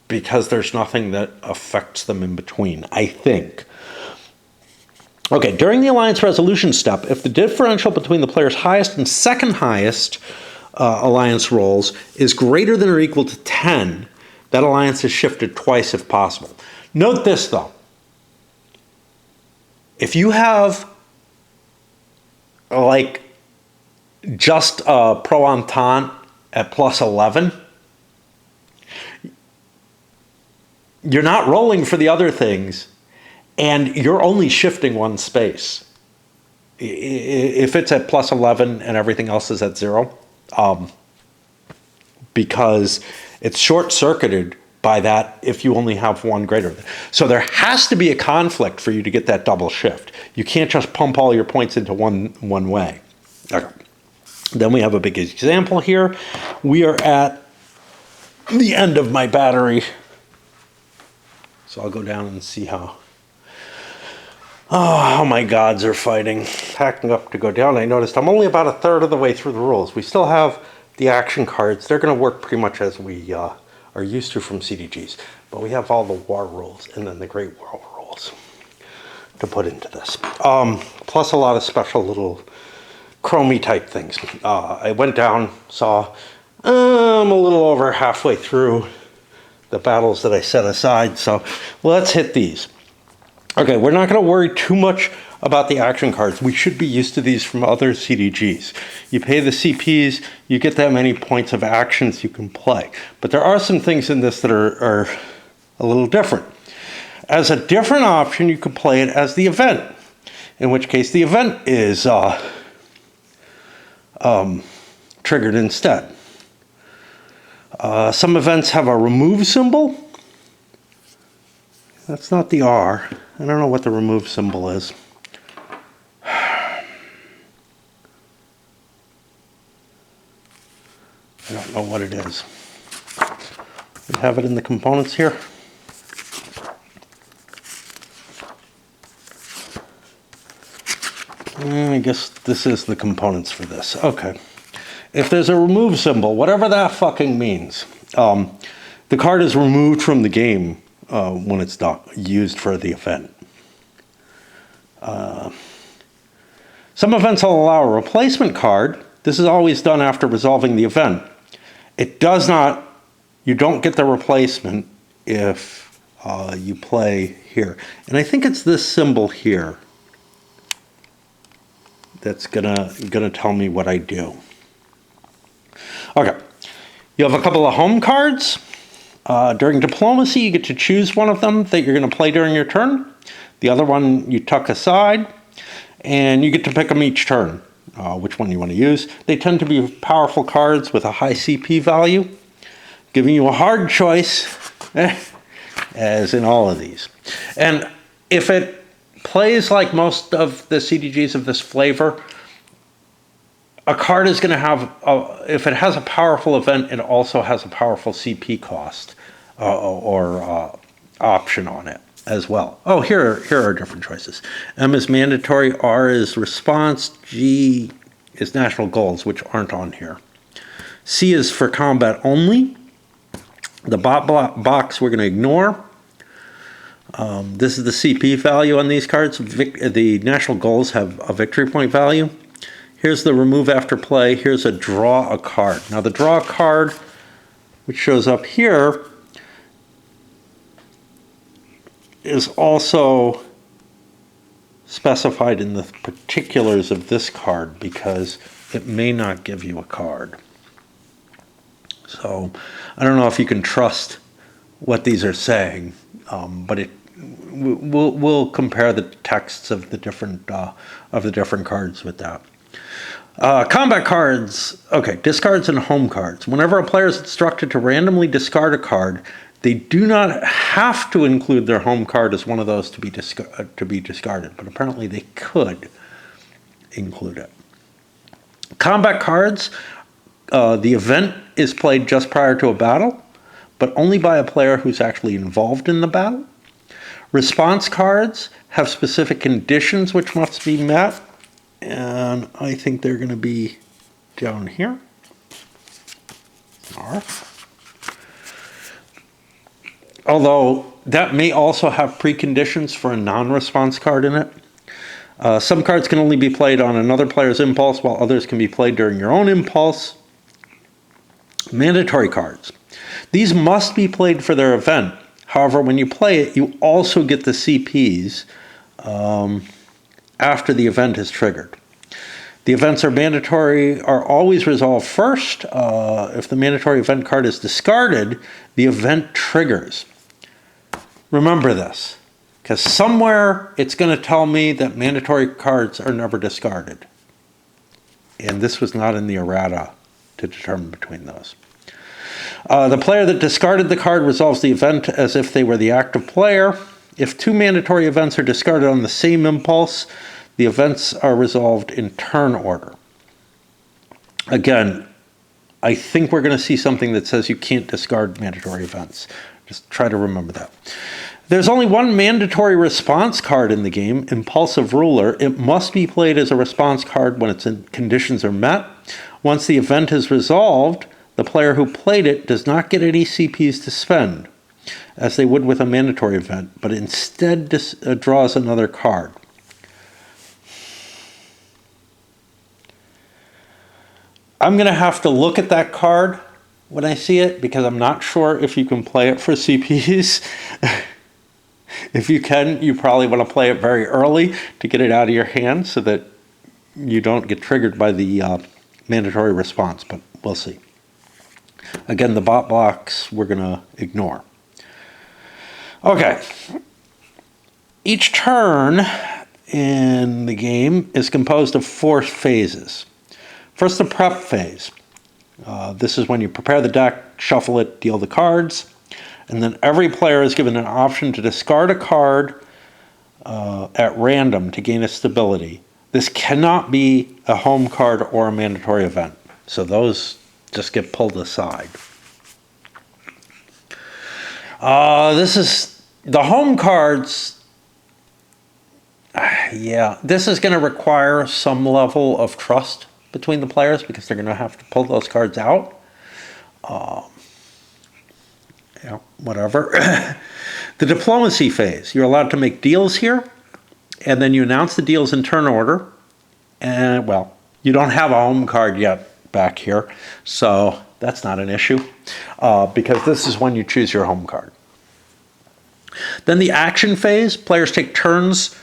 because there's nothing that affects them in between, I think. Okay, during the alliance resolution step, if the differential between the player's highest and second highest alliance rolls is greater than or equal to 10, that alliance is shifted twice if possible. Note this, though. If you have like just a pro entente at +11, you're not rolling for the other things, and you're only shifting 1 space. If it's at +11 and everything else is at 0, because it's short-circuited by that if you only have 1 greater than. So there has to be a conflict for you to get that double shift. You can't just pump all your points into one way. Okay. Then we have a big example here. We are at the end of my battery. So I'll go down and see how my gods are fighting. Packing up to go down. I noticed I'm only about 1/3 of the way through the rules. We still have the action cards. They're going to work pretty much as we are used to from CDGs. But we have all the war rules and then the Great War rules to put into this. Plus a lot of special little chromey type things. I went down, saw I'm a little over halfway through the battles that I set aside, so let's hit these. Okay, we're not going to worry too much about the action cards. We should be used to these from other CDGs. You pay the CPs, you get that many points of actions you can play. But there are some things in this that are a little different. As a different option, you could play it as the event, in which case the event is triggered instead. Some events have a remove symbol. That's not the R. I don't know what the remove symbol is. I don't know what it is. We have it in the components here. I guess this is the components for this. Okay. If there's a remove symbol, whatever that fucking means, the card is removed from the game when it's not used for the event. Some events will allow a replacement card. This is always done after resolving the event. It does not, you don't get the replacement if you play here. And I think it's this symbol here that's gonna tell me what I do. Okay, you have a couple of home cards. During diplomacy, you get to choose one of them that you're going to play during your turn. The other one you tuck aside, and you get to pick them each turn, which one you want to use. They tend to be powerful cards with a high CP value, giving you a hard choice, as in all of these. And if it plays like most of the CDGs of this flavor, a card is going to have, if it has a powerful event, it also has a powerful CP cost or option on it as well. Oh, here are different choices. M is mandatory, R is response, G is national goals, which aren't on here. C is for combat only. The box we're going to ignore. This is the CP value on these cards. The national goals have a victory point value. Here's the remove after play. Here's a draw a card. Now the draw a card, which shows up here, is also specified in the particulars of this card because it may not give you a card. So I don't know if you can trust what these are saying, but we'll compare the texts of the different cards with that. Combat cards. Okay, discards and home cards. Whenever a player is instructed to randomly discard a card, they do not have to include their home card as one of those to be discarded, but apparently they could include it. Combat cards. The event is played just prior to a battle, but only by a player who's actually involved in the battle. Response cards have specific conditions which must be met. And I think they're going to be down here. Although that may also have preconditions for a non-response card in it. Some cards can only be played on another player's impulse, while others can be played during your own impulse. Mandatory cards. These must be played for their event. However, when you play it, you also get the CPs after the event is triggered. The events are always resolved first. If the mandatory event card is discarded, the event triggers. Remember this, because somewhere it's going to tell me that mandatory cards are never discarded. And this was not in the errata to determine between those. The player that discarded the card resolves the event as if they were the active player. If two mandatory events are discarded on the same impulse, the events are resolved in turn order. Again, I think we're going to see something that says you can't discard mandatory events. Just try to remember that. There's only one mandatory response card in the game, Impulsive Ruler. It must be played as a response card when its conditions are met. Once the event is resolved, the player who played it does not get any CPs to spend, as they would with a mandatory event, but instead draws another card. I'm going to have to look at that card when I see it, because I'm not sure if you can play it for CPs. If you can, you probably want to play it very early to get it out of your hand so that you don't get triggered by the mandatory response, but we'll see. Again, the bot blocks we're going to ignore. Okay. Each turn in the game is composed of 4 phases. First, the prep phase. This is when you prepare the deck, shuffle it, deal the cards, and then every player is given an option to discard a card at random to gain a stability. This cannot be a home card or a mandatory event, so those just get pulled aside. This is the home cards. Yeah, this is going to require some level of trust between the players because they're going to have to pull those cards out. Yeah, whatever. The diplomacy phase. You're allowed to make deals here, and then you announce the deals in turn order. And, well, you don't have a home card yet back here, so that's not an issue because this is when you choose your home card. Then the action phase. Players take turns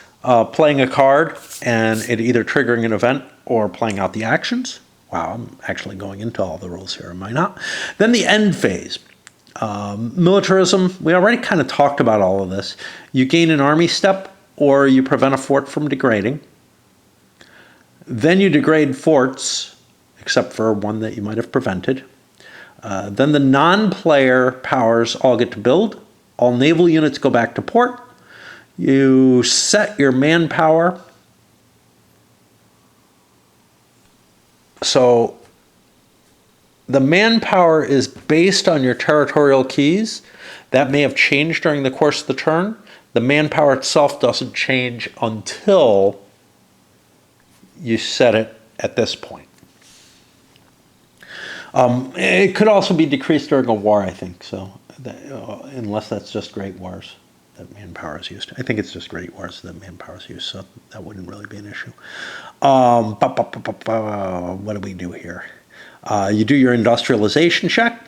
playing a card and it either triggering an event or playing out the actions. Wow, I'm actually going into all the rules here, am I not? Then the end phase. Militarism, we already kind of talked about all of this. You gain an army step or you prevent a fort from degrading. Then you degrade forts, except for one that you might have prevented. Then the non-player powers all get to build. All naval units go back to port. You set your manpower. So the manpower is based on your territorial keys. That may have changed during the course of the turn. The manpower itself doesn't change until you set it at this point. It could also be decreased during a war, I think, so unless that's just Great Wars that manpower is used. I think it's just Great Wars that manpower is used, so that wouldn't really be an issue. What do we do here? You do your industrialization check.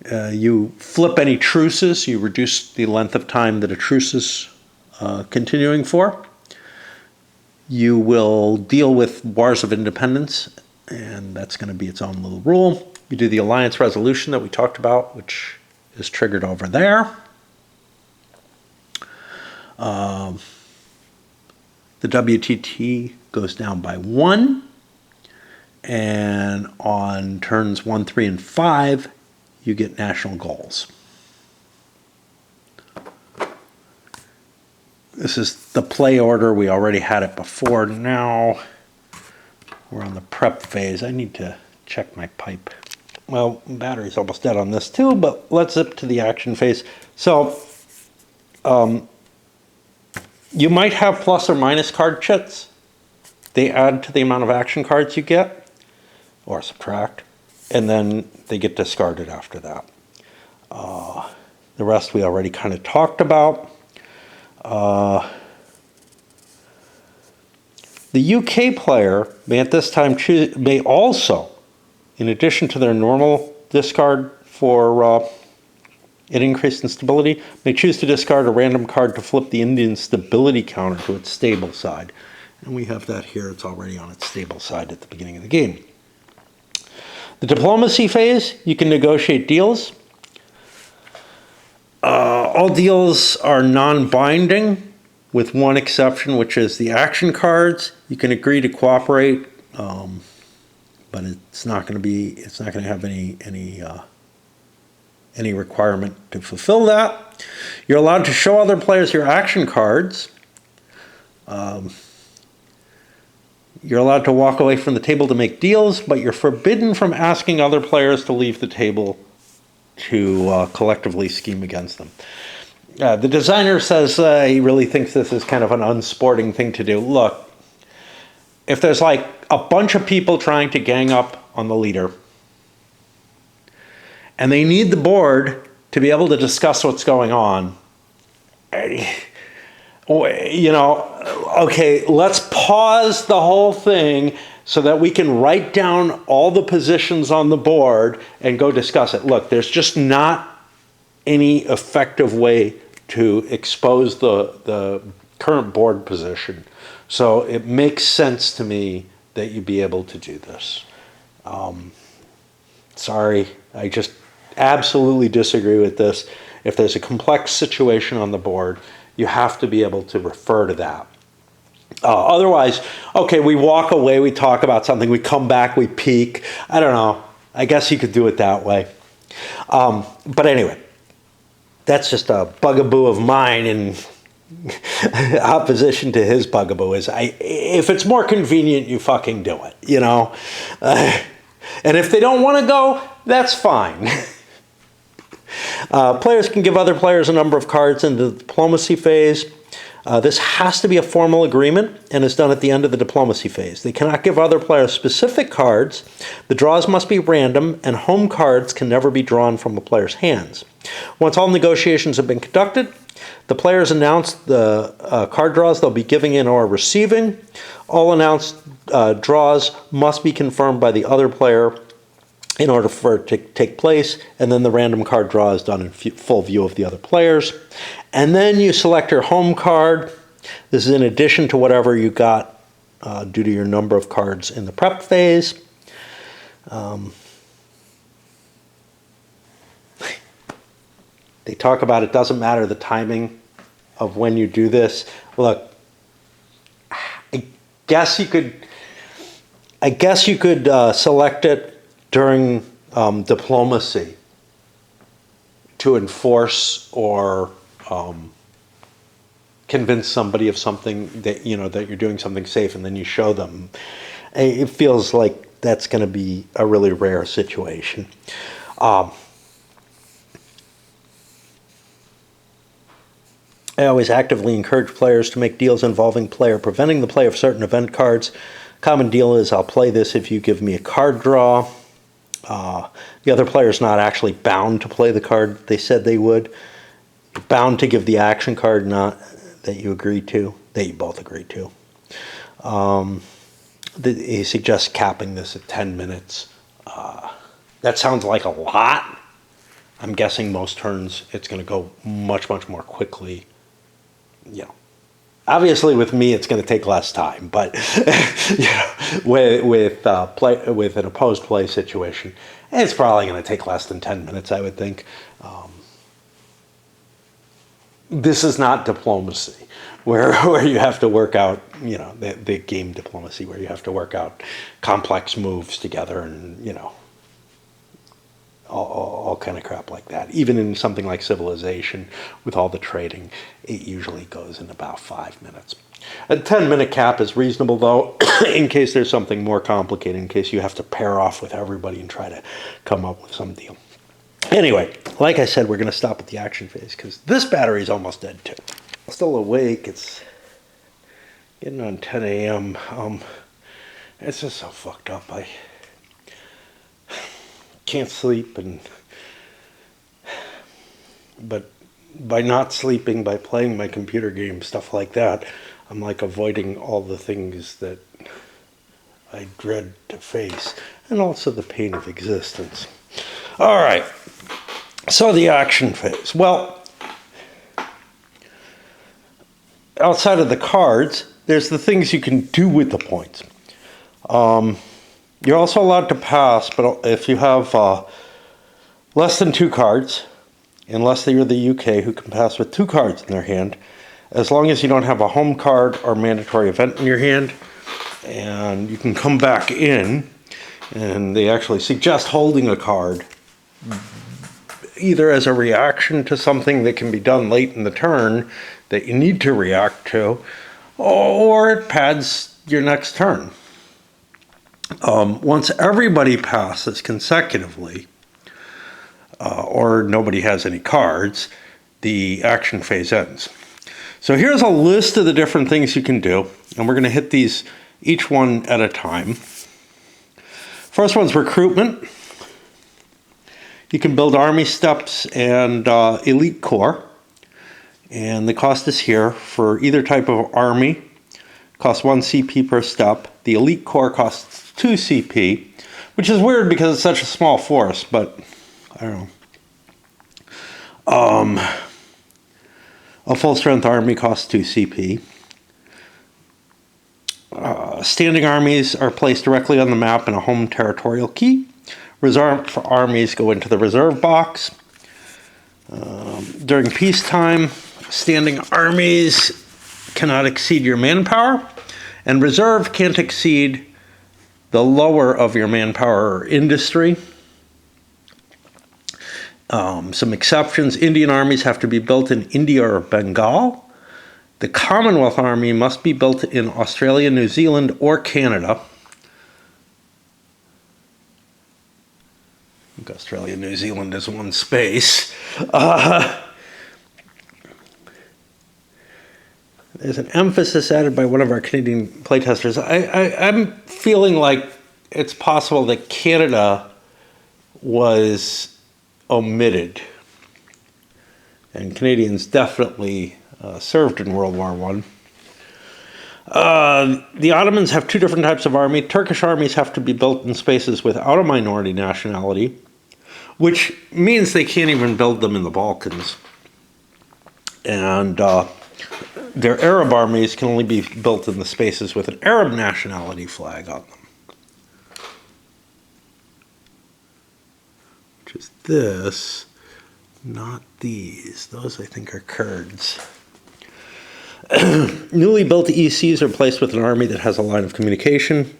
You flip any truces. You reduce the length of time that a truce is continuing for. You will deal with wars of independence, and that's going to be its own little rule. You do the alliance resolution that we talked about, which is triggered over there. The WTT goes down by 1. And on turns 1, 3, and 5, you get national goals. This is the play order. We already had it before. Now we're on the prep phase. I need to check my pipe. Well, battery's almost dead on this too, but let's zip to the action phase. So you might have plus or minus card chits. They add to the amount of action cards you get, or subtract, and then they get discarded after that. The rest we already kind of talked about. The UK player may at this time may also, in addition to their normal discard for an increase in stability, may choose to discard a random card to flip the Indian stability counter to its stable side. And we have that here. It's already on its stable side at the beginning of the game. The diplomacy phase, you can negotiate deals. All deals are non-binding, with one exception, which is the action cards. You can agree to cooperate, but it's not going to be. It's not going to have any requirement to fulfill that. You're allowed to show other players your action cards. You're allowed to walk away from the table to make deals, but you're forbidden from asking other players to leave the table to collectively scheme against them. The designer says he really thinks this is kind of an unsporting thing to do. Look, if there's like a bunch of people trying to gang up on the leader, and they need the board to be able to discuss what's going on, you know, okay, let's pause the whole thing so that we can write down all the positions on the board and go discuss it. Look, there's just not any effective way to expose the current board position. So it makes sense to me that you be able to do this. Sorry, I just absolutely disagree with this. If there's a complex situation on the board, you have to be able to refer to that. Otherwise, okay, we walk away, we talk about something, we come back, we peek. I don't know. I guess you could do it that way. But anyway, that's just a bugaboo of mine in opposition to his bugaboo. If it's more convenient, you fucking do it, you know? And if they don't want to go, that's fine. Players can give other players a number of cards in the diplomacy phase. This has to be a formal agreement and is done at the end of the diplomacy phase. They cannot give other players specific cards. The draws must be random, and home cards can never be drawn from a player's hands. Once all negotiations have been conducted, the players announce the card draws they'll be giving in or receiving. All announced draws must be confirmed by the other player in order for it to take place, and then the random card draw is done in full view of the other players. And then you select your home card. This is in addition to whatever you got due to your number of cards in the prep phase. They talk about it doesn't matter the timing of when you do this. Look, I guess you could select it during diplomacy to enforce or convince somebody of something that that you're doing something safe, and then you show them. It feels like that's going to be a really rare situation. I always actively encourage players to make deals involving player preventing the play of certain event cards. Common deal is I'll play this if you give me a card draw. The other player is not actually bound to play the card they said they would. You're bound to give the action card not that you agreed to, that you both agreed to. He suggests capping this at 10 minutes. That sounds like a lot. I'm guessing most turns it's going to go much, much more quickly. Obviously with me it's going to take less time, but with an opposed play situation, it's probably going to take less than 10 minutes, I would think. This is not diplomacy, where you have to work out, the game diplomacy, where you have to work out complex moves together and, all kind of crap like that. Even in something like Civilization, with all the trading, it usually goes in about 5 minutes. A 10-minute cap is reasonable, though, in case there's something more complicated, in case you have to pair off with everybody and try to come up with some deal. Anyway, like I said, we're going to stop at the action phase, because this battery is almost dead, too. I'm still awake. It's getting on 10 a.m. It's just so fucked up. I can't sleep, but by not sleeping, by playing my computer games, stuff like that, I'm like avoiding all the things that I dread to face, and also the pain of existence. All right, so the action phase. Well, outside of the cards, there's the things you can do with the points. You're also allowed to pass, but if you have less than 2 cards, unless you're the UK, who can pass with 2 cards in their hand, as long as you don't have a home card or mandatory event in your hand, and you can come back in, and they actually suggest holding a card, either as a reaction to something that can be done late in the turn that you need to react to, or it pads your next turn. Once everybody passes consecutively, or nobody has any cards, the action phase ends. So here's a list of the different things you can do, and we're going to hit these each one at a time. First one's recruitment. You can build army steps and elite corps, and the cost is here for either type of army. costs 1 CP per step. The Elite Corps costs 2 CP, which is weird because it's such a small force, but I don't know. A full-strength army costs 2 CP. Standing armies are placed directly on the map in a home territorial key. Reserve armies go into the reserve box. During peacetime, standing armies cannot exceed your manpower, and reserve can't exceed the lower of your manpower or industry. Some exceptions: Indian armies have to be built in India or Bengal. The Commonwealth Army must be built in Australia, New Zealand, or Canada. I think Australia, New Zealand is one space. There's an emphasis added by one of our Canadian playtesters. I'm feeling like it's possible that Canada was omitted. And Canadians definitely served in World War I. The Ottomans have 2 different types of army. Turkish armies have to be built in spaces without a minority nationality, which means they can't even build them in the Balkans. And their Arab armies can only be built in the spaces with an Arab nationality flag on them. Which is this, not these. Those, I think, are Kurds. Newly built ECs are placed with an army that has a line of communication.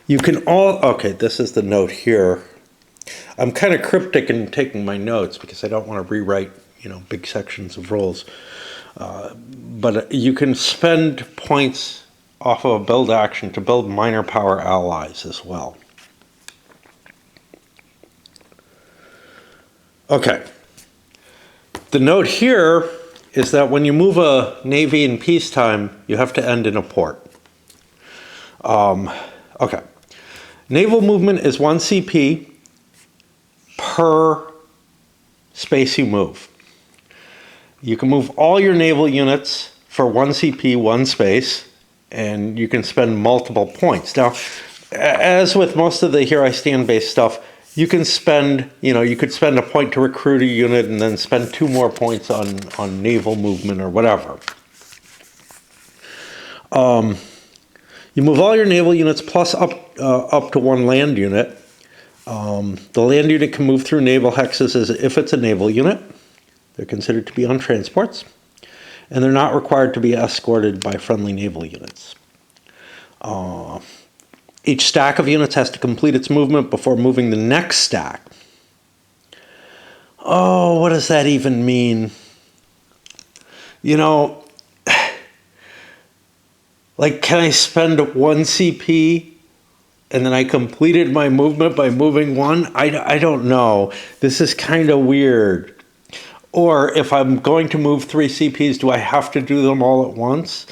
You can okay, this is the note here. I'm kind of cryptic in taking my notes because I don't want to rewrite, big sections of rules. But you can spend points off of a build action to build minor power allies as well. Okay. The note here is that when you move a navy in peacetime, you have to end in a port. Okay. Naval movement is 1 CP per space you move. You can move all your naval units for 1 CP, 1 space, and you can spend multiple points. Now, as with most of the Here I Stand based stuff, you can spend, you could spend a point to recruit a unit and then spend 2 more points on naval movement or whatever. You move all your naval units plus up to 1 land unit. The land unit can move through naval hexes as if it's a naval unit. They're considered to be on transports, and they're not required to be escorted by friendly naval units. Each stack of units has to complete its movement before moving the next stack. Oh, what does that even mean? Like, can I spend 1 CP and then I completed my movement by moving 1? I don't know. This is kind of weird. Or if I'm going to move 3 CPs, do I have to do them all at once?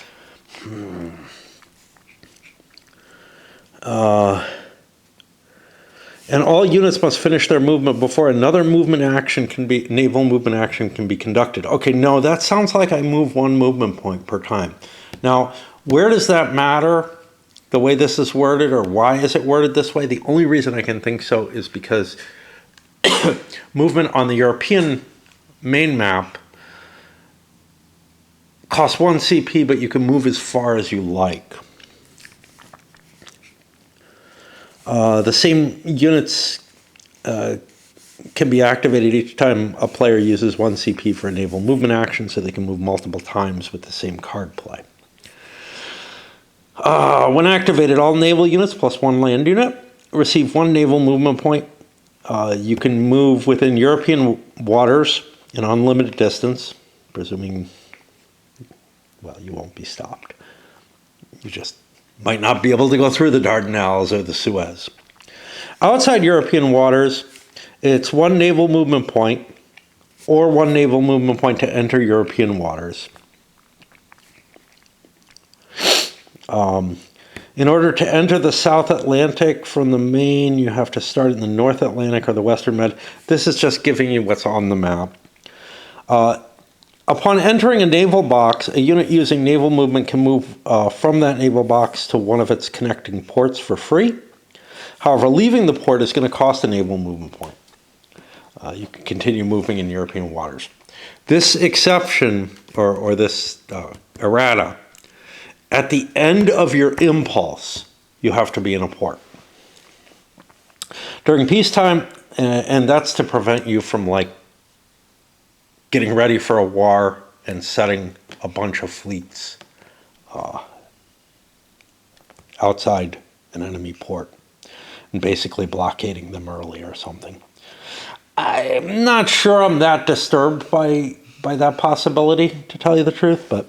And all units must finish their movement before another naval movement action can be conducted. Okay, no, that sounds like I move 1 movement point per time. Now, where does that matter, the way this is worded, or why is it worded this way? The only reason I can think so is because movement on the European main map costs 1 CP, but you can move as far as you like. The same units can be activated each time a player uses 1 CP for a naval movement action, so they can move multiple times with the same card play. When activated, all naval units plus 1 land unit receive 1 naval movement point. You can move within European waters an unlimited distance, presuming, well, you won't be stopped. You just might not be able to go through the Dardanelles or the Suez. Outside European waters, it's 1 naval movement point or 1 naval movement point to enter European waters. In order to enter the South Atlantic from the main, you have to start in the North Atlantic or the Western Med. This is just giving you what's on the map. Upon entering a naval box, a unit using naval movement can move from that naval box to one of its connecting ports for free. However, leaving the port is going to cost a naval movement point. You can continue moving in European waters. This exception, or this errata, at the end of your impulse, you have to be in a port. During peacetime, and that's to prevent you from getting ready for a war and setting a bunch of fleets outside an enemy port and basically blockading them early or something. I'm not sure I'm that disturbed by that possibility, to tell you the truth, but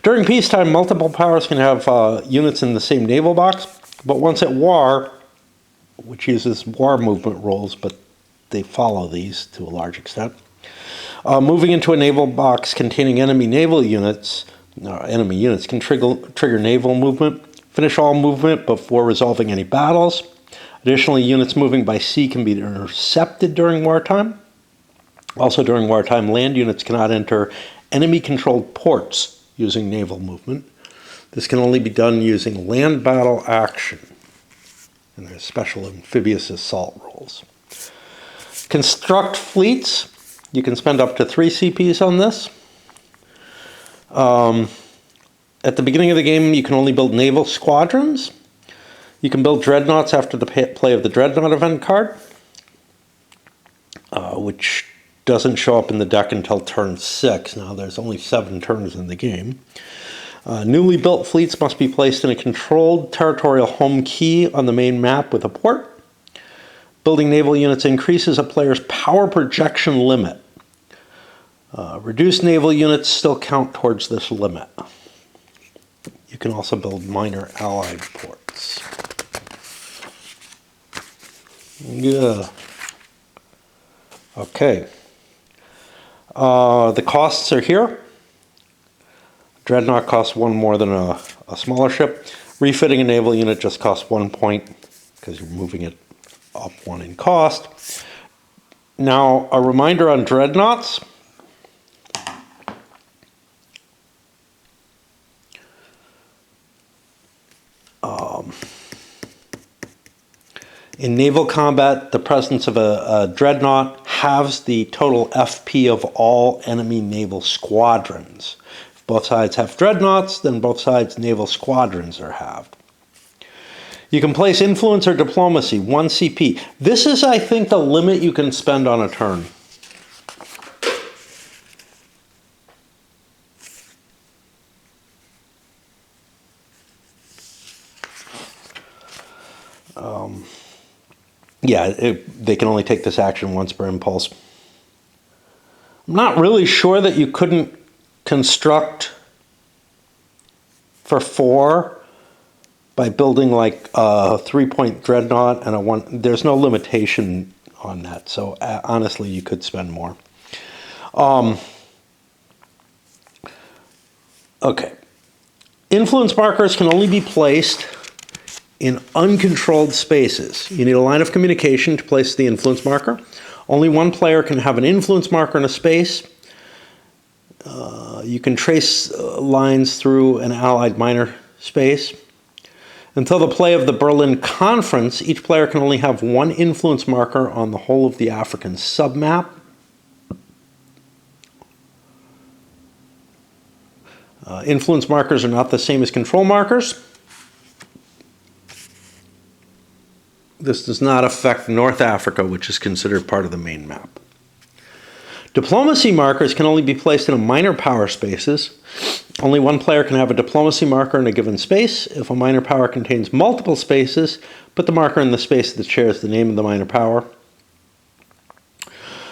during peacetime, multiple powers can have units in the same naval box, but once at war, which uses war movement rules, but they follow these to a large extent, moving into a naval box containing enemy units can trigger naval movement, finish all movement before resolving any battles. Additionally, units moving by sea can be intercepted during wartime. Also during wartime, land units cannot enter enemy-controlled ports using naval movement. This can only be done using land battle action. And there's special amphibious assault rules. Construct fleets. You can spend up to 3 CPs on this. At the beginning of the game, you can only build naval squadrons. You can build dreadnoughts after the play of the dreadnought event card, which doesn't show up in the deck until turn 6. Now, there's only 7 turns in the game. Newly built fleets must be placed in a controlled territorial home key on the main map with a port. Building naval units increases a player's power projection limit. Reduced naval units still count towards this limit. You can also build minor allied ports. Yeah. Okay. The costs are here. Dreadnought costs 1 more than a smaller ship. Refitting a naval unit just costs 1 point because you're moving it up 1 in cost. Now, a reminder on dreadnoughts. In naval combat, the presence of a dreadnought halves the total FP of all enemy naval squadrons. If both sides have dreadnoughts, then both sides' naval squadrons are halved. You can place influence or diplomacy, 1 CP. This is, I think, the limit you can spend on a turn. They can only take this action once per impulse. I'm not really sure that you couldn't construct for 4 by building like a 3-point dreadnought and a 1. There's no limitation on that, so honestly, you could spend more. Okay. Influence markers can only be placed in uncontrolled spaces. You need a line of communication to place the influence marker. Only 1 player can have an influence marker in a space. You can trace lines through an allied minor space. Until the play of the Berlin Conference, each player can only have 1 influence marker on the whole of the African submap. Influence markers are not the same as control markers. This does not affect North Africa, which is considered part of the main map. Diplomacy markers can only be placed in minor power spaces. Only 1 player can have a diplomacy marker in a given space. If a minor power contains multiple spaces, put the marker in the space that shares the name of the minor power.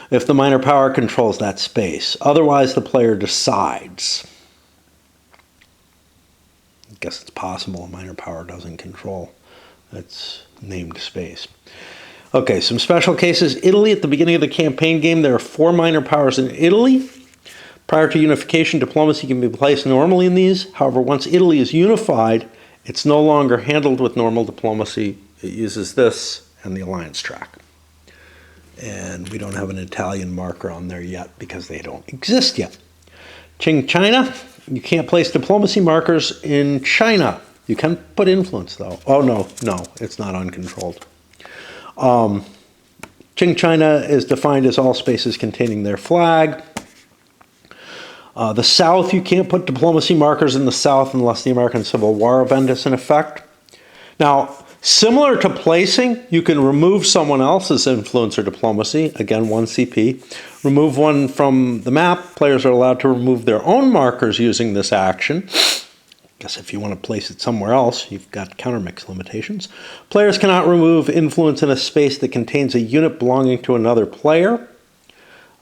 If the minor power controls that space. Otherwise, the player decides. I guess it's possible a minor power doesn't control its named space. Okay, some special cases. Italy, at the beginning of the campaign game, there are 4 minor powers in Italy. Prior to unification, diplomacy can be placed normally in these. However, once Italy is unified, it's no longer handled with normal diplomacy. It uses this and the alliance track. And we don't have an Italian marker on there yet because they don't exist yet. Qing China, you can't place diplomacy markers in China. You can put influence, though. Oh, no, it's not uncontrolled. Qing China is defined as all spaces containing their flag. The South, you can't put diplomacy markers in the South unless the American Civil War event is in effect. Now, similar to placing, you can remove someone else's influence or diplomacy, again, 1 CP. Remove one from the map. Players are allowed to remove their own markers using this action. I guess if you want to place it somewhere else, you've got countermix limitations. Players cannot remove influence in a space that contains a unit belonging to another player.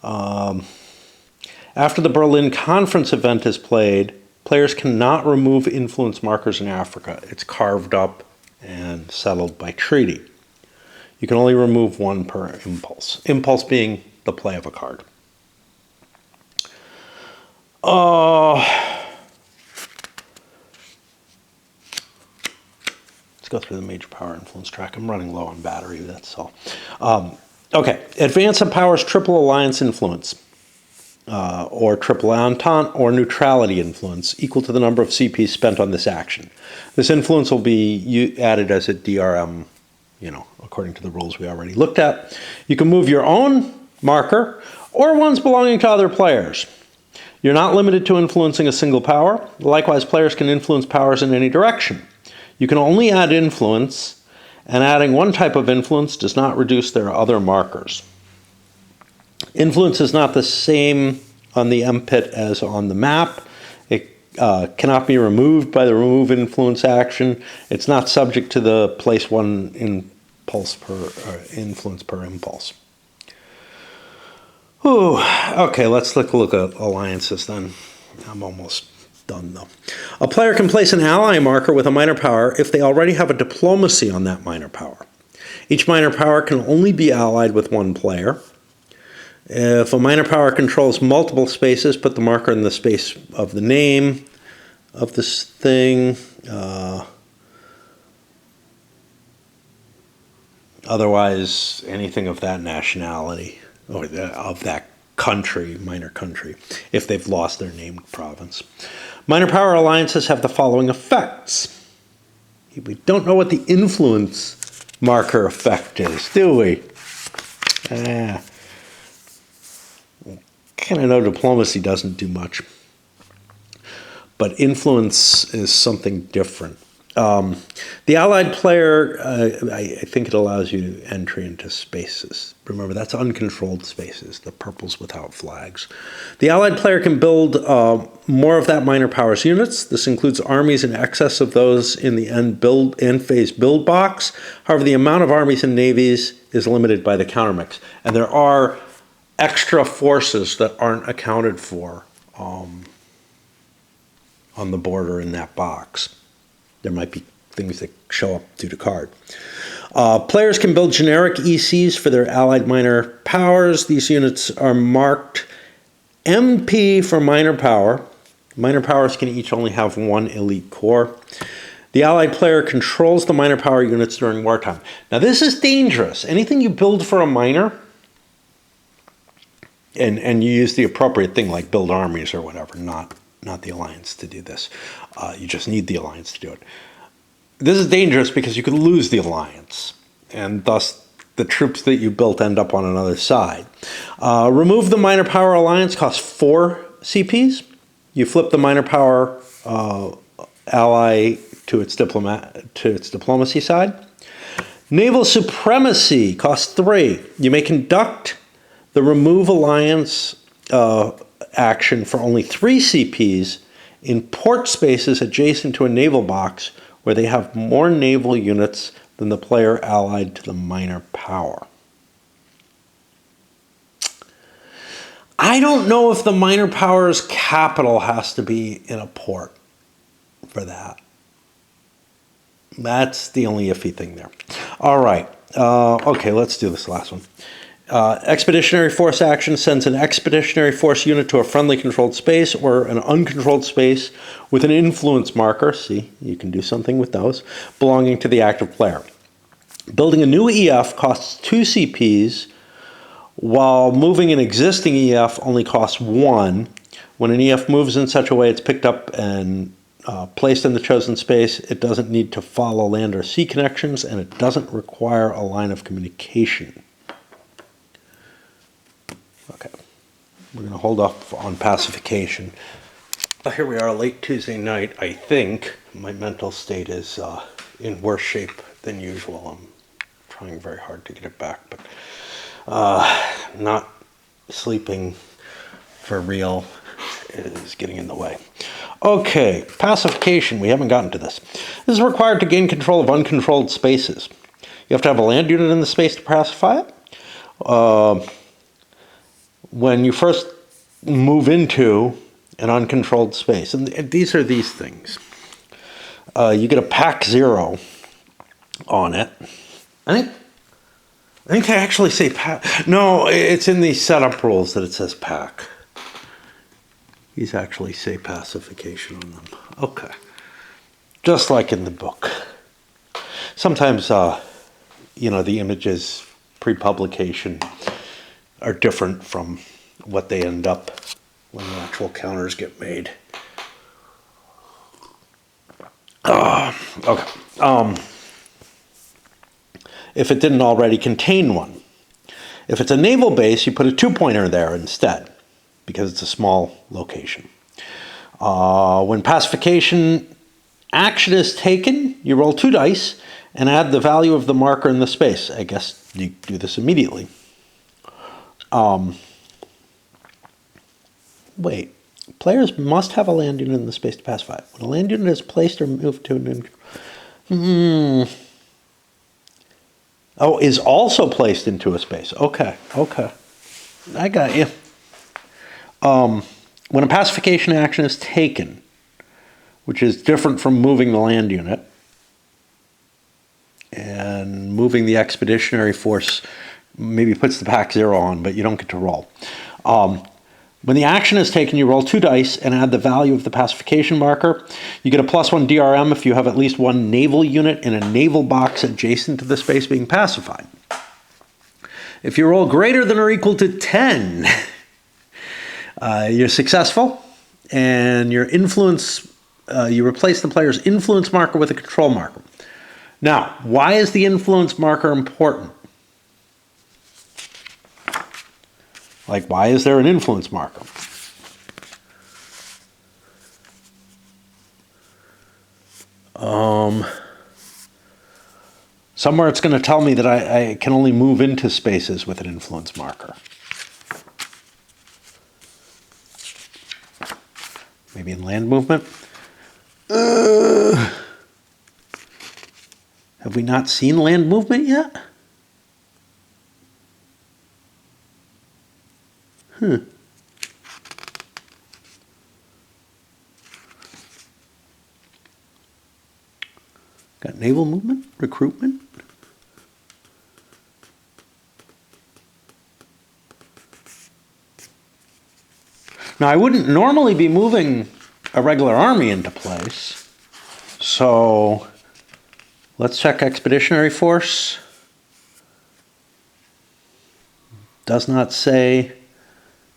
After the Berlin Conference event is played, players cannot remove influence markers in Africa. It's carved up and settled by treaty. You can only remove one per impulse. Impulse being the play of a card. Let's go through the major power influence track. I'm running low on battery, that's all. Okay, advance of powers triple alliance influence. Or triple entente or neutrality influence equal to the number of CPs spent on this action. This influence will be added as a DRM, according to the rules we already looked at. You can move your own marker or ones belonging to other players. You're not limited to influencing a single power. Likewise, players can influence powers in any direction. You can only add influence, and adding one type of influence does not reduce their other markers. Influence is not the same on the MPIT as on the map. It cannot be removed by the remove influence action. It's not subject to the place one impulse influence per impulse. Ooh, okay, let's look at alliances then. I'm almost done though. A player can place an ally marker with a minor power if they already have a diplomacy on that minor power. Each minor power can only be allied with one player. If a minor power controls multiple spaces, put the marker in the space of the name of this thing. Otherwise, anything of that nationality or of that country, minor country, if they've lost their named province. Minor power alliances have the following effects. We don't know what the influence marker effect is, do we? Kind of know diplomacy doesn't do much, but influence is something different. The allied player, I think it allows you entry into spaces. Remember, that's uncontrolled spaces, the purples without flags. The allied player can build more of that minor powers units. This includes armies in excess of those in the end phase build box. However, the amount of armies and navies is limited by the countermix. And there are extra forces that aren't accounted for on the border in that box. There might be things that show up due to card. Players can build generic ECs for their allied minor powers. These units are marked MP for minor power. Minor powers can each only have one elite corps. The allied player controls the minor power units during wartime. Now this is dangerous. Anything you build for a minor, and you use the appropriate thing like build armies or whatever, not the alliance to do this. You just need the alliance to do it. This is dangerous because you could lose the alliance, and thus the troops that you built end up on another side. Remove the minor power alliance costs 4 CPs. You flip the minor power ally to its diplomacy side. Naval supremacy costs 3. You may conduct the remove alliance action for only 3 CPs in port spaces adjacent to a naval box where they have more naval units than the player allied to the minor power. I don't know if the minor power's capital has to be in a port for that. That's the only iffy thing there. All right. Okay, let's do this last one. Expeditionary force action sends an expeditionary force unit to a friendly controlled space or an uncontrolled space with an influence marker. See, you can do something with those, belonging to the active player. Building a new EF costs 2 CPs, while moving an existing EF only costs 1. When an EF moves in such a way it's picked up and placed in the chosen space, it doesn't need to follow land or sea connections, and it doesn't require a line of communication. Okay, we're going to hold off on pacification. Here we are, late Tuesday night. I think my mental state is in worse shape than usual. I'm trying very hard to get it back, but not sleeping for real is getting in the way. Okay, pacification. We haven't gotten to this. This is required to gain control of uncontrolled spaces. You have to have a land unit in the space to pacify it. When you first move into an uncontrolled space, and these are these things, you get a pack 0 on it. I think they actually say pack. No, it's in the setup rules that it says pack. These actually say pacification on them. Okay. Just like in the book. Sometimes, the images pre-publication are different from what they end up when the actual counters get made. Okay. If it didn't already contain one. If it's a naval base, you put a 2-pointer there instead, because it's a small location. When pacification action is taken, you roll 2 dice and add the value of the marker in the space. I guess you do this immediately. Wait. Players must have a land unit in the space to pacify. When a land unit is placed or moved to an... Oh, is also placed into a space. Okay. I got you. When a pacification action is taken, which is different from moving the land unit, and moving the expeditionary force maybe puts the pack 0 on, but you don't get to roll. When the action is taken, you roll 2 dice and add the value of the pacification marker. You get a +1 DRM if you have at least 1 naval unit in a naval box adjacent to the space being pacified. If you roll greater than or equal to 10, you're successful, and your influence, you replace the player's influence marker with a control marker. Now, why is the influence marker important? Like, why is there an influence marker? Somewhere it's going to tell me that I can only move into spaces with an influence marker. Maybe in land movement? Have we not seen land movement yet? Got naval movement, recruitment. Now, I wouldn't normally be moving a regular army into place. So let's check expeditionary force. Does not say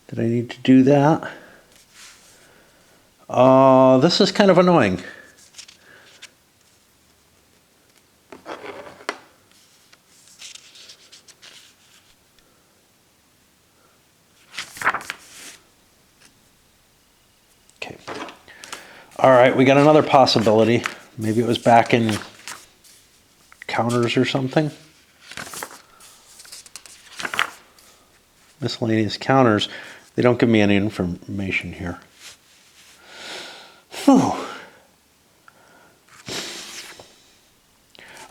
that I need to do that. This is kind of annoying. Okay. All right, we got another possibility. Maybe it was back in counters or something. Miscellaneous counters. They don't give me any information here. Whew.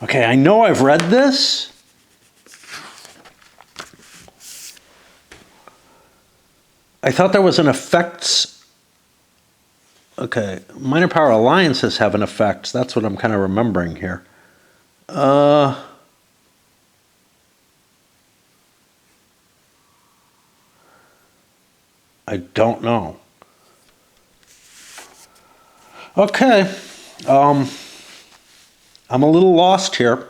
Okay, I know I've read this. I thought there was an effects. Okay, minor power alliances have an effect. That's what I'm kind of remembering here. I don't know. Okay. I'm a little lost here.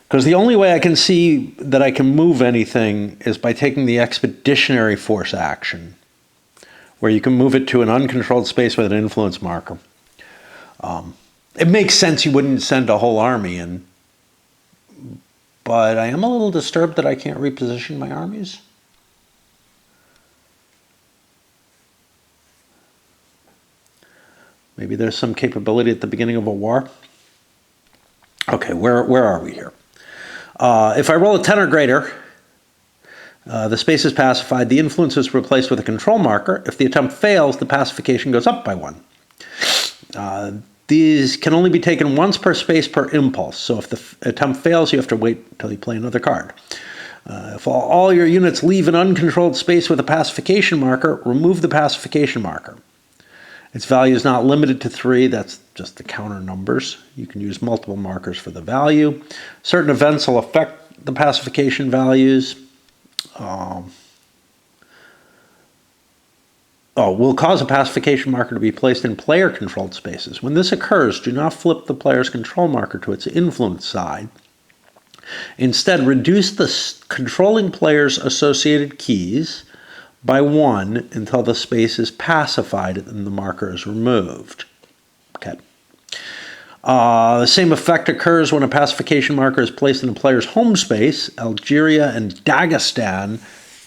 Because the only way I can see that I can move anything is by taking the expeditionary force action. where you can move it to an uncontrolled space with an influence marker. It makes sense you wouldn't send a whole army in, but I am a little disturbed that I can't reposition my armies. Maybe there's some capability at the beginning of a war. Okay, where are we here? If I roll a 10 or greater, the space is pacified. The influence is replaced with a control marker. If the attempt fails, the pacification goes up by 1. These can only be taken once per space per impulse. So if the attempt fails, you have to wait until you play another card. If all your units leave an uncontrolled space with a pacification marker, remove the pacification marker. Its value is not limited to 3. That's just the counter numbers. You can use multiple markers for the value. Certain events will affect the pacification values. Will cause a pacification marker to be placed in player-controlled spaces. When this occurs, do not flip the player's control marker to its influence side. Instead, reduce the controlling player's associated keys by 1 until the space is pacified and the marker is removed. Okay. The same effect occurs when a pacification marker is placed in a player's home space. Algeria and Dagestan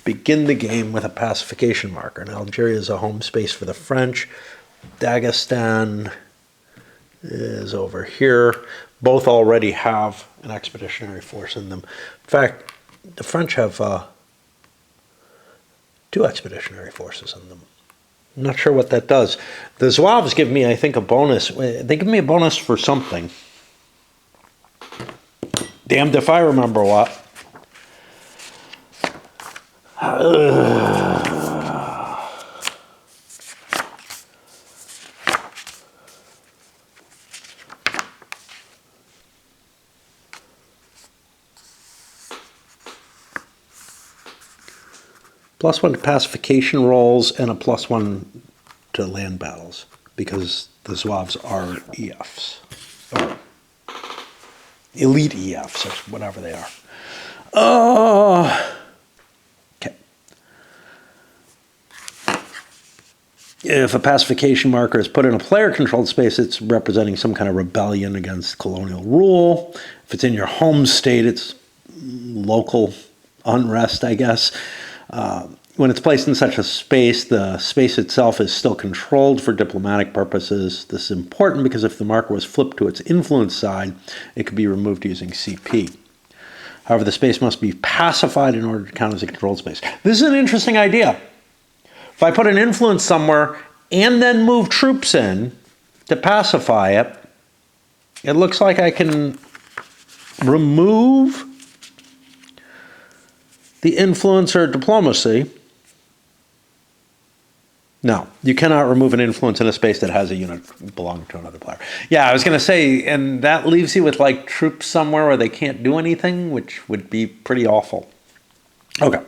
begin the game with a pacification marker. And Algeria is a home space for the French. Dagestan is over here. Both already have an expeditionary force in them. In fact, the French have 2 expeditionary forces in them. I'm not sure what that does. The Zouaves give me, I think, a bonus. They give me a bonus for something. Damned if I remember what. +1 to pacification rolls and a +1 to land battles because the Zouaves are EFs. Or elite EFs, or whatever they are. Okay. If a pacification marker is put in a player-controlled space, it's representing some kind of rebellion against colonial rule. If it's in your home state, it's local unrest, I guess. When it's placed in such a space, the space itself is still controlled for diplomatic purposes. This is important because if the marker was flipped to its influence side, it could be removed using CP. However, the space must be pacified in order to count as a controlled space. This is an interesting idea. If I put an influence somewhere and then move troops in to pacify it, it looks like I can remove the influence or diplomacy. No, you cannot remove an influence in a space that has a unit belonging to another player. Yeah, I was going to say, and that leaves you with like troops somewhere where they can't do anything, which would be pretty awful. Okay.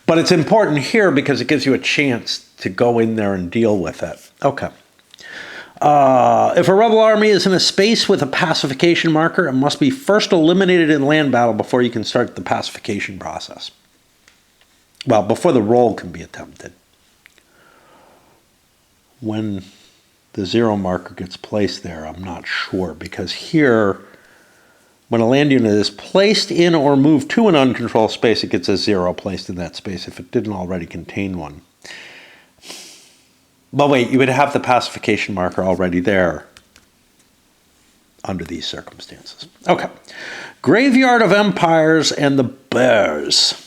But it's important here because it gives you a chance to go in there and deal with it. Okay. If a rebel army is in a space with a pacification marker, it must be first eliminated in land battle before you can start the pacification process. Well, before the roll can be attempted. When the 0 marker gets placed there, I'm not sure, because here, when a land unit is placed in or moved to an uncontrolled space, it gets a 0 placed in that space if it didn't already contain one. But wait, you would have the pacification marker already there under these circumstances. Okay. Graveyard of Empires and the Bears.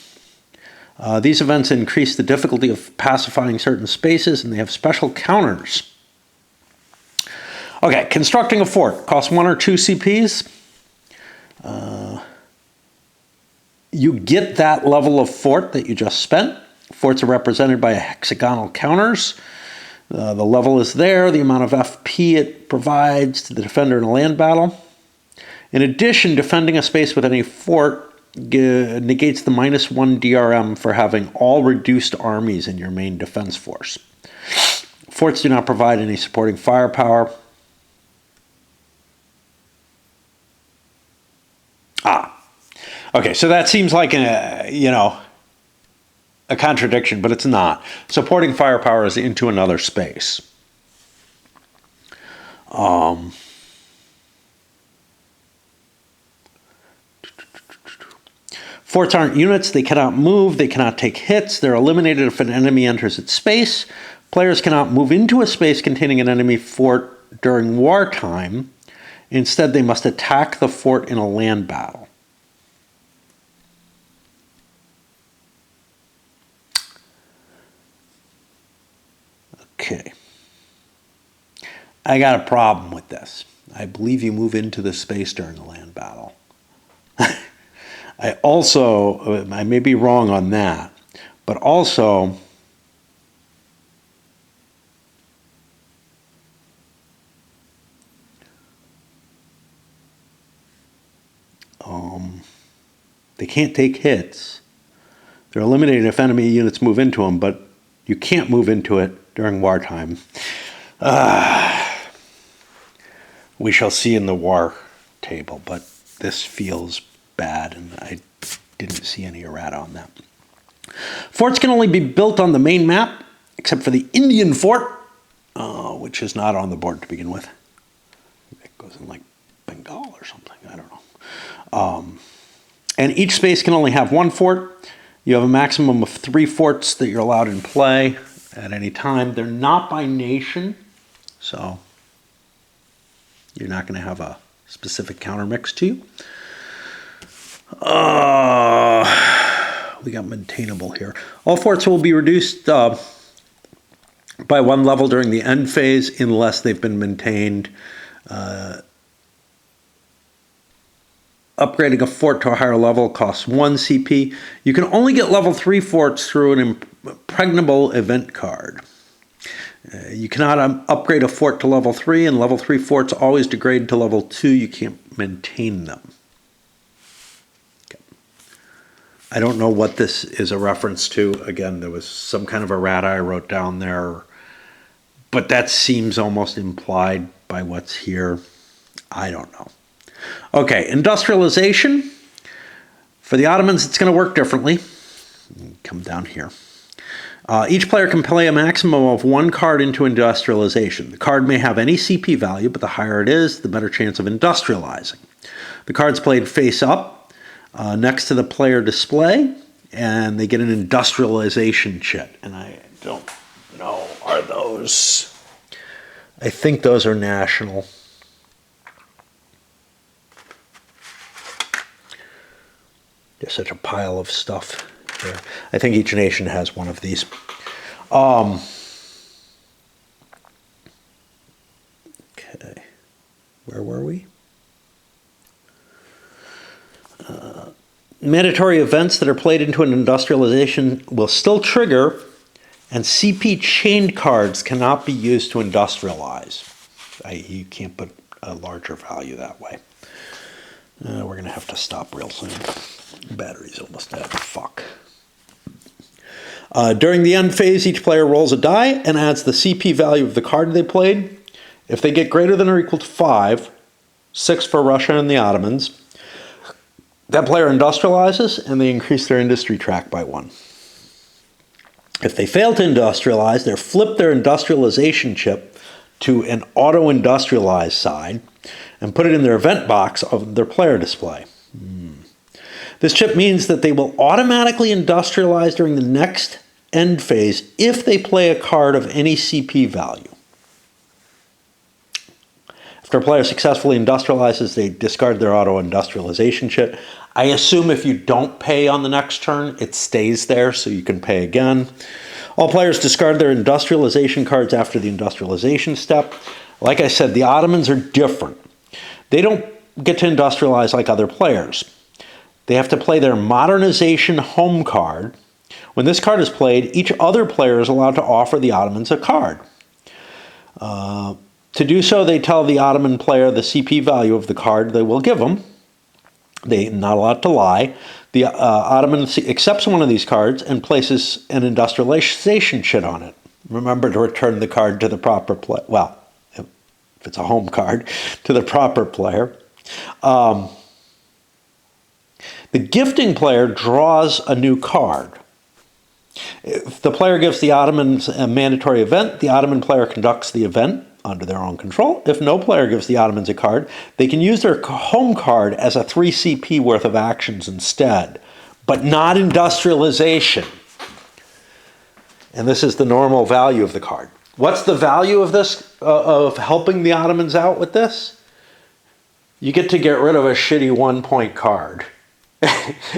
These events increase the difficulty of pacifying certain spaces, and they have special counters. Okay, constructing a fort. Costs 1 or 2 CPs. You get that level of fort that you just spent. Forts are represented by hexagonal counters. The level is there, the amount of FP it provides to the defender in a land battle. In addition, defending a space with any fort negates the -1 DRM for having all reduced armies in your main defense force. Forts do not provide any supporting firepower. Okay, so that seems like a a contradiction, but it's not. Supporting firepower is into another space. Forts aren't units. They cannot move. They cannot take hits. They're eliminated if an enemy enters its space. Players cannot move into a space containing an enemy fort during wartime. Instead, they must attack the fort in a land battle. Okay. I got a problem with this. I believe you move into the space during a land battle. I may be wrong on that, but also they can't take hits. They're eliminated if enemy units move into them, but you can't move into it during wartime. We shall see in the war table, but this feels bad, and I didn't see any errata on that. Forts can only be built on the main map, except for the Indian fort, which is not on the board to begin with. It goes in like Bengal or something, I don't know. And each space can only have one fort. You have a maximum of 3 forts that you're allowed in play at any time. They're not by nation, so you're not going to have a specific counter mix to you. We got maintainable here. All forts will be reduced by 1 level during the end phase unless they've been maintained. Upgrading a fort to a higher level costs 1 CP. You can only get level 3 forts through an impregnable event card. You cannot upgrade a fort to level 3, and level 3 forts always degrade to level 2. You can't maintain them. Okay. I don't know what this is a reference to. Again, there was some kind of errata I wrote down there, but that seems almost implied by what's here. I don't know. Okay, industrialization. For the Ottomans, it's going to work differently. Come down here. Each player can play a maximum of 1 card into industrialization. The card may have any CP value, but the higher it is, the better chance of industrializing. The card's played face up next to the player display, and they get an industrialization chit. And I don't know, are those? I think those are national. There's such a pile of stuff here. I think each nation has one of these. Okay, where were we? Mandatory events that are played into an industrialization will still trigger, and CP chained cards cannot be used to industrialize. You can't put a larger value that way. We're going to have to stop real soon. Battery's almost dead. Fuck. During the end phase, each player rolls a die and adds the CP value of the card they played. If they get greater than or equal to 5, 6 for Russia and the Ottomans, that player industrializes and they increase their industry track by 1. If they fail to industrialize, they flip their industrialization chip to an auto-industrialized side and put it in their event box of their player display. This chip means that they will automatically industrialize during the next end phase if they play a card of any CP value. After a player successfully industrializes, they discard their auto-industrialization chip. I assume if you don't pay on the next turn, it stays there so you can pay again. All players discard their industrialization cards after the industrialization step. Like I said, the Ottomans are different. They don't get to industrialize like other players. They have to play their modernization home card. When this card is played, each other player is allowed to offer the Ottomans a card. To do so, they tell the Ottoman player the CP value of the card they will give them. They're not allowed to lie. The Ottoman accepts one of these cards and places an industrialization chit on it. Remember to return the card to the proper player. Well, if it's a home card, to the proper player. The gifting player draws a new card. If the player gives the Ottomans a mandatory event, the Ottoman player conducts the event under their own control. If no player gives the Ottomans a card, they can use their home card as a 3 CP worth of actions instead, but not industrialization. And this is the normal value of the card. What's the value of this, of helping the Ottomans out with this? You get to get rid of a shitty 1-point card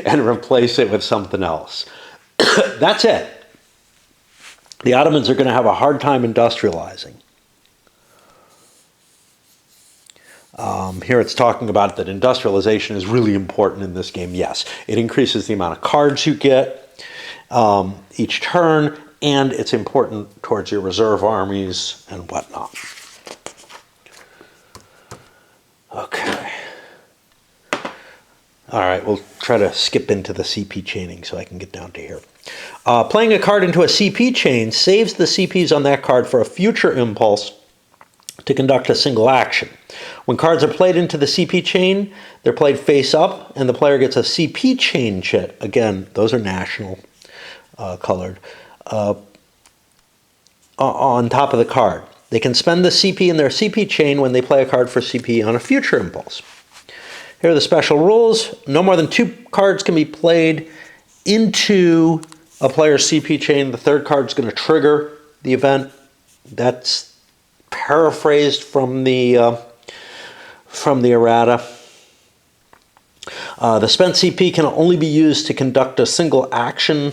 and replace it with something else. That's it. The Ottomans are going to have a hard time industrializing. Here it's talking about that industrialization is really important in this game. Yes, it increases the amount of cards you get each turn, and it's important towards your reserve armies and whatnot. Okay. All right, we'll try to skip into the CP chaining so I can get down to here. Playing a card into a CP chain saves the CPs on that card for a future impulse to conduct a single action. When cards are played into the CP chain, they're played face up, and the player gets a CP chain chit. Again, those are national colored. On top of the card. They can spend the CP in their CP chain when they play a card for CP on a future impulse. Here are the special rules. No more than 2 cards can be played into a player's CP chain. The third card is going to trigger the event. That's paraphrased from the errata. The spent CP can only be used to conduct a single action,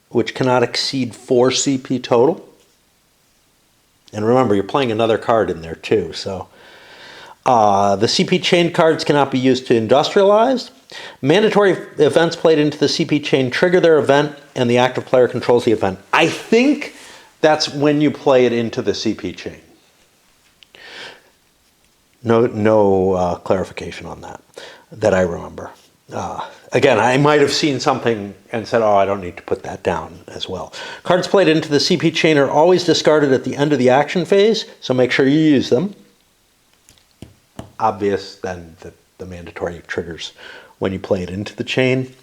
which cannot exceed 4 CP total. And remember, you're playing another card in there too. So the CP chain cards cannot be used to industrialize. Mandatory events played into the CP chain trigger their event, and the active player controls the event. I think that's when you play it into the CP chain. No clarification on that I remember. Again, I might have seen something and said, oh, I don't need to put that down as well. Cards played into the CP chain are always discarded at the end of the action phase, so make sure you use them. Obvious, then the mandatory triggers when you play it into the chain.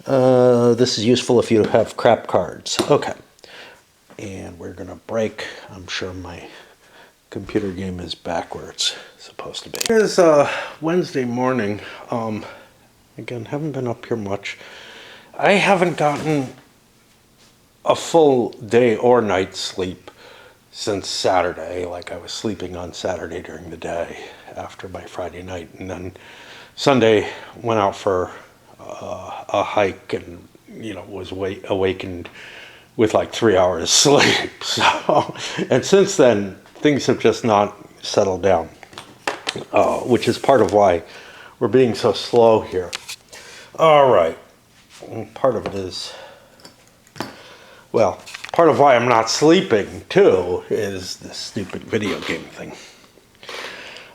This is useful if you have crap cards. Okay. And we're going to break. I'm sure my computer game is back where it's supposed to be. Here's Wednesday morning. Again, haven't been up here much. I haven't gotten a full day or night's sleep since Saturday. Like, I was sleeping on Saturday during the day after my Friday night, and then Sunday went out for a hike and, you know, was awakened with like 3 hours sleep. So, and since then, things have just not settled down, which is part of why we're being so slow here. All right. And part of it is, well, part of why I'm not sleeping, too, is this stupid video game thing.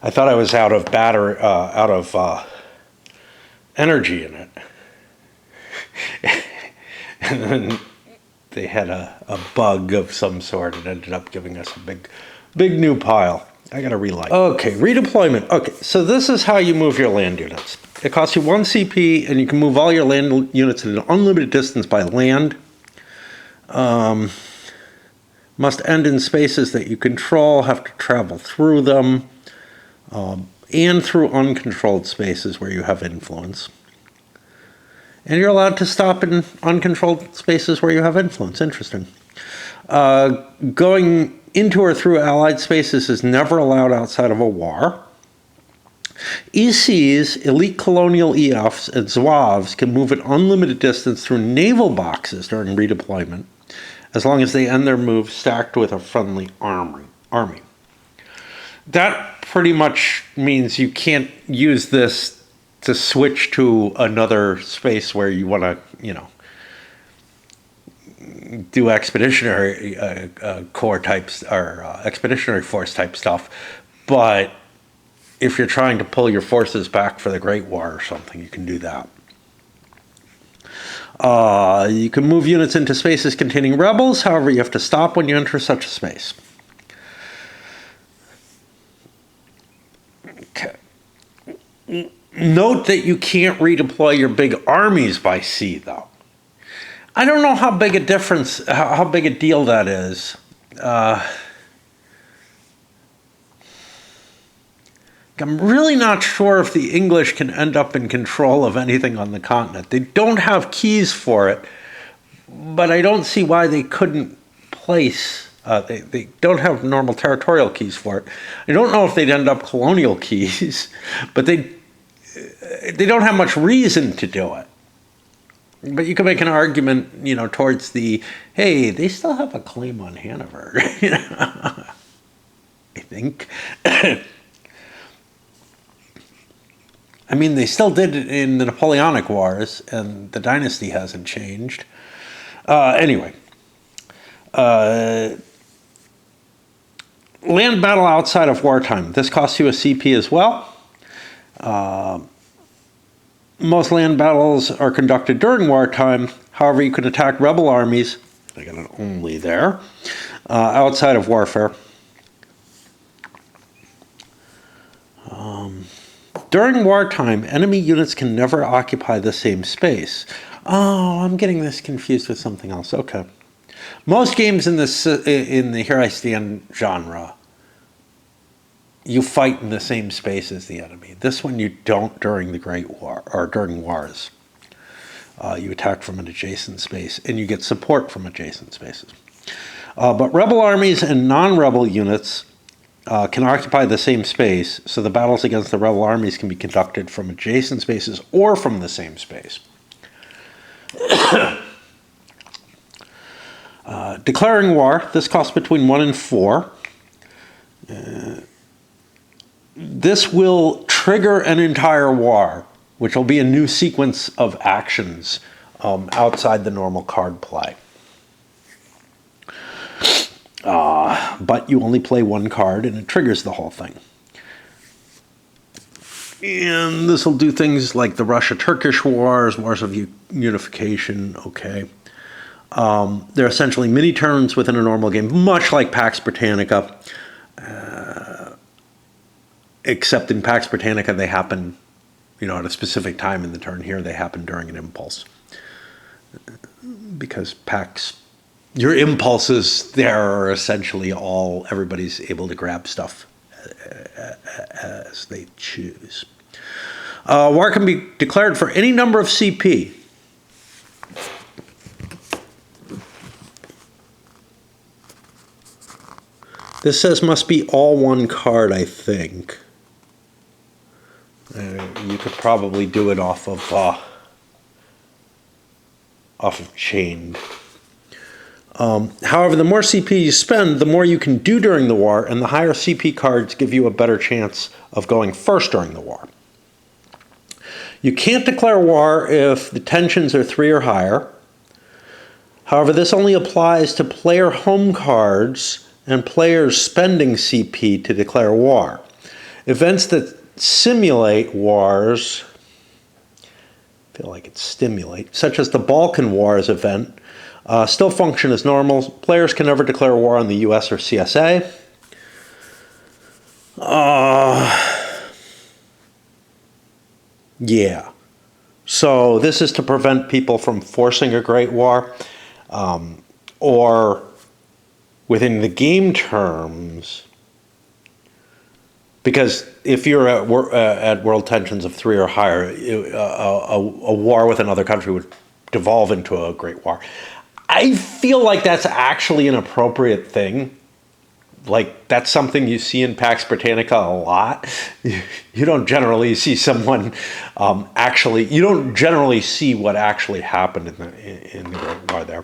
I thought I was out of energy in it. And then they had a bug of some sort and ended up giving us a big new pile. I gotta relight. Okay, redeployment. Okay, so this is how you move your land units. It costs you 1 CP, and you can move all your land units at an unlimited distance by land. Must end in spaces that you control, have to travel through them, and through uncontrolled spaces where you have influence. And you're allowed to stop in uncontrolled spaces where you have influence. Interesting. Going into or through allied spaces is never allowed outside of a war. ECs, elite colonial EFs, and Zouaves can move an unlimited distance through naval boxes during redeployment, as long as they end their move stacked with a friendly army. That pretty much means you can't use this to switch to another space where you want to, you know, do expeditionary corps types or expeditionary force type stuff. But if you're trying to pull your forces back for the Great War or something, you can do that. You can move units into spaces containing rebels. However, you have to stop when you enter such a space. Okay. Note that you can't redeploy your big armies by sea, though. I don't know how big a difference, how big a deal that is. I'm really not sure if the English can end up in control of anything on the continent. They don't have keys for it, but I don't see why they couldn't place. They don't have normal territorial keys for it. I don't know if they'd end up colonial keys, but they don't have much reason to do it. But you can make an argument, towards hey, they still have a claim on Hanover, I think. I mean, they still did it in the Napoleonic Wars, and the dynasty hasn't changed. Anyway. Land battle outside of wartime. This costs you a CP as well. Most land battles are conducted during wartime. However, you can attack rebel armies. I got an only there. Outside of warfare. During wartime, enemy units can never occupy the same space. Oh, I'm getting this confused with something else. Okay. Most games in the Here I Stand genre, you fight in the same space as the enemy. This one you don't during the Great War, or during wars. You attack from an adjacent space, and you get support from adjacent spaces. But rebel armies and non-rebel units can occupy the same space, so the battles against the rebel armies can be conducted from adjacent spaces or from the same space. Declaring war, this costs between 1 and 4. This will trigger an entire war, which will be a new sequence of actions outside the normal card play. But you only play one card, and it triggers the whole thing. And this will do things like the Russia-Turkish Wars, Wars of Unification, okay. They're essentially mini-turns within a normal game, much like Pax Britannica. Except in Pax Britannica, they happen, at a specific time in the turn. Here, they happen during an impulse. Because Pax, your impulses there are essentially everybody's able to grab stuff as they choose. War can be declared for any number of CP. This says must be all one card, I think. You could probably do it off of chain. However, the more CP you spend, the more you can do during the war, and the higher CP cards give you a better chance of going first during the war. You can't declare war if the tensions are 3 or higher. However, this only applies to player home cards and players spending CP to declare war. Events that simulate wars, I feel like it's stimulate, such as the Balkan Wars event, still function as normal. Players can never declare war on the US or CSA. Yeah. So this is to prevent people from forcing a Great War, or within the game terms, because if you're at world tensions of 3 or higher, a war with another country would devolve into a Great War. I feel like that's actually an appropriate thing. Like, that's something you see in Pax Britannica a lot. You don't generally see someone you don't generally see what actually happened in the Great War there.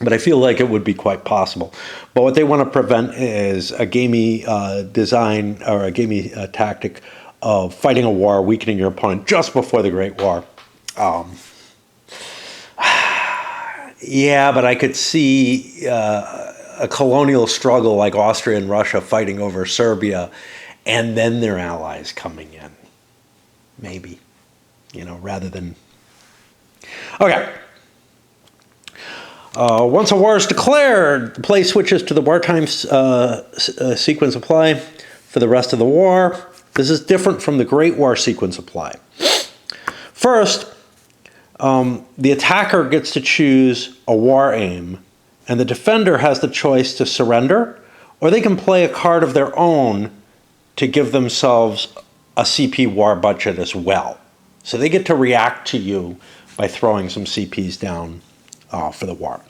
But I feel like it would be quite possible. But what they want to prevent is a gamey design or a gamey tactic of fighting a war, weakening your opponent just before the Great War. Yeah, but I could see a colonial struggle like Austria and Russia fighting over Serbia, and then their allies coming in. Maybe, rather than... Okay. Once a war is declared, the play switches to the wartime sequence of play for the rest of the war. This is different from the Great War sequence of play. First, The attacker gets to choose a war aim, and the defender has the choice to surrender, or they can play a card of their own to give themselves a CP war budget as well. So they get to react to you by throwing some CPs down for the war.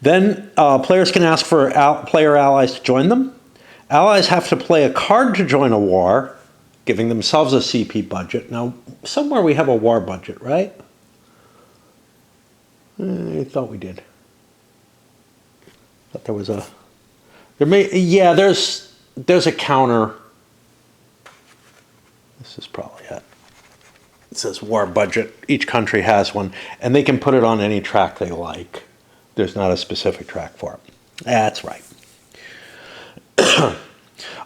Then players can ask for player allies to join them. Allies have to play a card to join a war, giving themselves a CP budget. Now, somewhere we have a war budget, right? I thought we did. Thought there was a... there's a counter. This is probably it. It says war budget. Each country has one, and they can put it on any track they like. There's not a specific track for it. That's right.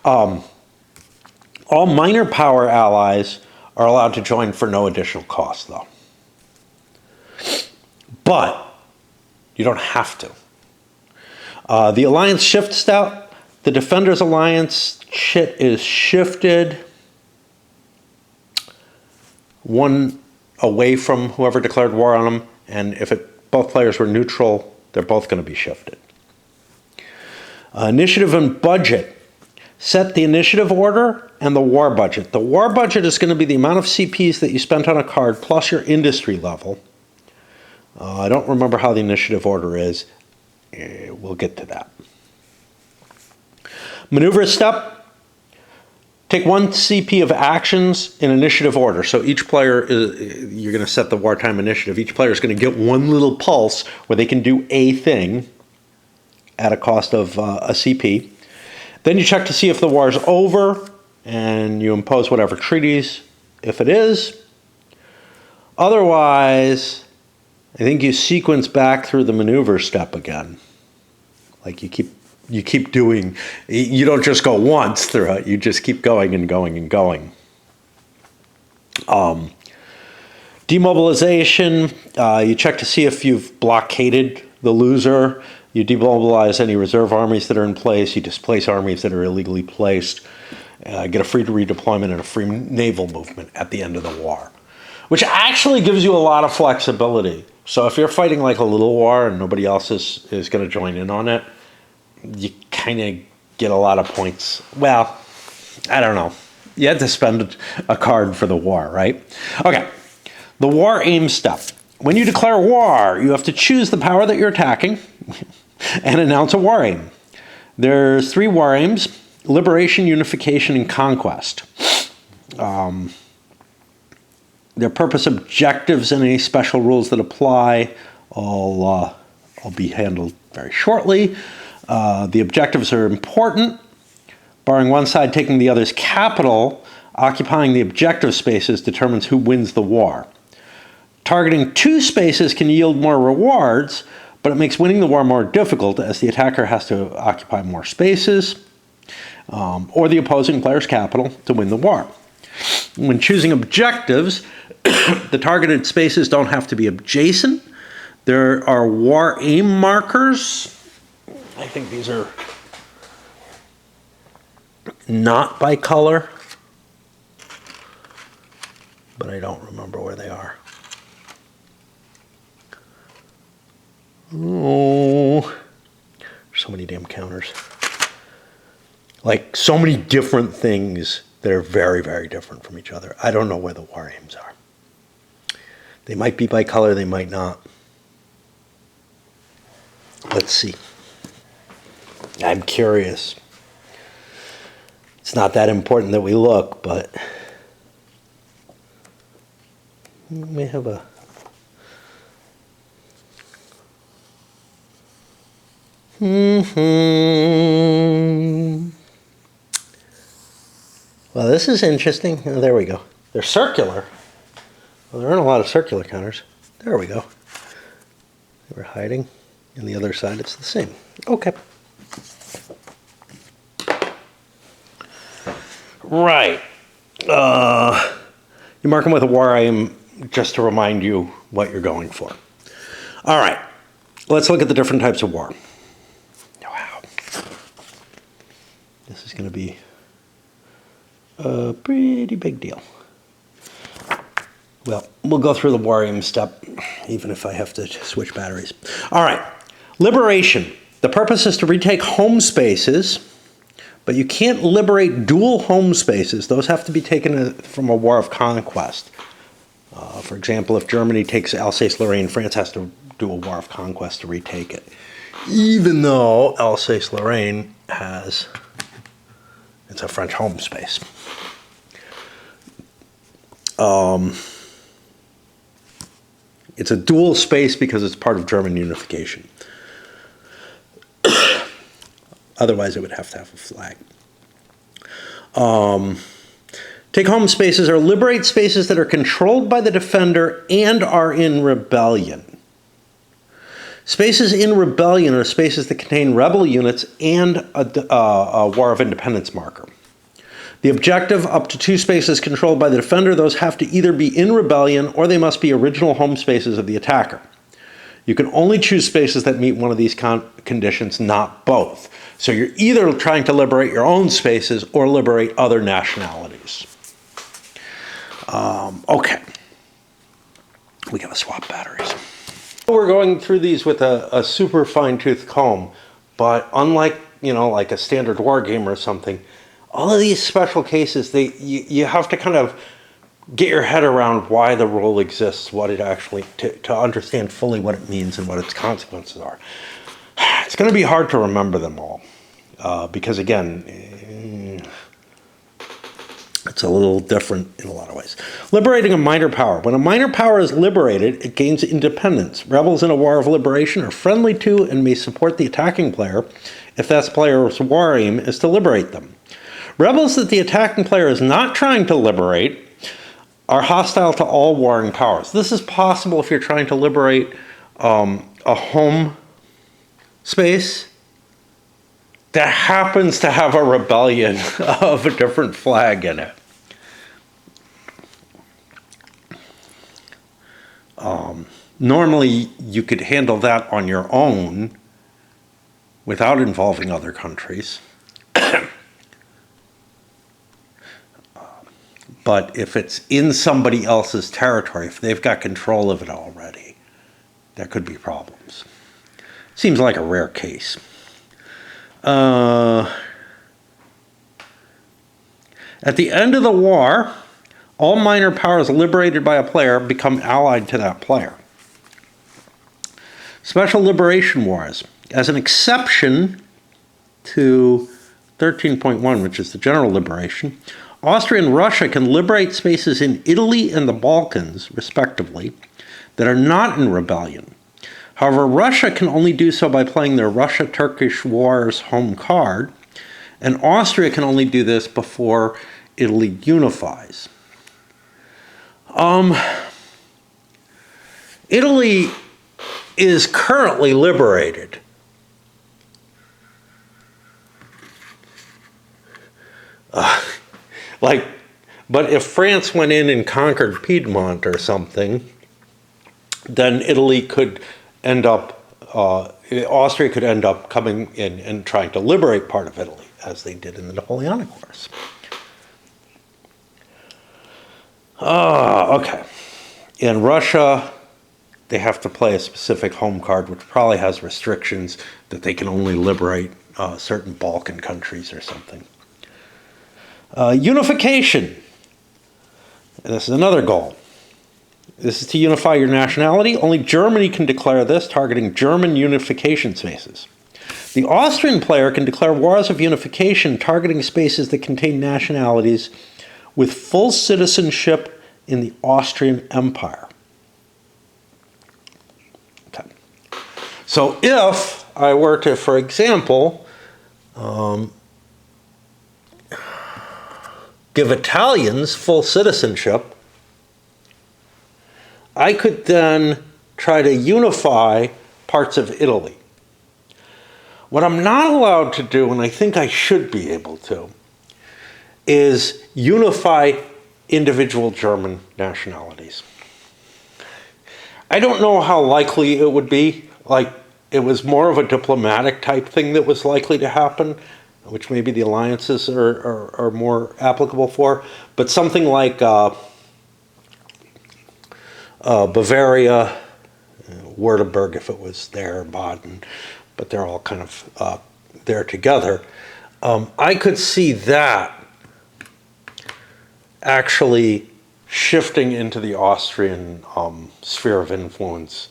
All minor power allies are allowed to join for no additional cost, though. But you don't have to. The alliance shift step, the defender's alliance shit is shifted one away from whoever declared war on them, and if both players were neutral, they're both going to be shifted. Initiative and budget. Set the initiative order and the war budget. The war budget is going to be the amount of CPs that you spent on a card plus your industry level. I don't remember how the initiative order is. We'll get to that. Maneuver step. Take one CP of actions in initiative order. So each player, you're going to set the wartime initiative. Each player is going to get one little pulse where they can do a thing at a cost of a CP. Then you check to see if the war is over, and you impose whatever treaties if it is. Otherwise, I think you sequence back through the maneuver step again. Like you keep doing, you don't just go once through it, you just keep going and going and going. Demobilization, you check to see if you've blockaded the loser. You demobilize any reserve armies that are in place. You displace armies that are illegally placed. Get a free redeployment and a free naval movement at the end of the war, which actually gives you a lot of flexibility. So if you're fighting like a little war and nobody else is going to join in on it, you kind of get a lot of points. Well, I don't know. You had to spend a card for the war, right? Okay, the war aim step. When you declare war, you have to choose the power that you're attacking and announce a war aim. There's 3 war aims: liberation, unification, and conquest. Their purpose, objectives, and any special rules that apply will be handled very shortly. The objectives are important. Barring one side taking the other's capital, occupying the objective spaces determines who wins the war. Targeting 2 spaces can yield more rewards, but it makes winning the war more difficult as the attacker has to occupy more spaces or the opposing player's capital to win the war. When choosing objectives, the targeted spaces don't have to be adjacent. There are war aim markers. I think these are not by color, but I don't remember where they are. Oh, there's so many damn counters. Like so many different things that are very, very different from each other. I don't know where the war aims are. They might be by color, they might not. Let's see. I'm curious. It's not that important that we look, but we may have a... Well, this is interesting. Oh, there we go. They're circular. Well, there aren't a lot of circular counters. There we go. They were hiding. And the other side, it's the same. Okay. Right. You mark them with a war aim just to remind you what you're going for. All right. Let's look at the different types of war. Wow. This is going to be a pretty big deal. Well, we'll go through the war aim step, even if I have to switch batteries. All right, liberation. The purpose is to retake home spaces, but you can't liberate dual home spaces. Those have to be taken from a war of conquest. For example, if Germany takes Alsace-Lorraine, France has to do a war of conquest to retake it. Even though Alsace-Lorraine it's a French home space. It's a dual space because it's part of German unification. Otherwise, it would have to have a flag. Take home spaces or liberate spaces that are controlled by the defender and are in rebellion. Spaces in rebellion are spaces that contain rebel units and a War of Independence marker. The objective, up to 2 spaces controlled by the defender, those have to either be in rebellion or they must be original home spaces of the attacker. You can only choose spaces that meet one of these conditions, not both. So you're either trying to liberate your own spaces or liberate other nationalities. Okay. We gotta swap batteries. We're going through these with a super fine-tooth comb, but unlike, like a standard war game or something, all of these special cases, you have to kind of get your head around why the rule exists, what it actually, to understand fully what it means and what its consequences are. It's going to be hard to remember them all, because again, it's a little different in a lot of ways. Liberating a minor power. When a minor power is liberated, it gains independence. Rebels in a war of liberation are friendly to and may support the attacking player if that player's war aim is to liberate them. Rebels that the attacking player is not trying to liberate are hostile to all warring powers. This is possible if you're trying to liberate a home space that happens to have a rebellion of a different flag in it. Normally, you could handle that on your own without involving other countries. But if it's in somebody else's territory, if they've got control of it already, there could be problems. Seems like a rare case. At the end of the war, all minor powers liberated by a player become allied to that player. Special liberation wars. As an exception to 13.1, which is the general liberation, Austria and Russia can liberate spaces in Italy and the Balkans, respectively, that are not in rebellion. However, Russia can only do so by playing their Russia-Turkish Wars home card, and Austria can only do this before Italy unifies. Italy is currently liberated. But if France went in and conquered Piedmont or something, then Italy could end up, Austria could end up coming in and trying to liberate part of Italy, as they did in the Napoleonic Wars. Okay. In Russia, they have to play a specific home card, which probably has restrictions that they can only liberate certain Balkan countries or something. Unification. And this is another goal. This is to unify your nationality. Only Germany can declare this, targeting German unification spaces. The Austrian player can declare wars of unification, targeting spaces that contain nationalities with full citizenship in the Austrian Empire. Okay. So if I were to, for example, give Italians full citizenship, I could then try to unify parts of Italy. What I'm not allowed to do, and I think I should be able to, is unify individual German nationalities. I don't know how likely it would be. Like, it was more of a diplomatic type thing that was likely to happen, which maybe the alliances are more applicable for. But something like Bavaria, Württemberg if it was there, Baden, but they're all kind of there together. I could see that actually shifting into the Austrian sphere of influence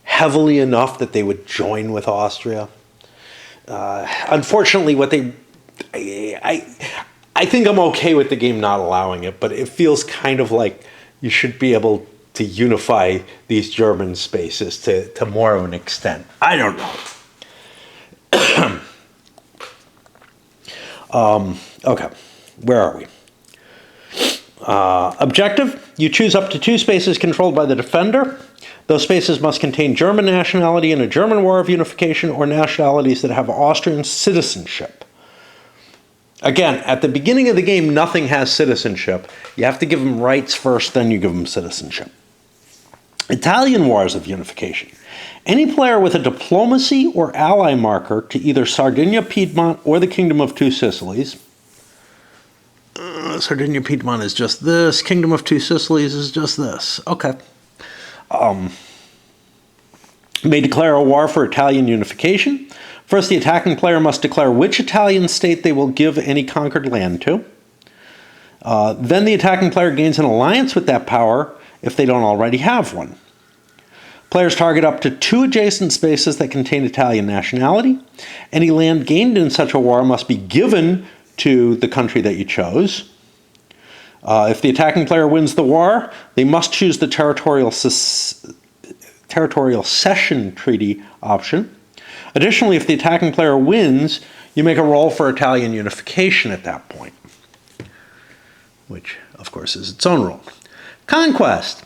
heavily enough that they would join with Austria. Unfortunately, I think I'm okay with the game not allowing it, but it feels kind of like you should be able to unify these German spaces to more of an extent. I don't know. Okay, where are we? Objective, you choose up to 2 spaces controlled by the defender. Those spaces must contain German nationality in a German war of unification or nationalities that have Austrian citizenship. Again, at the beginning of the game, nothing has citizenship. You have to give them rights first, then you give them citizenship. Italian wars of unification. Any player with a diplomacy or ally marker to either Sardinia, Piedmont, or the Kingdom of Two Sicilies. Sardinia, Piedmont is just this. Kingdom of Two Sicilies is just this. Okay. May declare a war for Italian unification. First, the attacking player must declare which Italian state they will give any conquered land to. Then the attacking player gains an alliance with that power if they don't already have one. Players target up to 2 adjacent spaces that contain Italian nationality. Any land gained in such a war must be given to the country that you chose. If the attacking player wins the war, they must choose the territorial cession treaty option. Additionally, if the attacking player wins, you make a roll for Italian unification at that point, which, of course, is its own rule. Conquest.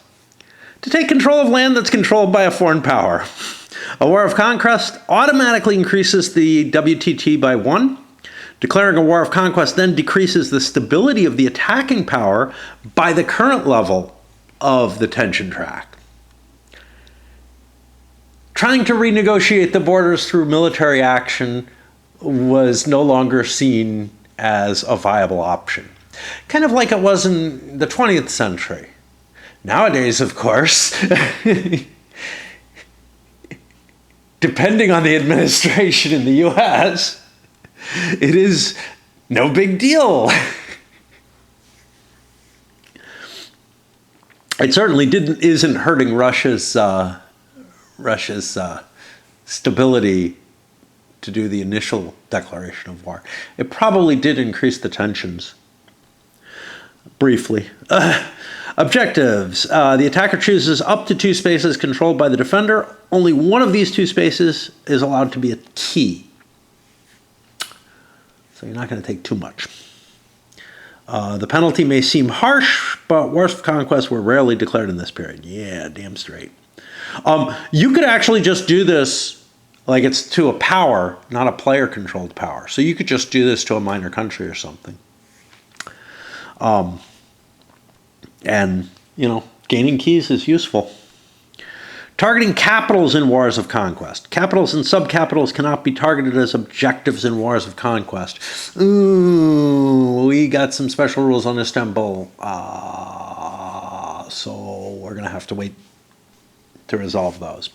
To take control of land that's controlled by a foreign power. A war of conquest automatically increases the WTT by 1. Declaring a war of conquest then decreases the stability of the attacking power by the current level of the tension track. Trying to renegotiate the borders through military action was no longer seen as a viable option. Kind of like it was in the 20th century. Nowadays, of course, depending on the administration in the US, it is no big deal. It certainly isn't hurting Russia's stability to do the initial declaration of war. It probably did increase the tensions. Briefly. Objectives. The attacker chooses up to 2 spaces controlled by the defender. Only one of these 2 spaces is allowed to be a key. So you're not going to take too much. The penalty may seem harsh, but wars of conquest were rarely declared in this period. Yeah, damn straight. You could actually just do this like it's to a power, not a player-controlled power. So you could just do this to a minor country or something. And, gaining keys is useful. Targeting capitals in wars of conquest. Capitals and subcapitals cannot be targeted as objectives in wars of conquest. Ooh, we got some special rules on Istanbul. So we're going to have to wait to resolve those.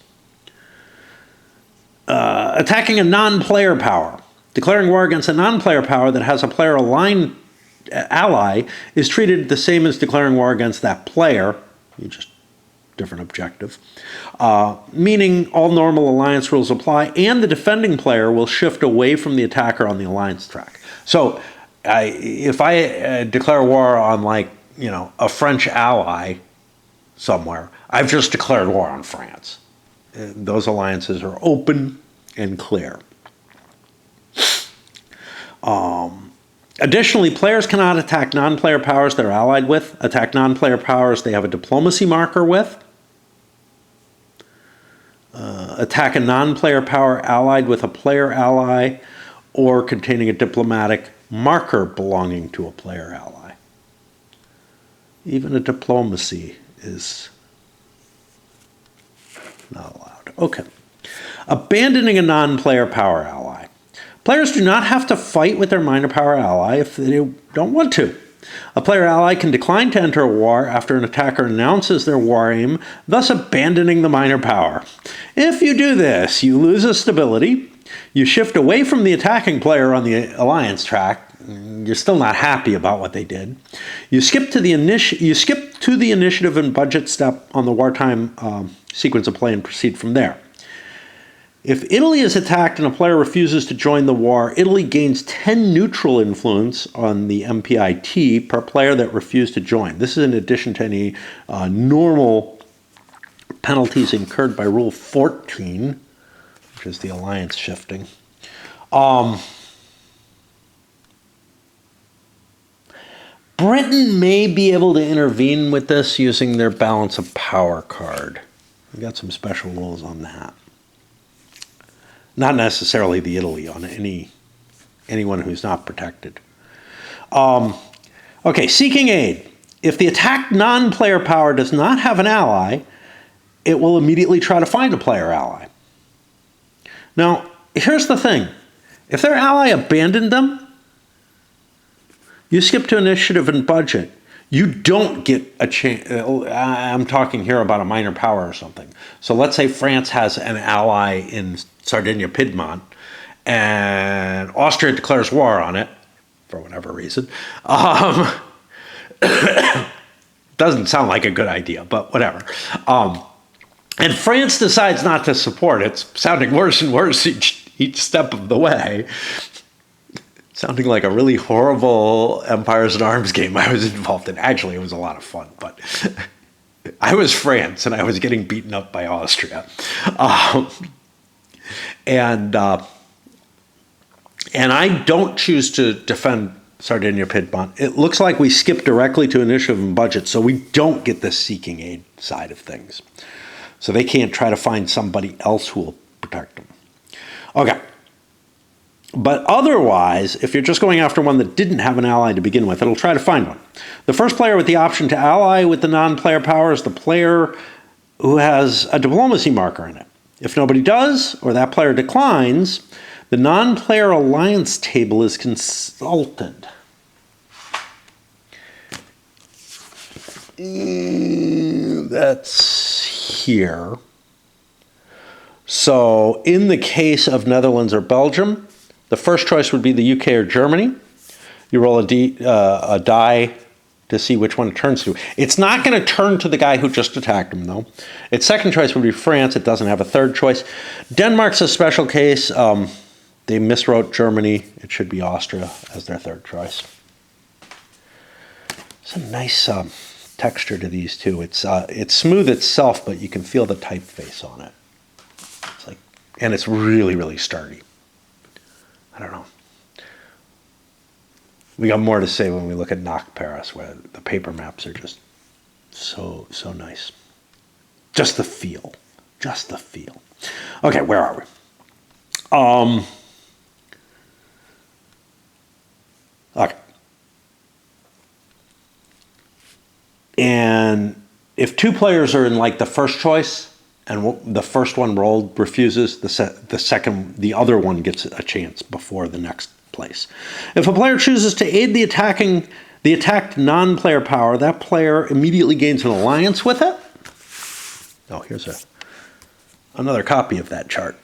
Attacking a non-player power. Declaring war against a non-player power that has a player-aligned ally is treated the same as declaring war against that player. You just different objective. Meaning all normal alliance rules apply, and the defending player will shift away from the attacker on the alliance track. So if I declare war on a French ally somewhere, I've just declared war on France. And those alliances are open and clear. Additionally, players cannot attack non-player powers they're allied with, attack non-player powers they have a diplomacy marker with, attack a non-player power allied with a player ally, or containing a diplomatic marker belonging to a player ally. Even a diplomacy is not allowed. Okay. Abandoning a non-player power ally. Players do not have to fight with their minor power ally if they don't want to. A player ally can decline to enter a war after an attacker announces their war aim, thus abandoning the minor power. If you do this, you lose a stability, you shift away from the attacking player on the alliance track, you're still not happy about what they did, you skip to the initiative and budget step on the wartime sequence of play and proceed from there. If Italy is attacked and a player refuses to join the war, Italy gains 10 neutral influence on the MPIT per player that refused to join. This is in addition to any normal penalties incurred by Rule 14, which is the alliance shifting. Britain may be able to intervene with this using their balance of power card. We've got some special rules on that. Not necessarily the Italy, on anyone who's not protected. Okay, seeking aid. If the attacked non-player power does not have an ally, it will immediately try to find a player ally. Now, here's the thing. If their ally abandoned them, you skip to initiative and budget. You don't get a chance. I'm talking here about a minor power or something. So let's say France has an ally in Sardinia-Piedmont, and Austria declares war on it, for whatever reason. Doesn't sound like a good idea, but whatever. And France decides not to support it. It's sounding worse and worse each step of the way. Sounding like a really horrible Empires in Arms game I was involved in. Actually, it was a lot of fun, but I was France, and I was getting beaten up by Austria. And I don't choose to defend Sardinia-Piedmont. It looks like we skip directly to initiative and budget, so we don't get the seeking aid side of things. So they can't try to find somebody else who will protect them. Okay. But otherwise, if you're just going after one that didn't have an ally to begin with, it'll try to find one. The first player with the option to ally with the non-player power is the player who has a diplomacy marker in it. If nobody does, or that player declines, the non-player alliance table is consulted. That's here. So in the case of Netherlands or Belgium, the first choice would be the UK or Germany. You roll a die to see which one it turns to. It's not going to turn to the guy who just attacked him, though. Its second choice would be France. It doesn't have a third choice. Denmark's a special case. They miswrote Germany. It should be Austria as their third choice. It's a nice texture to these two. It's smooth itself, but you can feel the typeface on it. It's like, and it's really, really sturdy. I don't know. We got more to say when we look at Knock Paris, where the paper maps are just so nice. Just the feel. Just the feel. Okay, where are we? Okay. And if two players are in like the first choice, and the first one rolled refuses, the other one gets a chance before the next place. If a player chooses to aid the attacked non-player power, that player immediately gains an alliance with it. Oh, here's another copy of that chart.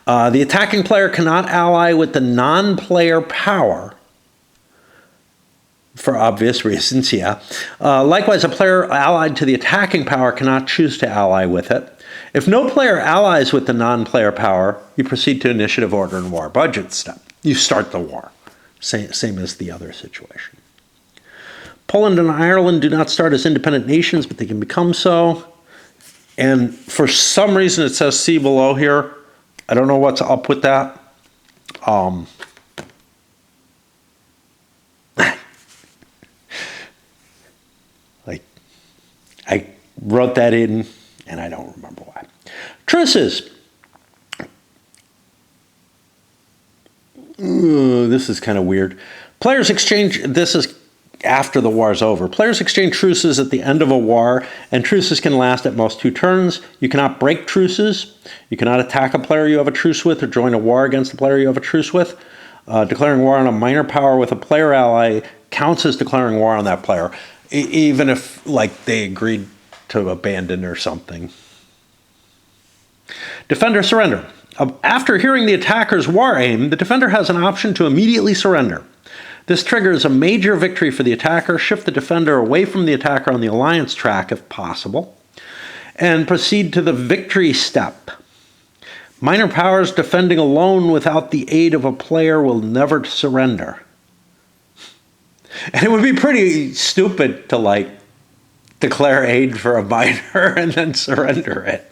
The attacking player cannot ally with the non-player power, for obvious reasons, yeah. Likewise, a player allied to the attacking power cannot choose to ally with it. If no player allies with the non-player power, you proceed to initiative, order, and war budget step. You start the war, same as the other situation. Poland and Ireland do not start as independent nations, but they can become so. And for some reason, it says see below here. I don't know what's up with that. I wrote that in, and I don't remember why. Truces. This is kind of weird. Players exchange, this is after the war is over. Players exchange truces at the end of a war, and truces can last at most 2 turns. You cannot break truces. You cannot attack a player you have a truce with or join a war against the player you have a truce with. Declaring war on a minor power with a player ally counts as declaring war on that player, even if like they agreed to abandon or something. Defender surrender. After hearing the attacker's war aim, the defender has an option to immediately surrender. This triggers a major victory for the attacker, shift the defender away from the attacker on the alliance track if possible, and proceed to the victory step. Minor powers defending alone without the aid of a player will never surrender. And it would be pretty stupid to like declare aid for a minor and then surrender it.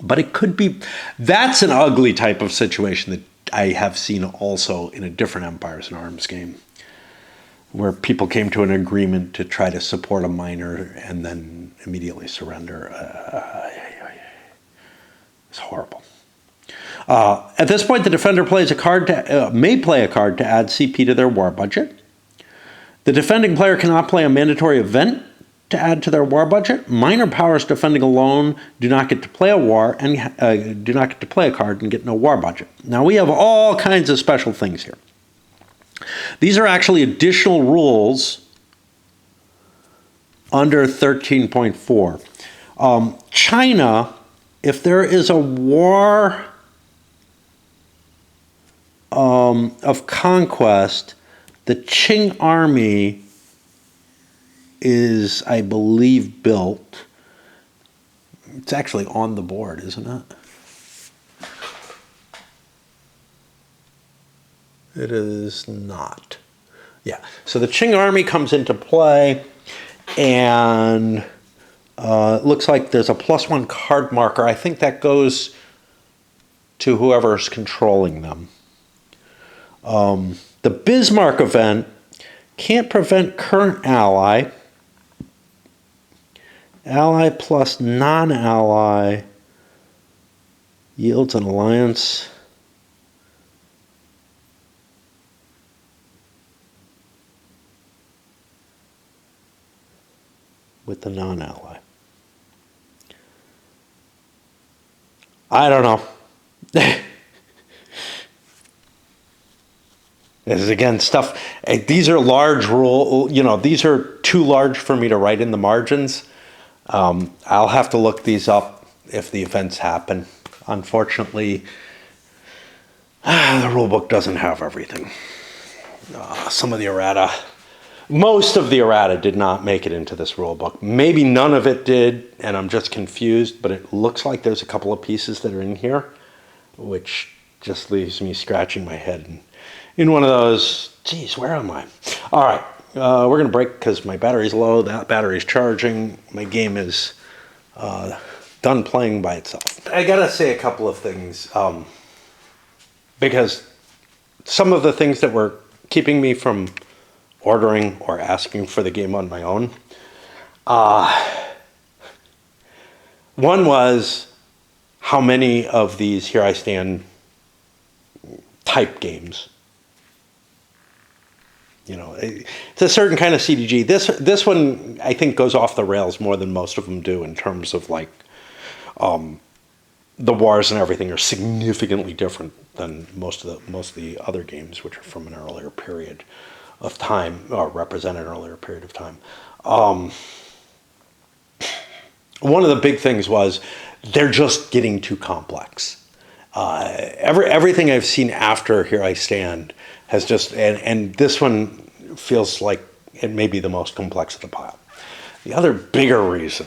But it could be, that's an ugly type of situation that I have seen also in a different Empires and Arms game, where people came to an agreement to try to support a minor and then immediately surrender. It's horrible. At this point, the defender plays a card may play a card to add CP to their war budget. The defending player cannot play a mandatory event to add to their war budget. Minor powers defending alone do not get to play a war and do not get to play a card and get no war budget. Now we have all kinds of special things here. These are actually additional rules under 13.4. China, if there is a war of conquest, the Qing army is, I believe, built. It's actually on the board, isn't it? It is not. Yeah, so the Qing army comes into play, and it looks like there's a +1 card marker. I think that goes to whoever's controlling them. The Bismarck event can't prevent current ally. Ally plus non-ally yields an alliance. With the non-ally. I don't know. This is again stuff. These are large rule. These are too large for me to write in the margins. I'll have to look these up if the events happen. Unfortunately, the rulebook doesn't have everything. Some of the errata, most of the errata did not make it into this rulebook. Maybe none of it did, and I'm just confused, but it looks like there's a couple of pieces that are in here, which just leaves me scratching my head. And in one of those, geez, where am I? All right. We're going to break because my battery's low. That battery's charging. My game is done playing by itself. I got to say a couple of things because some of the things that were keeping me from ordering or asking for the game on my own. One was how many of these Here I Stand type games. It's a certain kind of CDG. This one, I think, goes off the rails more than most of them do in terms of like the wars and everything are significantly different than most of the other games, which are from an earlier period of time or represent an earlier period of time. One of the big things was they're just getting too complex. Everything I've seen after Here I Stand has just, and this one feels like it may be the most complex of the pile. The other bigger reason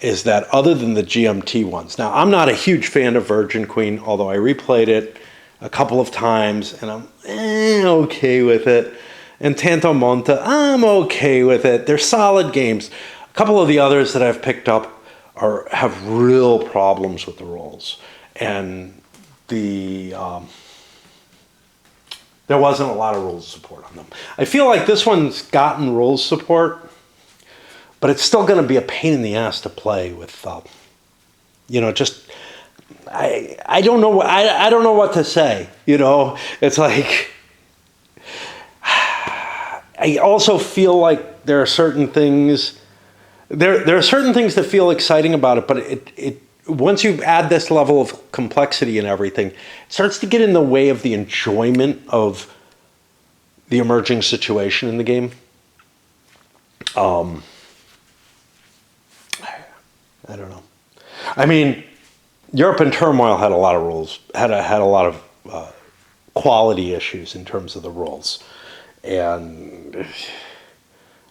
is that other than the GMT ones, now I'm not a huge fan of Virgin Queen, although I replayed it a couple of times and I'm okay with it. And Tanto Monte, I'm okay with it. They're solid games. A couple of the others that I've picked up have real problems with the rules. And there wasn't a lot of rules support on them. I feel like this one's gotten rules support, but it's still going to be a pain in the ass to play with. I don't know. I don't know what to say. It's like I also feel like there are certain things. There are certain things that feel exciting about it, but once you add this level of complexity and everything, it starts to get in the way of the enjoyment of the emerging situation in the game. I don't know. I mean, Europe in Turmoil had a lot of rules, had a lot of quality issues in terms of the rules, and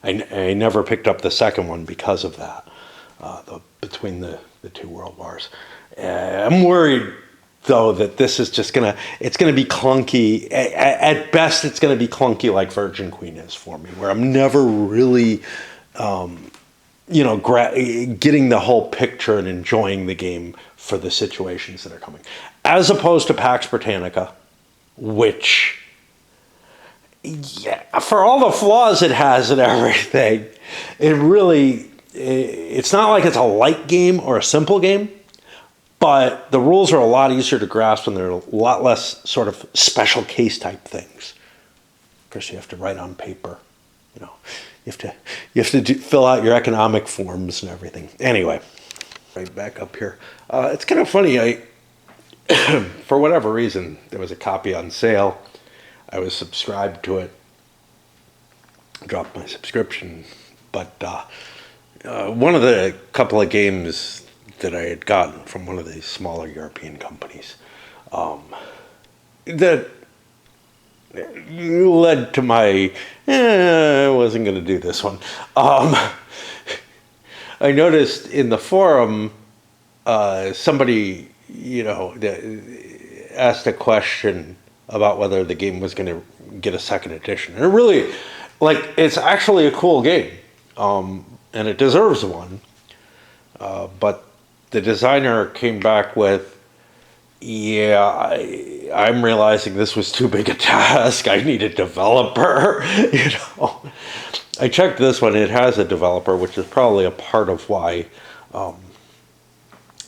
I never picked up the second one because of that. Between the two world wars, I'm worried though that this is just it's gonna be clunky. At best, it's gonna be clunky like Virgin Queen is for me, where I'm never really, getting the whole picture and enjoying the game for the situations that are coming, as opposed to Pax Britannica, which, yeah, for all the flaws it has and everything, it's not like it's a light game or a simple game, but the rules are a lot easier to grasp and they're a lot less sort of special case type things. Of course, you have to write on paper, you have to fill out your economic forms and everything. Anyway, right back up here. It's kind of funny. For whatever reason, there was a copy on sale. I was subscribed to it. Dropped my subscription, but one of the couple of games that I had gotten from one of these smaller European companies that led to my, I wasn't going to do this one. I noticed in the forum, somebody, asked a question about whether the game was going to get a second edition. And it really, it's actually a cool game, and it deserves one. But the designer came back with, I'm realizing this was too big a task. I need a developer. I checked this one. It has a developer, which is probably a part of why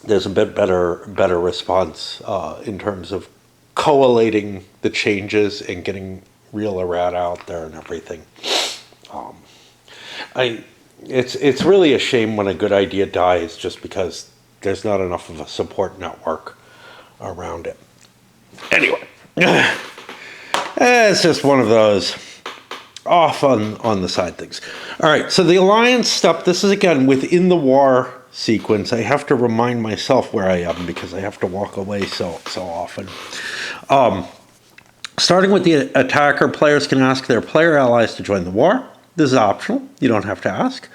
there's a bit better response in terms of collating the changes and getting real errata out there and everything. It's really a shame when a good idea dies just because there's not enough of a support network around it. Anyway, it's just one of those off on the side things. All right, so the alliance stuff, this is again within the war sequence. I have to remind myself where I am because I have to walk away so often. Starting with the attacker, players can ask their player allies to join the war. This is optional. You don't have to ask.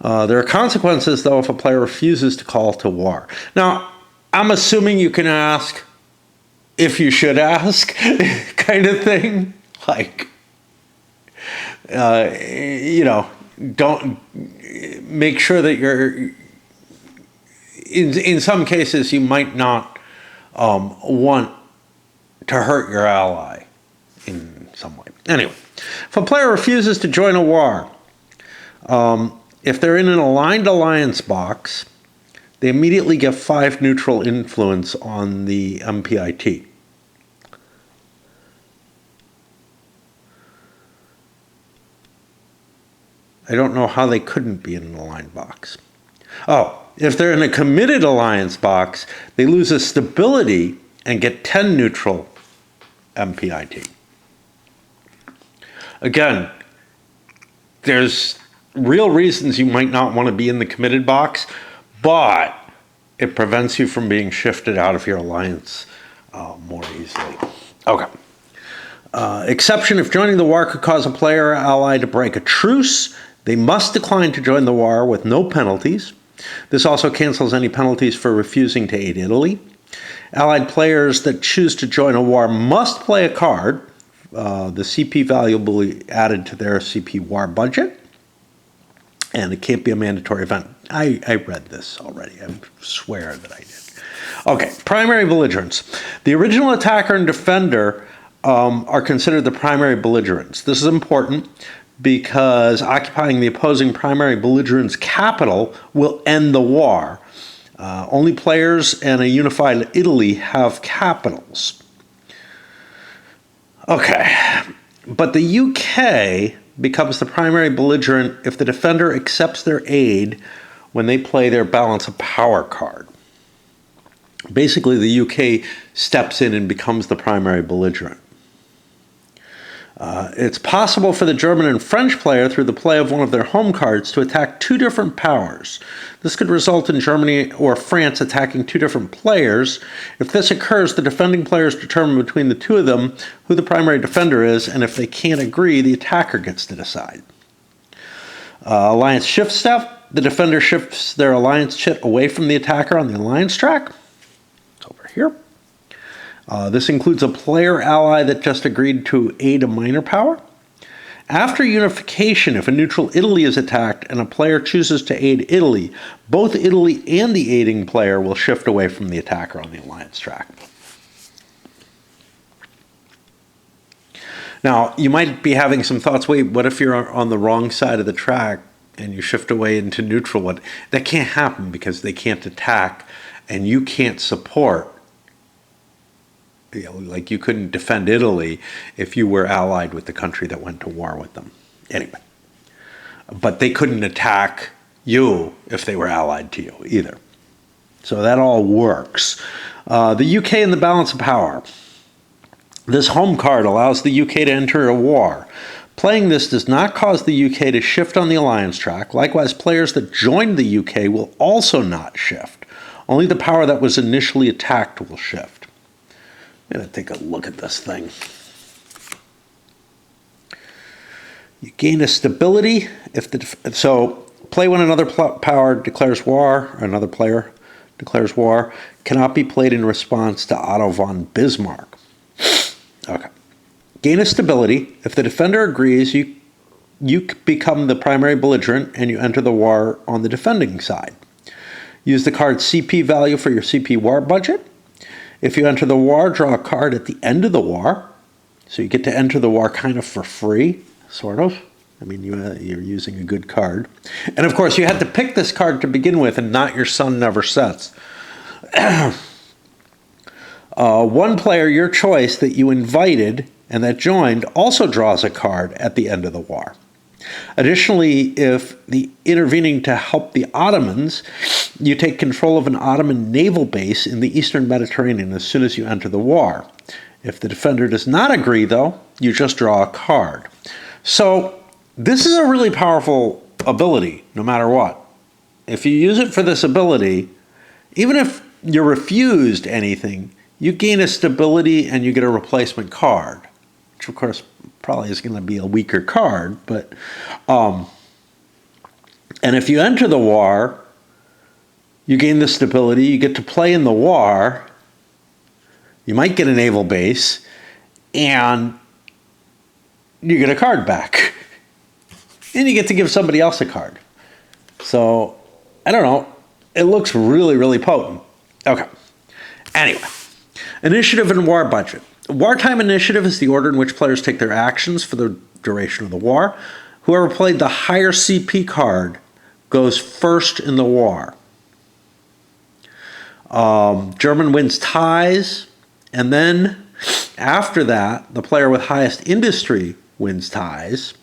There are consequences, though, if a player refuses to call to war. Now, I'm assuming you can ask if you should ask kind of thing. Don't make sure that you're... In some cases, you might not want to hurt your ally in some way. Anyway, if a player refuses to join a war, if they're in an aligned alliance box, they immediately get 5 neutral influence on the MPIT. I don't know how they couldn't be in an aligned box. Oh, if they're in a committed alliance box, they lose a stability and get 10 neutral MPIT. Again, there's real reasons you might not want to be in the committed box, but it prevents you from being shifted out of your alliance more easily. Okay. Exception, if joining the war could cause a player or ally to break a truce, they must decline to join the war with no penalties. This also cancels any penalties for refusing to aid Italy. Allied players that choose to join a war must play a card. The CP value will be added to their CP war budget. And it can't be a mandatory event. I read this already. I swear that I did. Okay, primary belligerents. The original attacker and defender are considered the primary belligerents. This is important because occupying the opposing primary belligerent's capital will end the war. Only players and a unified Italy have capitals. Okay, but the UK becomes the primary belligerent if the defender accepts their aid when they play their balance of power card. Basically, the UK steps in and becomes the primary belligerent. It's possible for the German and French player, through the play of one of their home cards, to attack two different powers. This could result in Germany or France attacking two different players. If this occurs, the defending players determine between the two of them who the primary defender is, and if they can't agree, the attacker gets to decide. Alliance shift step. The defender shifts their alliance chit away from the attacker on the alliance track. It's over here. This includes a player ally that just agreed to aid a minor power. After unification, if a neutral Italy is attacked and a player chooses to aid Italy, both Italy and the aiding player will shift away from the attacker on the alliance track. Now, you might be having some thoughts, wait, what if you're on the wrong side of the track and you shift away into neutral? That can't happen because they can't attack and you can't support. Like you couldn't defend Italy if you were allied with the country that went to war with them. Anyway, but they couldn't attack you if they were allied to you either. So that all works. The UK and the balance of power. This home card allows the UK to enter a war. Playing this does not cause the UK to shift on the alliance track. Likewise, players that joined the UK will also not shift. Only the power that was initially attacked will shift. I'm going to take a look at this thing. You gain a stability if so play when another power declares war, or another player declares war, cannot be played in response to Otto von Bismarck. Okay. Gain a stability if the defender agrees. You become the primary belligerent and you enter the war on the defending side. Use the card's CP value for your CP war budget. If you enter the war, draw a card at the end of the war. So you get to enter the war kind of for free, sort of. I mean, you're using a good card. And of course, you had to pick this card to begin with and not your sun never sets. One player, your choice, that you invited and that joined also draws a card at the end of the war. Additionally, if the intervening to help the Ottomans, you take control of an Ottoman naval base in the Eastern Mediterranean as soon as you enter the war. If the defender does not agree, though, you just draw a card. So this is a really powerful ability, no matter what. If you use it for this ability, even if you're refused anything, you gain a stability and you get a replacement card, which of course probably is going to be a weaker card, but and if you enter the war, you gain the stability, you get to play in the war, you might get a naval base, and you get a card back. And you get to give somebody else a card. So, I don't know, it looks really, really potent. Okay, anyway, initiative and war budget. Wartime initiative is the order in which players take their actions for the duration of the war. Whoever played the higher CP card goes first in the war. German wins ties, and then after that, the player with highest industry wins ties,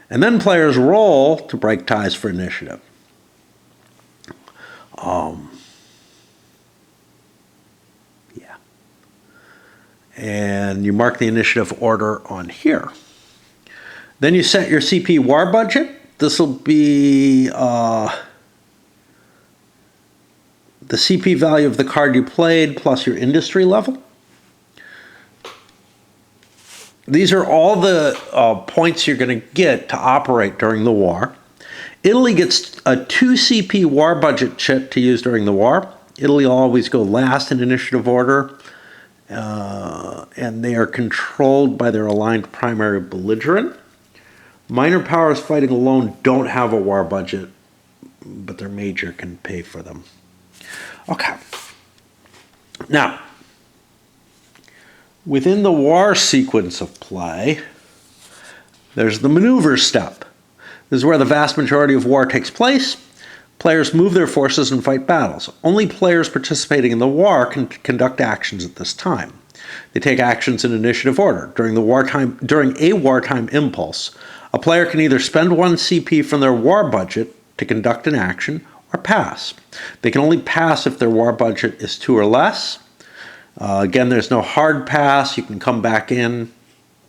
and then players roll to break ties for initiative. And you mark the initiative order on here. Then you set your CP war budget. This will be the CP value of the card you played plus your industry level. These are all the points you're going to get to operate during the war. Italy gets a 2 CP war budget chit to use during the war. Italy will always go last in initiative order. And they are controlled by their aligned primary belligerent. Minor powers fighting alone don't have a war budget, but their major can pay for them. Okay. Now, within the war sequence of play, there's the maneuver step. This is where the vast majority of war takes place. Players move their forces and fight battles. Only players participating in the war can conduct actions at this time. They take actions in initiative order. During a wartime impulse, a player can either spend 1 CP from their war budget to conduct an action, or pass. They can only pass if their war budget is 2 or less. Again, there's no hard pass. You can come back in.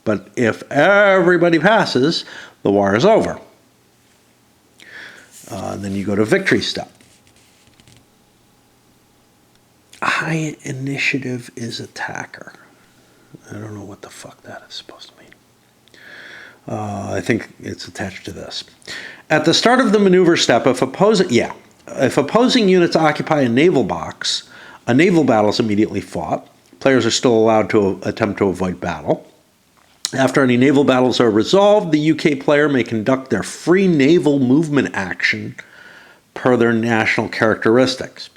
But if everybody passes, the war is over. Then you go to victory step. High initiative is attacker. I don't know what the fuck that is supposed to mean. I think it's attached to this. At the start of the maneuver step, if opposing units occupy a naval box, a naval battle is immediately fought. Players are still allowed to attempt to avoid battle. After any naval battles are resolved, the UK player may conduct their free naval movement action per their national characteristics.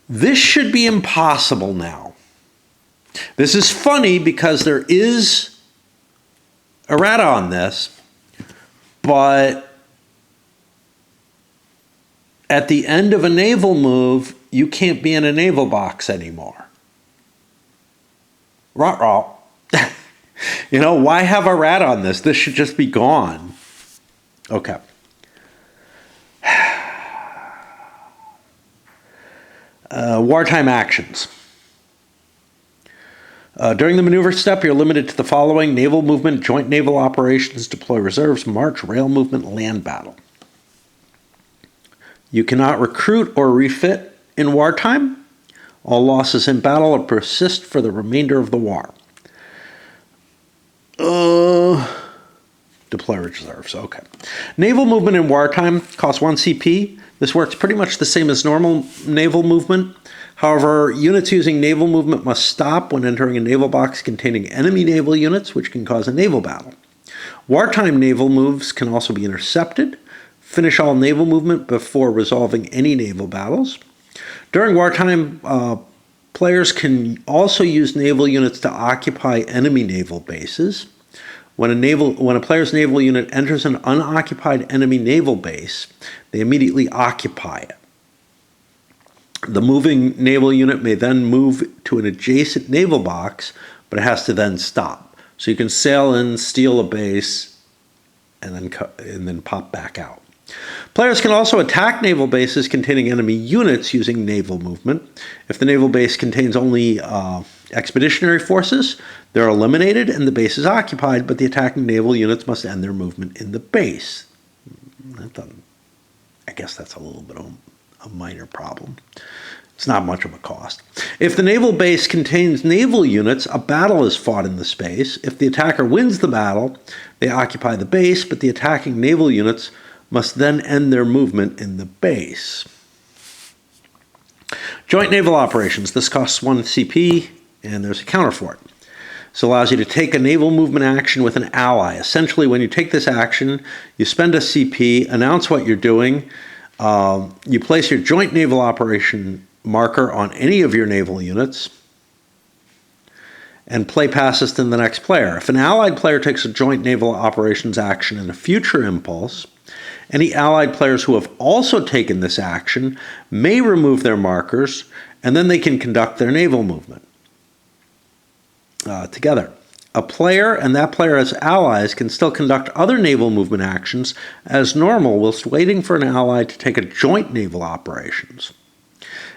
This should be impossible now. This is funny because there is errata on this, but at the end of a naval move, you can't be in a naval box anymore. Ruh-roh. You know, why have errata on this? This should just be gone. Okay. Wartime actions. During the maneuver step, you're limited to the following: naval movement, joint naval operations, deploy reserves, march, rail movement, land battle. You cannot recruit or refit in wartime. All losses in battle will persist for the remainder of the war. Deploy reserves, okay. Naval movement in wartime costs 1 CP. This works pretty much the same as normal naval movement. However, units using naval movement must stop when entering a naval box containing enemy naval units, which can cause a naval battle. Wartime naval moves can also be intercepted. Finish all naval movement before resolving any naval battles. During wartime, players can also use naval units to occupy enemy naval bases. When a player's naval unit enters an unoccupied enemy naval base, they immediately occupy it. The moving naval unit may then move to an adjacent naval box, but it has to then stop. So you can sail in, steal a base, and then pop back out. Players can also attack naval bases containing enemy units using naval movement. If the naval base contains only expeditionary forces, they're eliminated and the base is occupied, but the attacking naval units must end their movement in the base. I guess that's a little bit of a minor problem. It's not much of a cost. If the naval base contains naval units, a battle is fought in the space. If the attacker wins the battle, they occupy the base, but the attacking naval units must then end their movement in the base. Joint naval operations. This costs 1 CP, and there's a counter for it. This allows you to take a naval movement action with an ally. Essentially, when you take this action, you spend a CP, announce what you're doing, you place your joint naval operation marker on any of your naval units, and play passes to the next player. If an allied player takes a joint naval operations action in a future impulse, any allied players who have also taken this action may remove their markers, and then they can conduct their naval movement together. A player and that player as allies can still conduct other naval movement actions as normal whilst waiting for an ally to take a joint naval operations.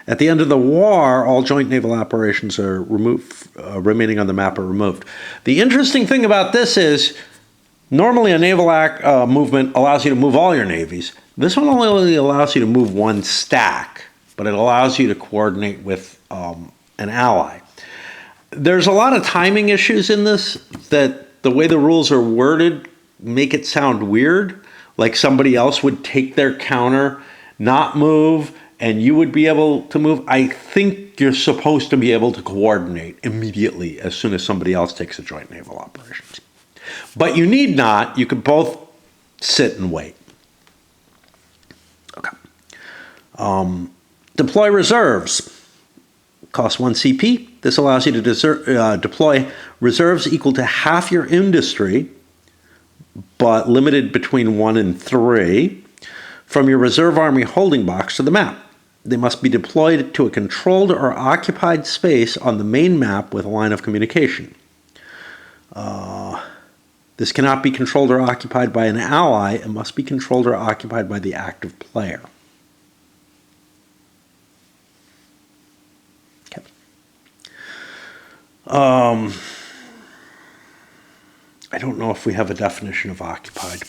At the end of the war, all joint naval operations are remaining on the map are removed. The interesting thing about this is, normally a naval movement allows you to move all your navies. This one only allows you to move one stack, but it allows you to coordinate with an ally. There's a lot of timing issues in this that the way the rules are worded make it sound weird, like somebody else would take their counter, not move, and you would be able to move. I think you're supposed to be able to coordinate immediately as soon as somebody else takes a joint naval operations. But you need not. You can both sit and wait. Okay. Deploy reserves. Costs 1 CP. This allows you to deploy reserves equal to half your industry, but limited between 1 and 3, from your reserve army holding box to the map. They must be deployed to a controlled or occupied space on the main map with a line of communication. This cannot be controlled or occupied by an ally. It must be controlled or occupied by the active player. I don't know if we have a definition of occupied.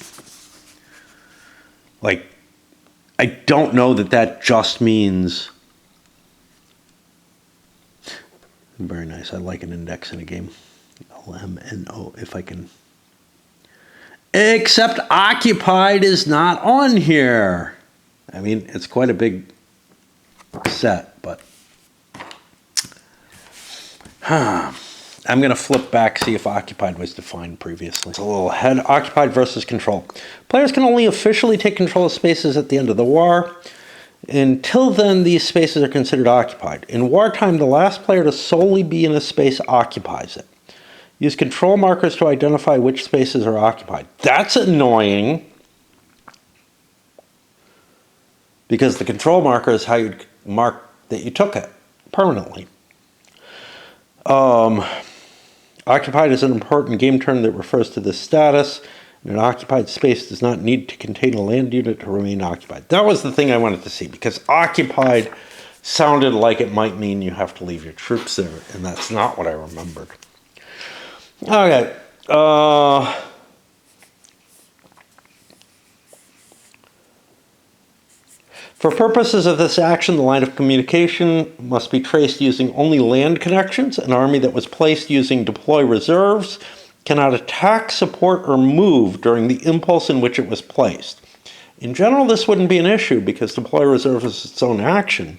Like, I don't know that that just means... Very nice. I like an index in a game. LMNO, if I can... Except occupied is not on here. I mean, it's quite a big set, but... I'm going to flip back, see if occupied was defined previously. It's a little ahead. Occupied versus control. Players can only officially take control of spaces at the end of the war. Until then, these spaces are considered occupied. In wartime, the last player to solely be in a space occupies it. Use control markers to identify which spaces are occupied. That's annoying, because the control marker is how you mark that you took it permanently. Occupied is an important game term that refers to this status. An occupied space does not need to contain a land unit to remain occupied. That was the thing I wanted to see, because occupied sounded like it might mean you have to leave your troops there, and that's not what I remembered. Okay. For purposes of this action, the line of communication must be traced using only land connections. An army that was placed using deploy reserves cannot attack, support, or move during the impulse in which it was placed. In general, this wouldn't be an issue because deploy reserve is its own action.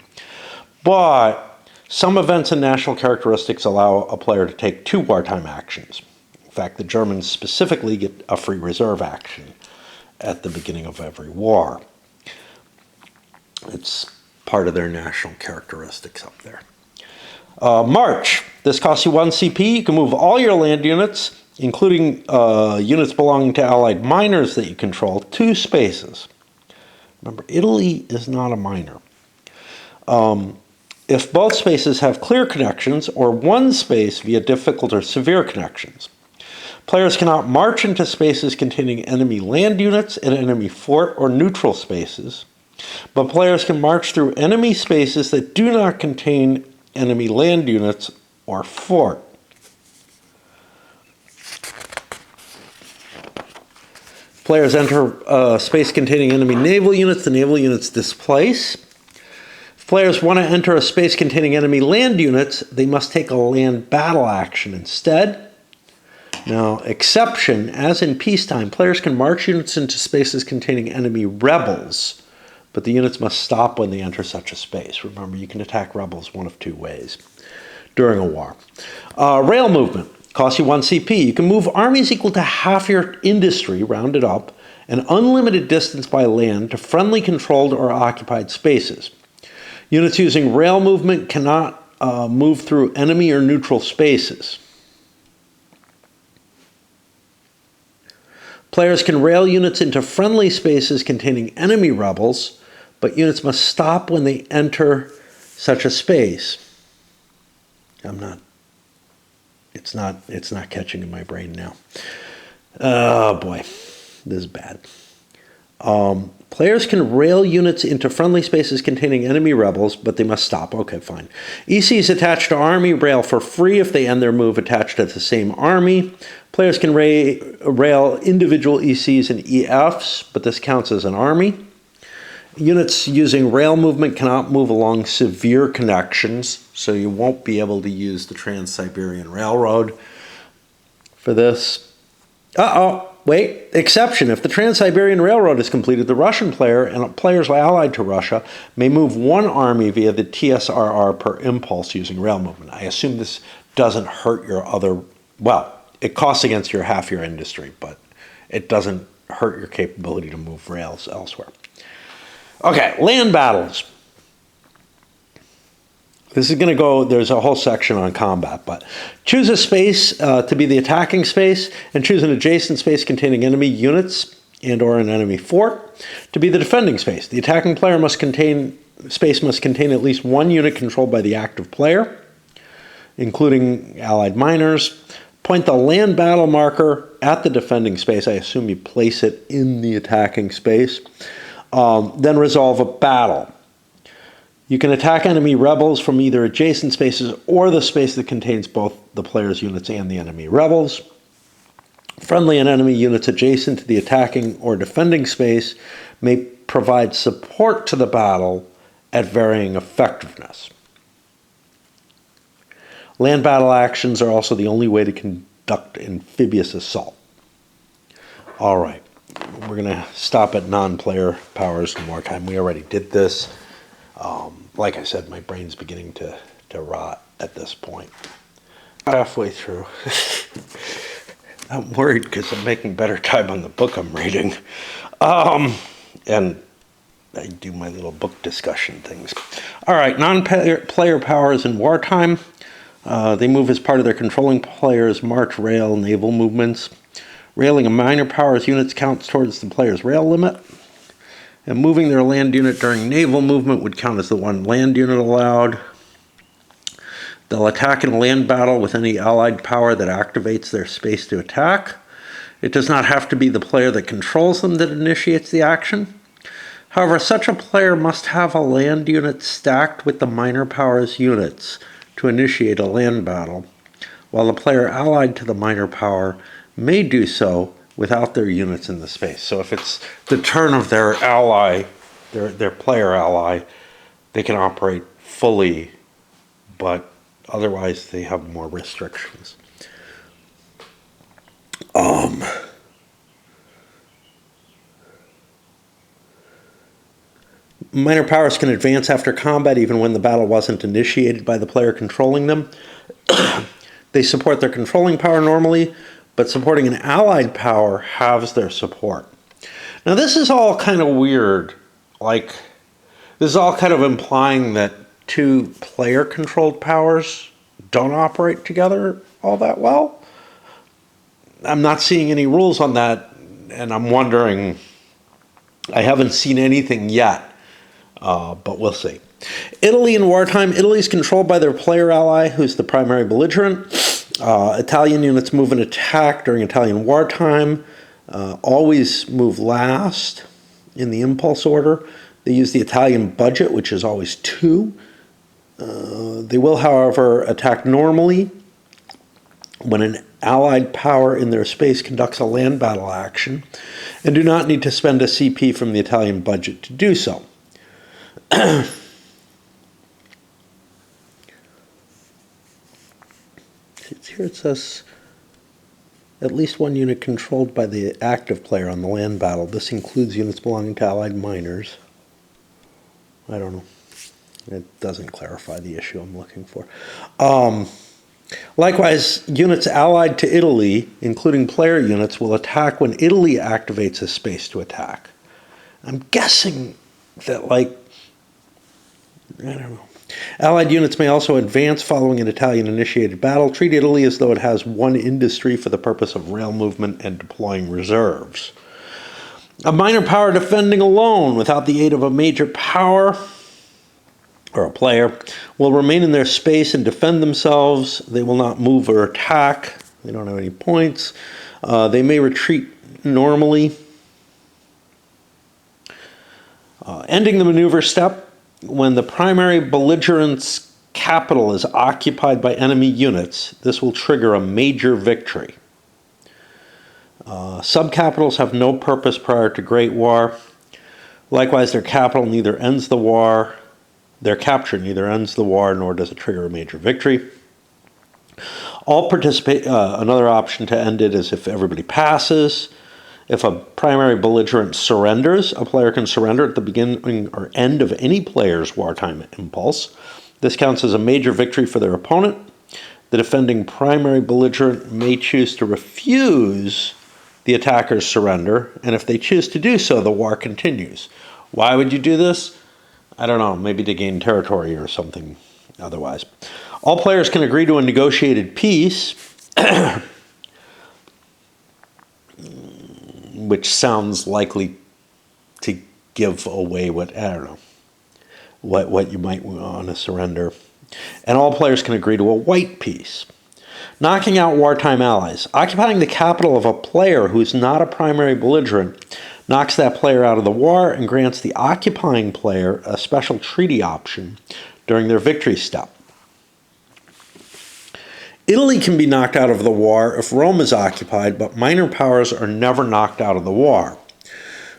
But some events and national characteristics allow a player to take 2 wartime actions. In fact, the Germans specifically get a free reserve action at the beginning of every war. It's part of their national characteristics up there. March. This costs you 1 CP. You can move all your land units, including units belonging to Allied miners that you control, 2 spaces. Remember, Italy is not a miner. If both spaces have clear connections, or 1 space via difficult or severe connections. Players cannot march into spaces containing enemy land units and enemy fort or neutral spaces. But players can march through enemy spaces that do not contain enemy land units or fort. Players enter a space containing enemy naval units. The naval units displace. If players want to enter a space containing enemy land units, they must take a land battle action instead. Now, exception, as in peacetime, players can march units into spaces containing enemy rebels. But the units must stop when they enter such a space. Remember, you can attack rebels one of 2 ways during a war. Rail movement costs you 1 CP. You can move armies equal to half your industry, rounded up, an unlimited distance by land to friendly controlled or occupied spaces. Units using rail movement cannot move through enemy or neutral spaces. Players can rail units into friendly spaces containing enemy rebels, but units must stop when they enter such a space. It's not catching in my brain now. Oh boy, this is bad. Players can rail units into friendly spaces containing enemy rebels, but they must stop. Okay, fine. ECs attached to army rail for free if they end their move attached to the same army. Players can rail individual ECs and EFs, but this counts as an army. Units using rail movement cannot move along severe connections, so you won't be able to use the Trans-Siberian Railroad for this. Wait, exception. If the Trans-Siberian Railroad is completed, the Russian player and players allied to Russia may move 1 army via the TSRR per impulse using rail movement. I assume this doesn't hurt your other... Well, it costs against your half your industry, but it doesn't hurt your capability to move rails elsewhere. Okay, land battles. This is going to go, there's a whole section on combat, but choose a space to be the attacking space and choose an adjacent space containing enemy units and or an enemy fort to be the defending space. The attacking player must contain at least 1 unit controlled by the active player, including allied miners. Point the land battle marker at the defending space. I assume you place it in the attacking space. Then resolve a battle. You can attack enemy rebels from either adjacent spaces or the space that contains both the player's units and the enemy rebels. Friendly and enemy units adjacent to the attacking or defending space may provide support to the battle at varying effectiveness. Land battle actions are also the only way to conduct amphibious assault. All right, we're going to stop at non-player powers in wartime. We already did this. Like I said, my brain's beginning to rot at this point. Halfway through. I'm worried because I'm making better time on the book I'm reading. And I do my little book discussion things. All right, non-player powers in wartime. They move as part of their controlling player's march, rail, naval movements. Railing a minor power's units counts towards the player's rail limit. And moving their land unit during naval movement would count as the one land unit allowed. They'll attack in a land battle with any allied power that activates their space to attack. It does not have to be the player that controls them that initiates the action. However, such a player must have a land unit stacked with the minor power's units to initiate a land battle, while the player allied to the minor power may do so without their units in the space. So if it's the turn of their ally, their player ally, they can operate fully, but otherwise they have more restrictions. Minor powers can advance after combat even when the battle wasn't initiated by the player controlling them. They support their controlling power normally, but supporting an allied power halves their support. Now this is all kind of weird. Like, this is all kind of implying that two player-controlled powers don't operate together all that well. I'm not seeing any rules on that, and I'm wondering, I haven't seen anything yet. But we'll see. Italy in wartime. Italy is controlled by their player ally, who's the primary belligerent. Italian units move and attack during Italian wartime. Always move last in the impulse order. They use the Italian budget, which is always 2. They will, however, attack normally when an allied power in their space conducts a land battle action, and do not need to spend a CP from the Italian budget to do so. Here it says at least one unit controlled by the active player on the land battle. This includes units belonging to allied miners. I don't know. It doesn't clarify the issue I'm looking for. Likewise, units allied to Italy, including player units, will attack when Italy activates a space to attack. I'm guessing that, like, I don't know. Allied units may also advance following an Italian-initiated battle. Treat Italy as though it has one industry for the purpose of rail movement and deploying reserves. A minor power defending alone without the aid of a major power or a player will remain in their space and defend themselves. They will not move or attack. They don't have any points. They may retreat normally. Ending the maneuver step. When the primary belligerent's capital is occupied by enemy units, this will trigger a major victory. Subcapitals have no purpose prior to Great War. Likewise, their capital neither ends the war. Their capture neither ends the war nor does it trigger a major victory. All participate. Another option to end it is if everybody passes. If a primary belligerent surrenders, a player can surrender at the beginning or end of any player's wartime impulse. This counts as a major victory for their opponent. The defending primary belligerent may choose to refuse the attacker's surrender, and if they choose to do so, the war continues. Why would you do this? I don't know, maybe to gain territory or something otherwise. All players can agree to a negotiated peace, which sounds likely to give away what, I don't know, what you might want to surrender. And all players can agree to a white peace. Knocking out wartime allies. Occupying the capital of a player who's not a primary belligerent knocks that player out of the war and grants the occupying player a special treaty option during their victory step. Italy can be knocked out of the war if Rome is occupied, but minor powers are never knocked out of the war.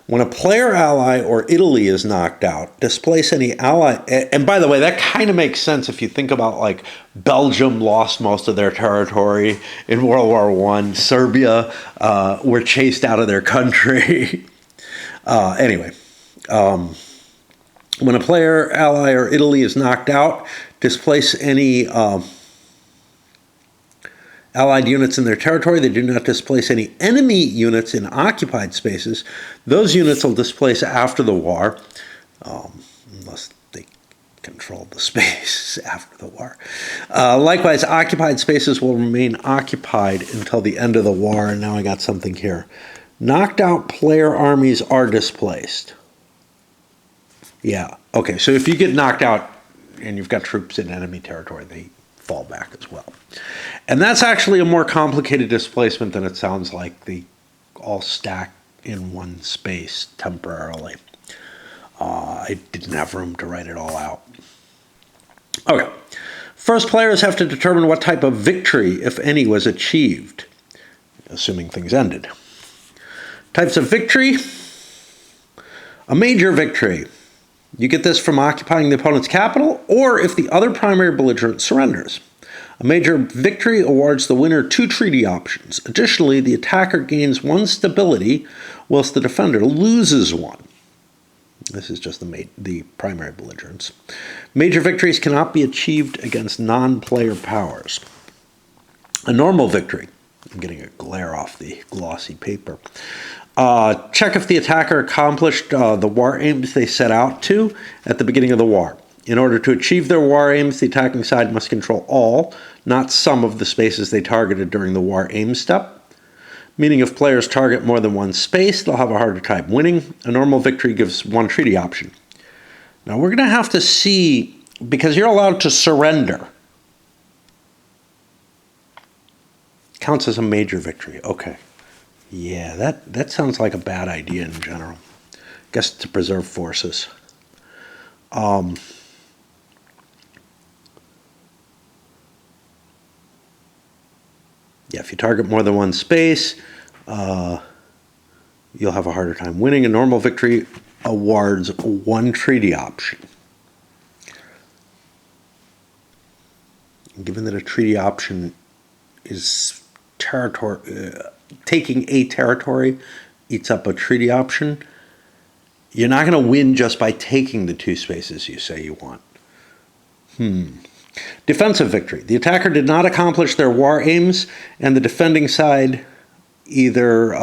When a player ally or Italy is knocked out, displace any ally. And by the way, that kind of makes sense if you think about like Belgium lost most of their territory in World War I. Serbia were chased out of their country. Anyway, when a player ally or Italy is knocked out, displace any Allied units in their territory. They do not displace any enemy units in occupied spaces. Those units will displace after the war, unless they control the space after the war. Likewise, occupied spaces will remain occupied until the end of the war. And now I got something here. Knocked out player armies are displaced. Yeah, okay, so if you get knocked out and you've got troops in enemy territory, they fall back as well. And that's actually a more complicated displacement than it sounds like. They all stack in one space temporarily. I didn't have room to write it all out. Okay. First, players have to determine what type of victory, if any, was achieved, assuming things ended. Types of victory. A major victory. You get this from occupying the opponent's capital, or if the other primary belligerent surrenders. A major victory awards the winner 2 treaty options. Additionally, the attacker gains 1 stability, whilst the defender loses 1. This is just the primary belligerents. Major victories cannot be achieved against non-player powers. A normal victory. I'm getting a glare off the glossy paper. Check if the attacker accomplished the war aims they set out to at the beginning of the war. In order to achieve their war aims, the attacking side must control all, not some of the spaces they targeted during the war aim step. Meaning if players target more than one space, they'll have a harder time winning. A normal victory gives 1 treaty option. Now we're going to have to see, because you're allowed to surrender. Counts as a major victory. Okay. Yeah, that sounds like a bad idea in general. Guess to preserve forces. Yeah, if you target more than one space, you'll have a harder time winning. A normal victory awards 1 treaty option. Given that a treaty option is territory, taking a territory eats up a treaty option, you're not going to win just by taking the 2 spaces you say you want. Defensive victory. The attacker did not accomplish their war aims, and the defending side either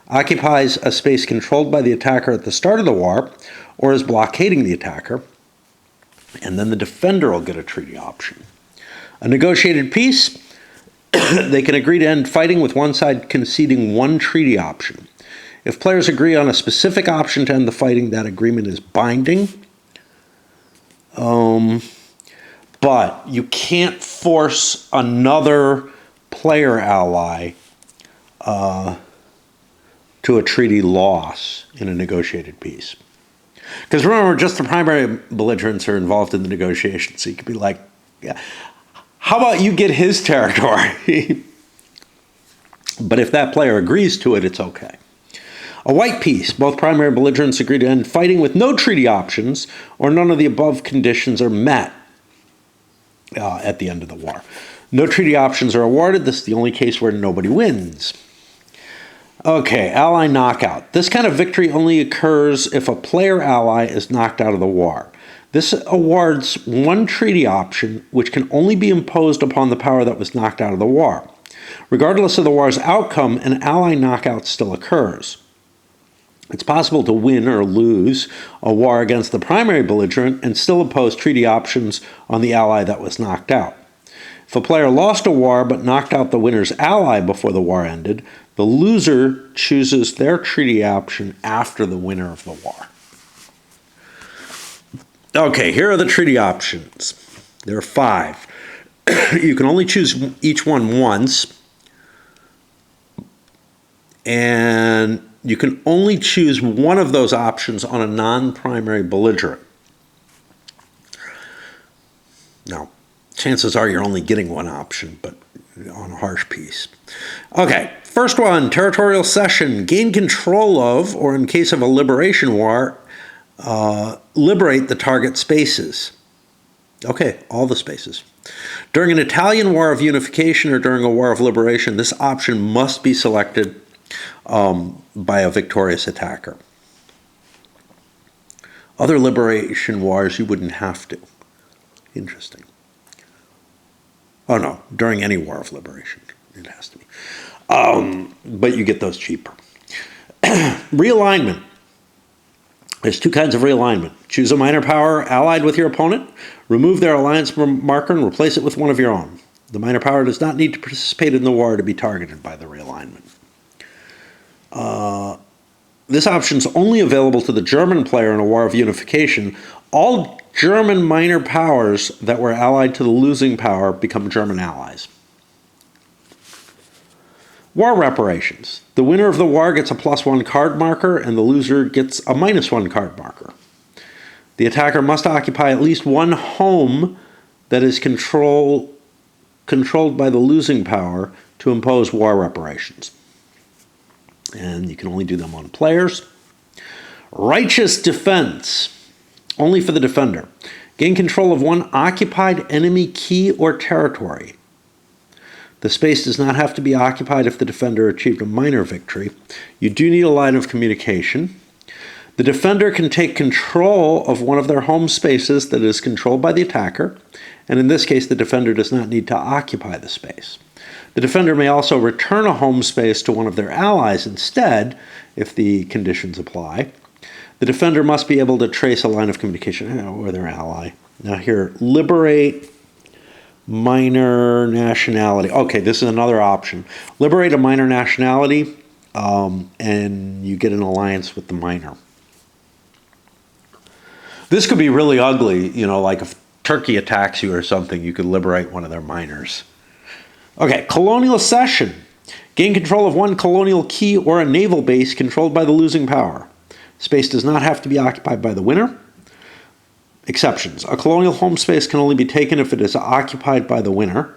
occupies a space controlled by the attacker at the start of the war, or is blockading the attacker, and then the defender will get a treaty option. A negotiated peace. They can agree to end fighting with one side conceding 1 treaty option. If players agree on a specific option to end the fighting, that agreement is binding. But you can't force another player ally to a treaty loss in a negotiated peace. Because remember, just the primary belligerents are involved in the negotiation, so you could be like, yeah, how about you get his territory? But if that player agrees to it, it's okay. A white peace. Both primary belligerents agree to end fighting with no treaty options, or none of the above conditions are met at the end of the war. No treaty options are awarded. This is the only case where nobody wins. Okay, ally knockout. This kind of victory only occurs if a player ally is knocked out of the war. This awards 1 treaty option, which can only be imposed upon the power that was knocked out of the war. Regardless of the war's outcome, an ally knockout still occurs. It's possible to win or lose a war against the primary belligerent and still impose treaty options on the ally that was knocked out. If a player lost a war but knocked out the winner's ally before the war ended, the loser chooses their treaty option after the winner of the war. Okay, here are the treaty options. There are 5. You can only choose each one once, and you can only choose one of those options on a non-primary belligerent. Now, chances are you're only getting one option, but on a harsh peace. Okay, first one, territorial cession. Gain control of, or in case of a liberation war, liberate the target spaces. Okay, all the spaces. During an Italian war of unification or during a war of liberation, this option must be selected by a victorious attacker. Other liberation wars, you wouldn't have to. Interesting. Oh no, during any war of liberation, it has to be. But you get those cheaper. Realignment. There's two kinds of realignment. Choose a minor power allied with your opponent, remove their alliance marker, and replace it with one of your own. The minor power does not need to participate in the war to be targeted by the realignment. This option is only available to the German player in a war of unification. All German minor powers that were allied to the losing power become German allies. War reparations. The winner of the war gets a +1 card marker, and the loser gets a -1 card marker. The attacker must occupy at least one home that is controlled by the losing power to impose war reparations. And you can only do them on players. Righteous defense. Only for the defender. Gain control of one occupied enemy key or territory. The space does not have to be occupied if the defender achieved a minor victory. You do need a line of communication. The defender can take control of one of their home spaces that is controlled by the attacker, and in this case, the defender does not need to occupy the space. The defender may also return a home space to one of their allies instead, if the conditions apply. The defender must be able to trace a line of communication or their ally. Now here, liberate minor nationality. Okay, this is another option. Liberate a minor nationality, and you get an alliance with the minor. This could be really ugly, like if Turkey attacks you or something, you could liberate one of their minors. Okay, colonial cession. Gain control of one colonial key or a naval base controlled by the losing power. Space does not have to be occupied by the winner. Exceptions. A colonial home space can only be taken if it is occupied by the winner.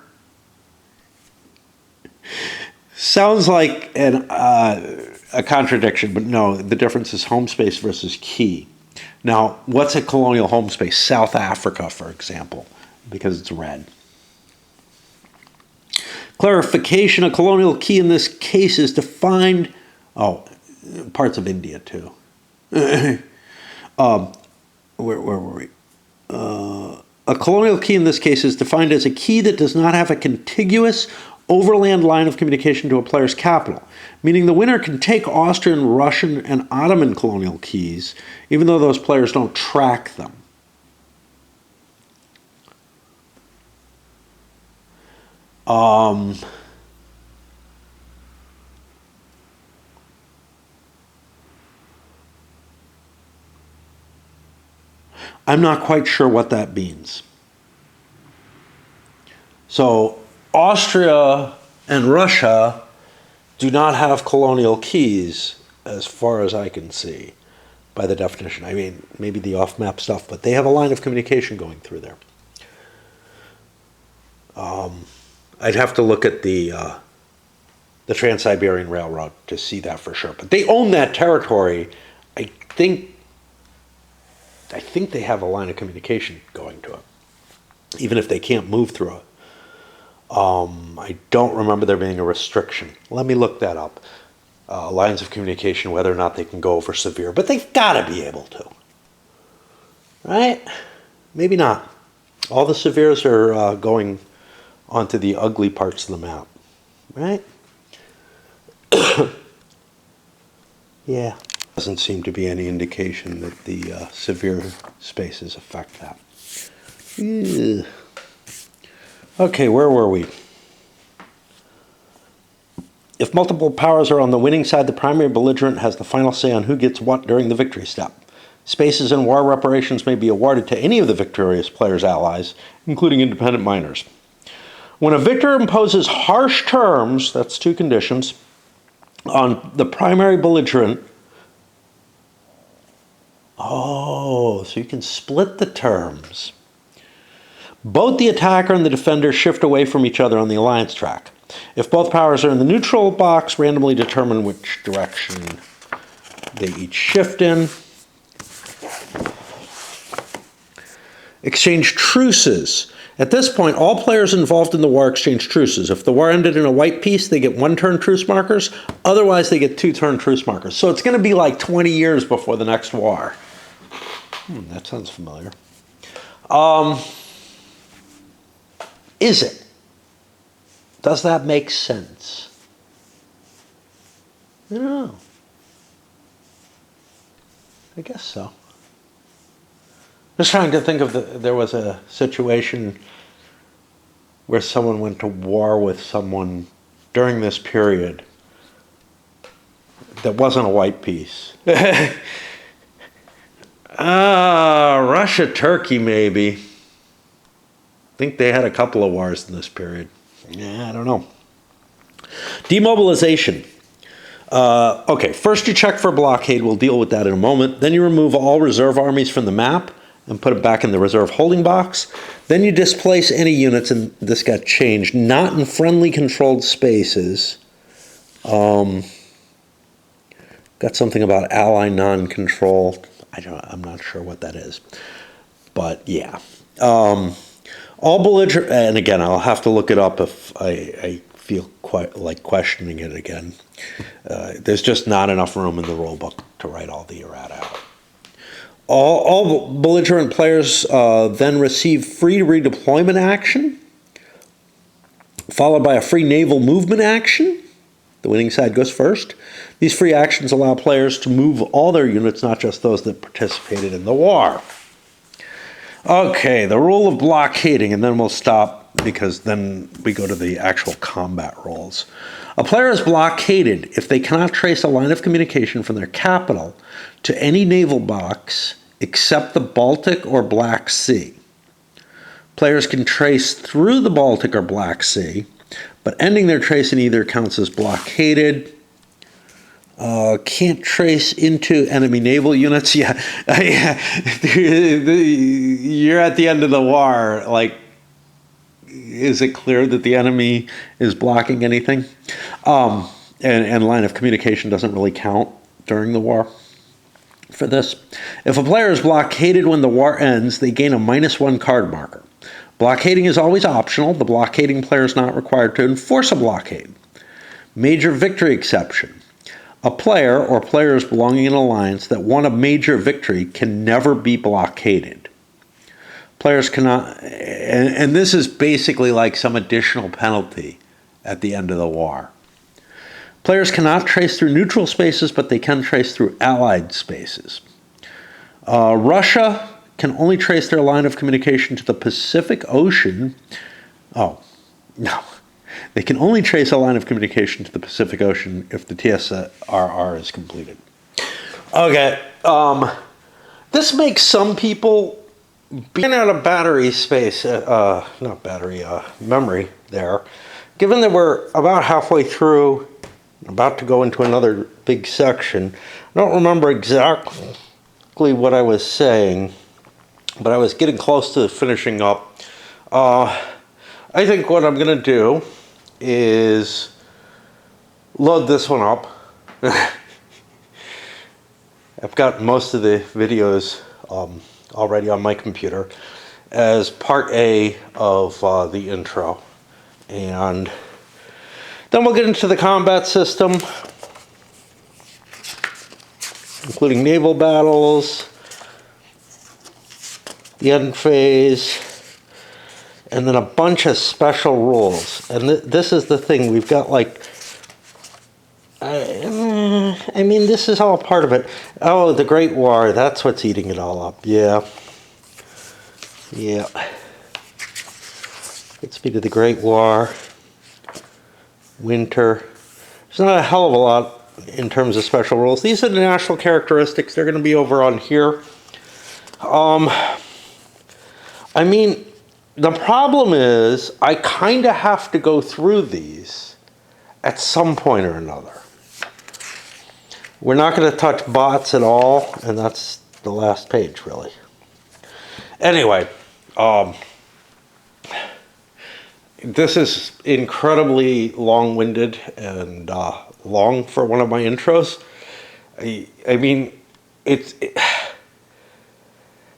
Sounds like a contradiction, but no, the difference is home space versus key. Now, what's a colonial home space? South Africa, for example, because it's red. Clarification, a colonial key in this case is defined, parts of India too. Where were we? A colonial key in this case is defined as a key that does not have a contiguous overland line of communication to a player's capital, meaning the winner can take Austrian, Russian, and Ottoman colonial keys, even though those players don't track them. I'm not quite sure what that means. So Austria and Russia do not have colonial keys as far as I can see by the definition. I mean, maybe the off-map stuff, but they have a line of communication going through there. I'd have to look at the Trans-Siberian Railroad to see that for sure. But they own that territory. I think they have a line of communication going to it, even if they can't move through it. I don't remember there being a restriction. Let me look that up. Lines of communication, whether or not they can go over severe, but they've got to be able to. Right? Maybe not. All the severes are going onto the ugly parts of the map. Right? Yeah. Doesn't seem to be any indication that the severe spaces affect that. Ew. Okay, where were we? If multiple powers are on the winning side, the primary belligerent has the final say on who gets what during the victory step. Spaces and war reparations may be awarded to any of the victorious player's allies, including independent minors. When a victor imposes harsh terms, that's two conditions, on the primary belligerent. Oh, so you can split the terms. Both the attacker and the defender shift away from each other on the alliance track. If both powers are in the neutral box, randomly determine which direction they each shift in. Exchange truces. At this point, all players involved in the war exchange truces. If the war ended in a white peace, they get 1 turn truce markers. Otherwise, they get 2 turn truce markers. So it's going to be like 20 years before the next war. That sounds familiar. Is it? Does that make sense? I don't know. I guess so. Just trying to think of there was a situation where someone went to war with someone during this period that wasn't a white peace. Russia, Turkey, maybe. I think they had a couple of wars in this period. Yeah, I don't know. Demobilization. Okay, first you check for blockade. We'll deal with that in a moment. Then you remove all reserve armies from the map and put it back in the reserve holding box. Then you displace any units, and this got changed, not in friendly controlled spaces. Got something about ally non-control. I'm not sure what that is. But yeah. All belligerent, and again, I'll have to look it up if I feel quite like questioning it again. There's just not enough room in the rulebook to write all the errata out. All belligerent players then receive free redeployment action, followed by a free naval movement action. The winning side goes first. These free actions allow players to move all their units, not just those that participated in the war. Okay, the rule of blockading, and then we'll stop because then we go to the actual combat rules. A player is blockaded if they cannot trace a line of communication from their capital to any naval box except the Baltic or Black Sea. Players can trace through the Baltic or Black Sea, but ending their trace in either counts as blockaded. Can't trace into enemy naval units. Yeah, you're at the end of the war. Like, is it clear that the enemy is blocking anything? And line of communication doesn't really count during the war for this. If a player is blockaded when the war ends, they gain a -1 card marker. Blockading is always optional. The blockading player is not required to enforce a blockade. Major victory exception. A player or players belonging in an alliance that won a major victory can never be blockaded. Players cannot, and this is basically like some additional penalty at the end of the war. Players cannot trace through neutral spaces, but they can trace through allied spaces. Russia can only trace their line of communication to the Pacific Ocean. Oh, no. They can only trace a line of communication to the Pacific Ocean if the TSRR is completed. Okay, this makes some people being out of battery space, memory there. Given that we're about halfway through, about to go into another big section, I don't remember exactly what I was saying, but I was getting close to finishing up. I think what I'm going to do is load this one up. I've got most of the videos already on my computer as part A of the intro. And then we'll get into the combat system, including naval battles, the end phase, and then a bunch of special rules. And this is the thing, we've got like, I mean, this is all part of it. Oh, the Great War, that's what's eating it all up. Yeah. Gets me to the Great War, winter. There's not a hell of a lot in terms of special rules. These are the national characteristics. They're going to be over on here. I mean, the problem is I kind of have to go through these at some point or another. We're not going to touch bots at all, and that's the last page, really. Anyway, This is incredibly long-winded and long for one of my intros. I mean,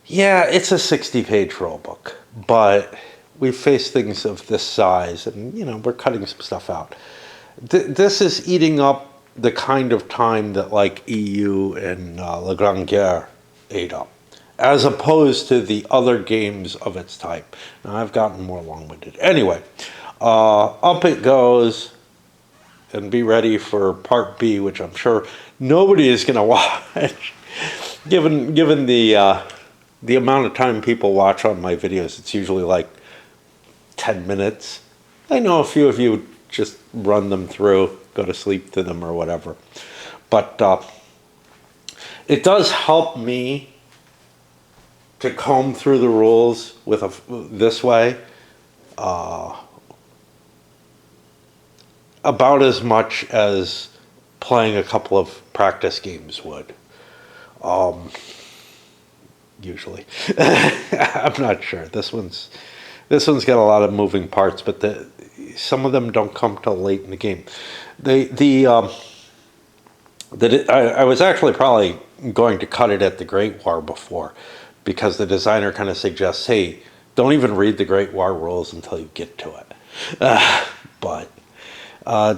yeah, it's a 60-page rule book, but we face things of this size, and we're cutting some stuff out. This is eating up the kind of time that like EU and La Grande Guerre ate up, as opposed to the other games of its type. Now I've gotten more long-winded. Anyway, up it goes, and be ready for part B, which I'm sure nobody is going to watch, given the amount of time people watch on my videos. It's usually like 10 minutes. I know a few of you just run them through, go to sleep to them or whatever. But it does help me to comb through the rules this way about as much as playing a couple of practice games would. Usually. I'm not sure. This one's got a lot of moving parts, but some of them don't come till late in the game. I was actually probably going to cut it at the Great War before, because the designer kind of suggests, hey, don't even read the Great War rules until you get to it. But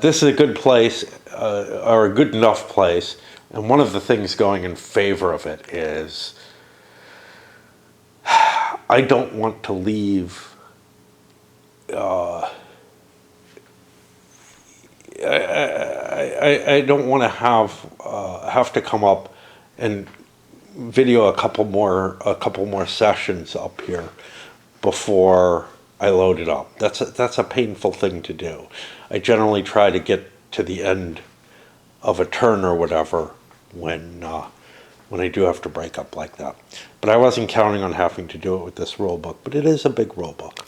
this is a good place, or a good enough place, and one of the things going in favor of it is I don't want to leave. I don't want to have to come up and video a couple more sessions up here before I load it up. That's a painful thing to do. I generally try to get to the end of a turn or whatever when I do have to break up like that. But I wasn't counting on having to do it with this rule book, but it is a big rule book.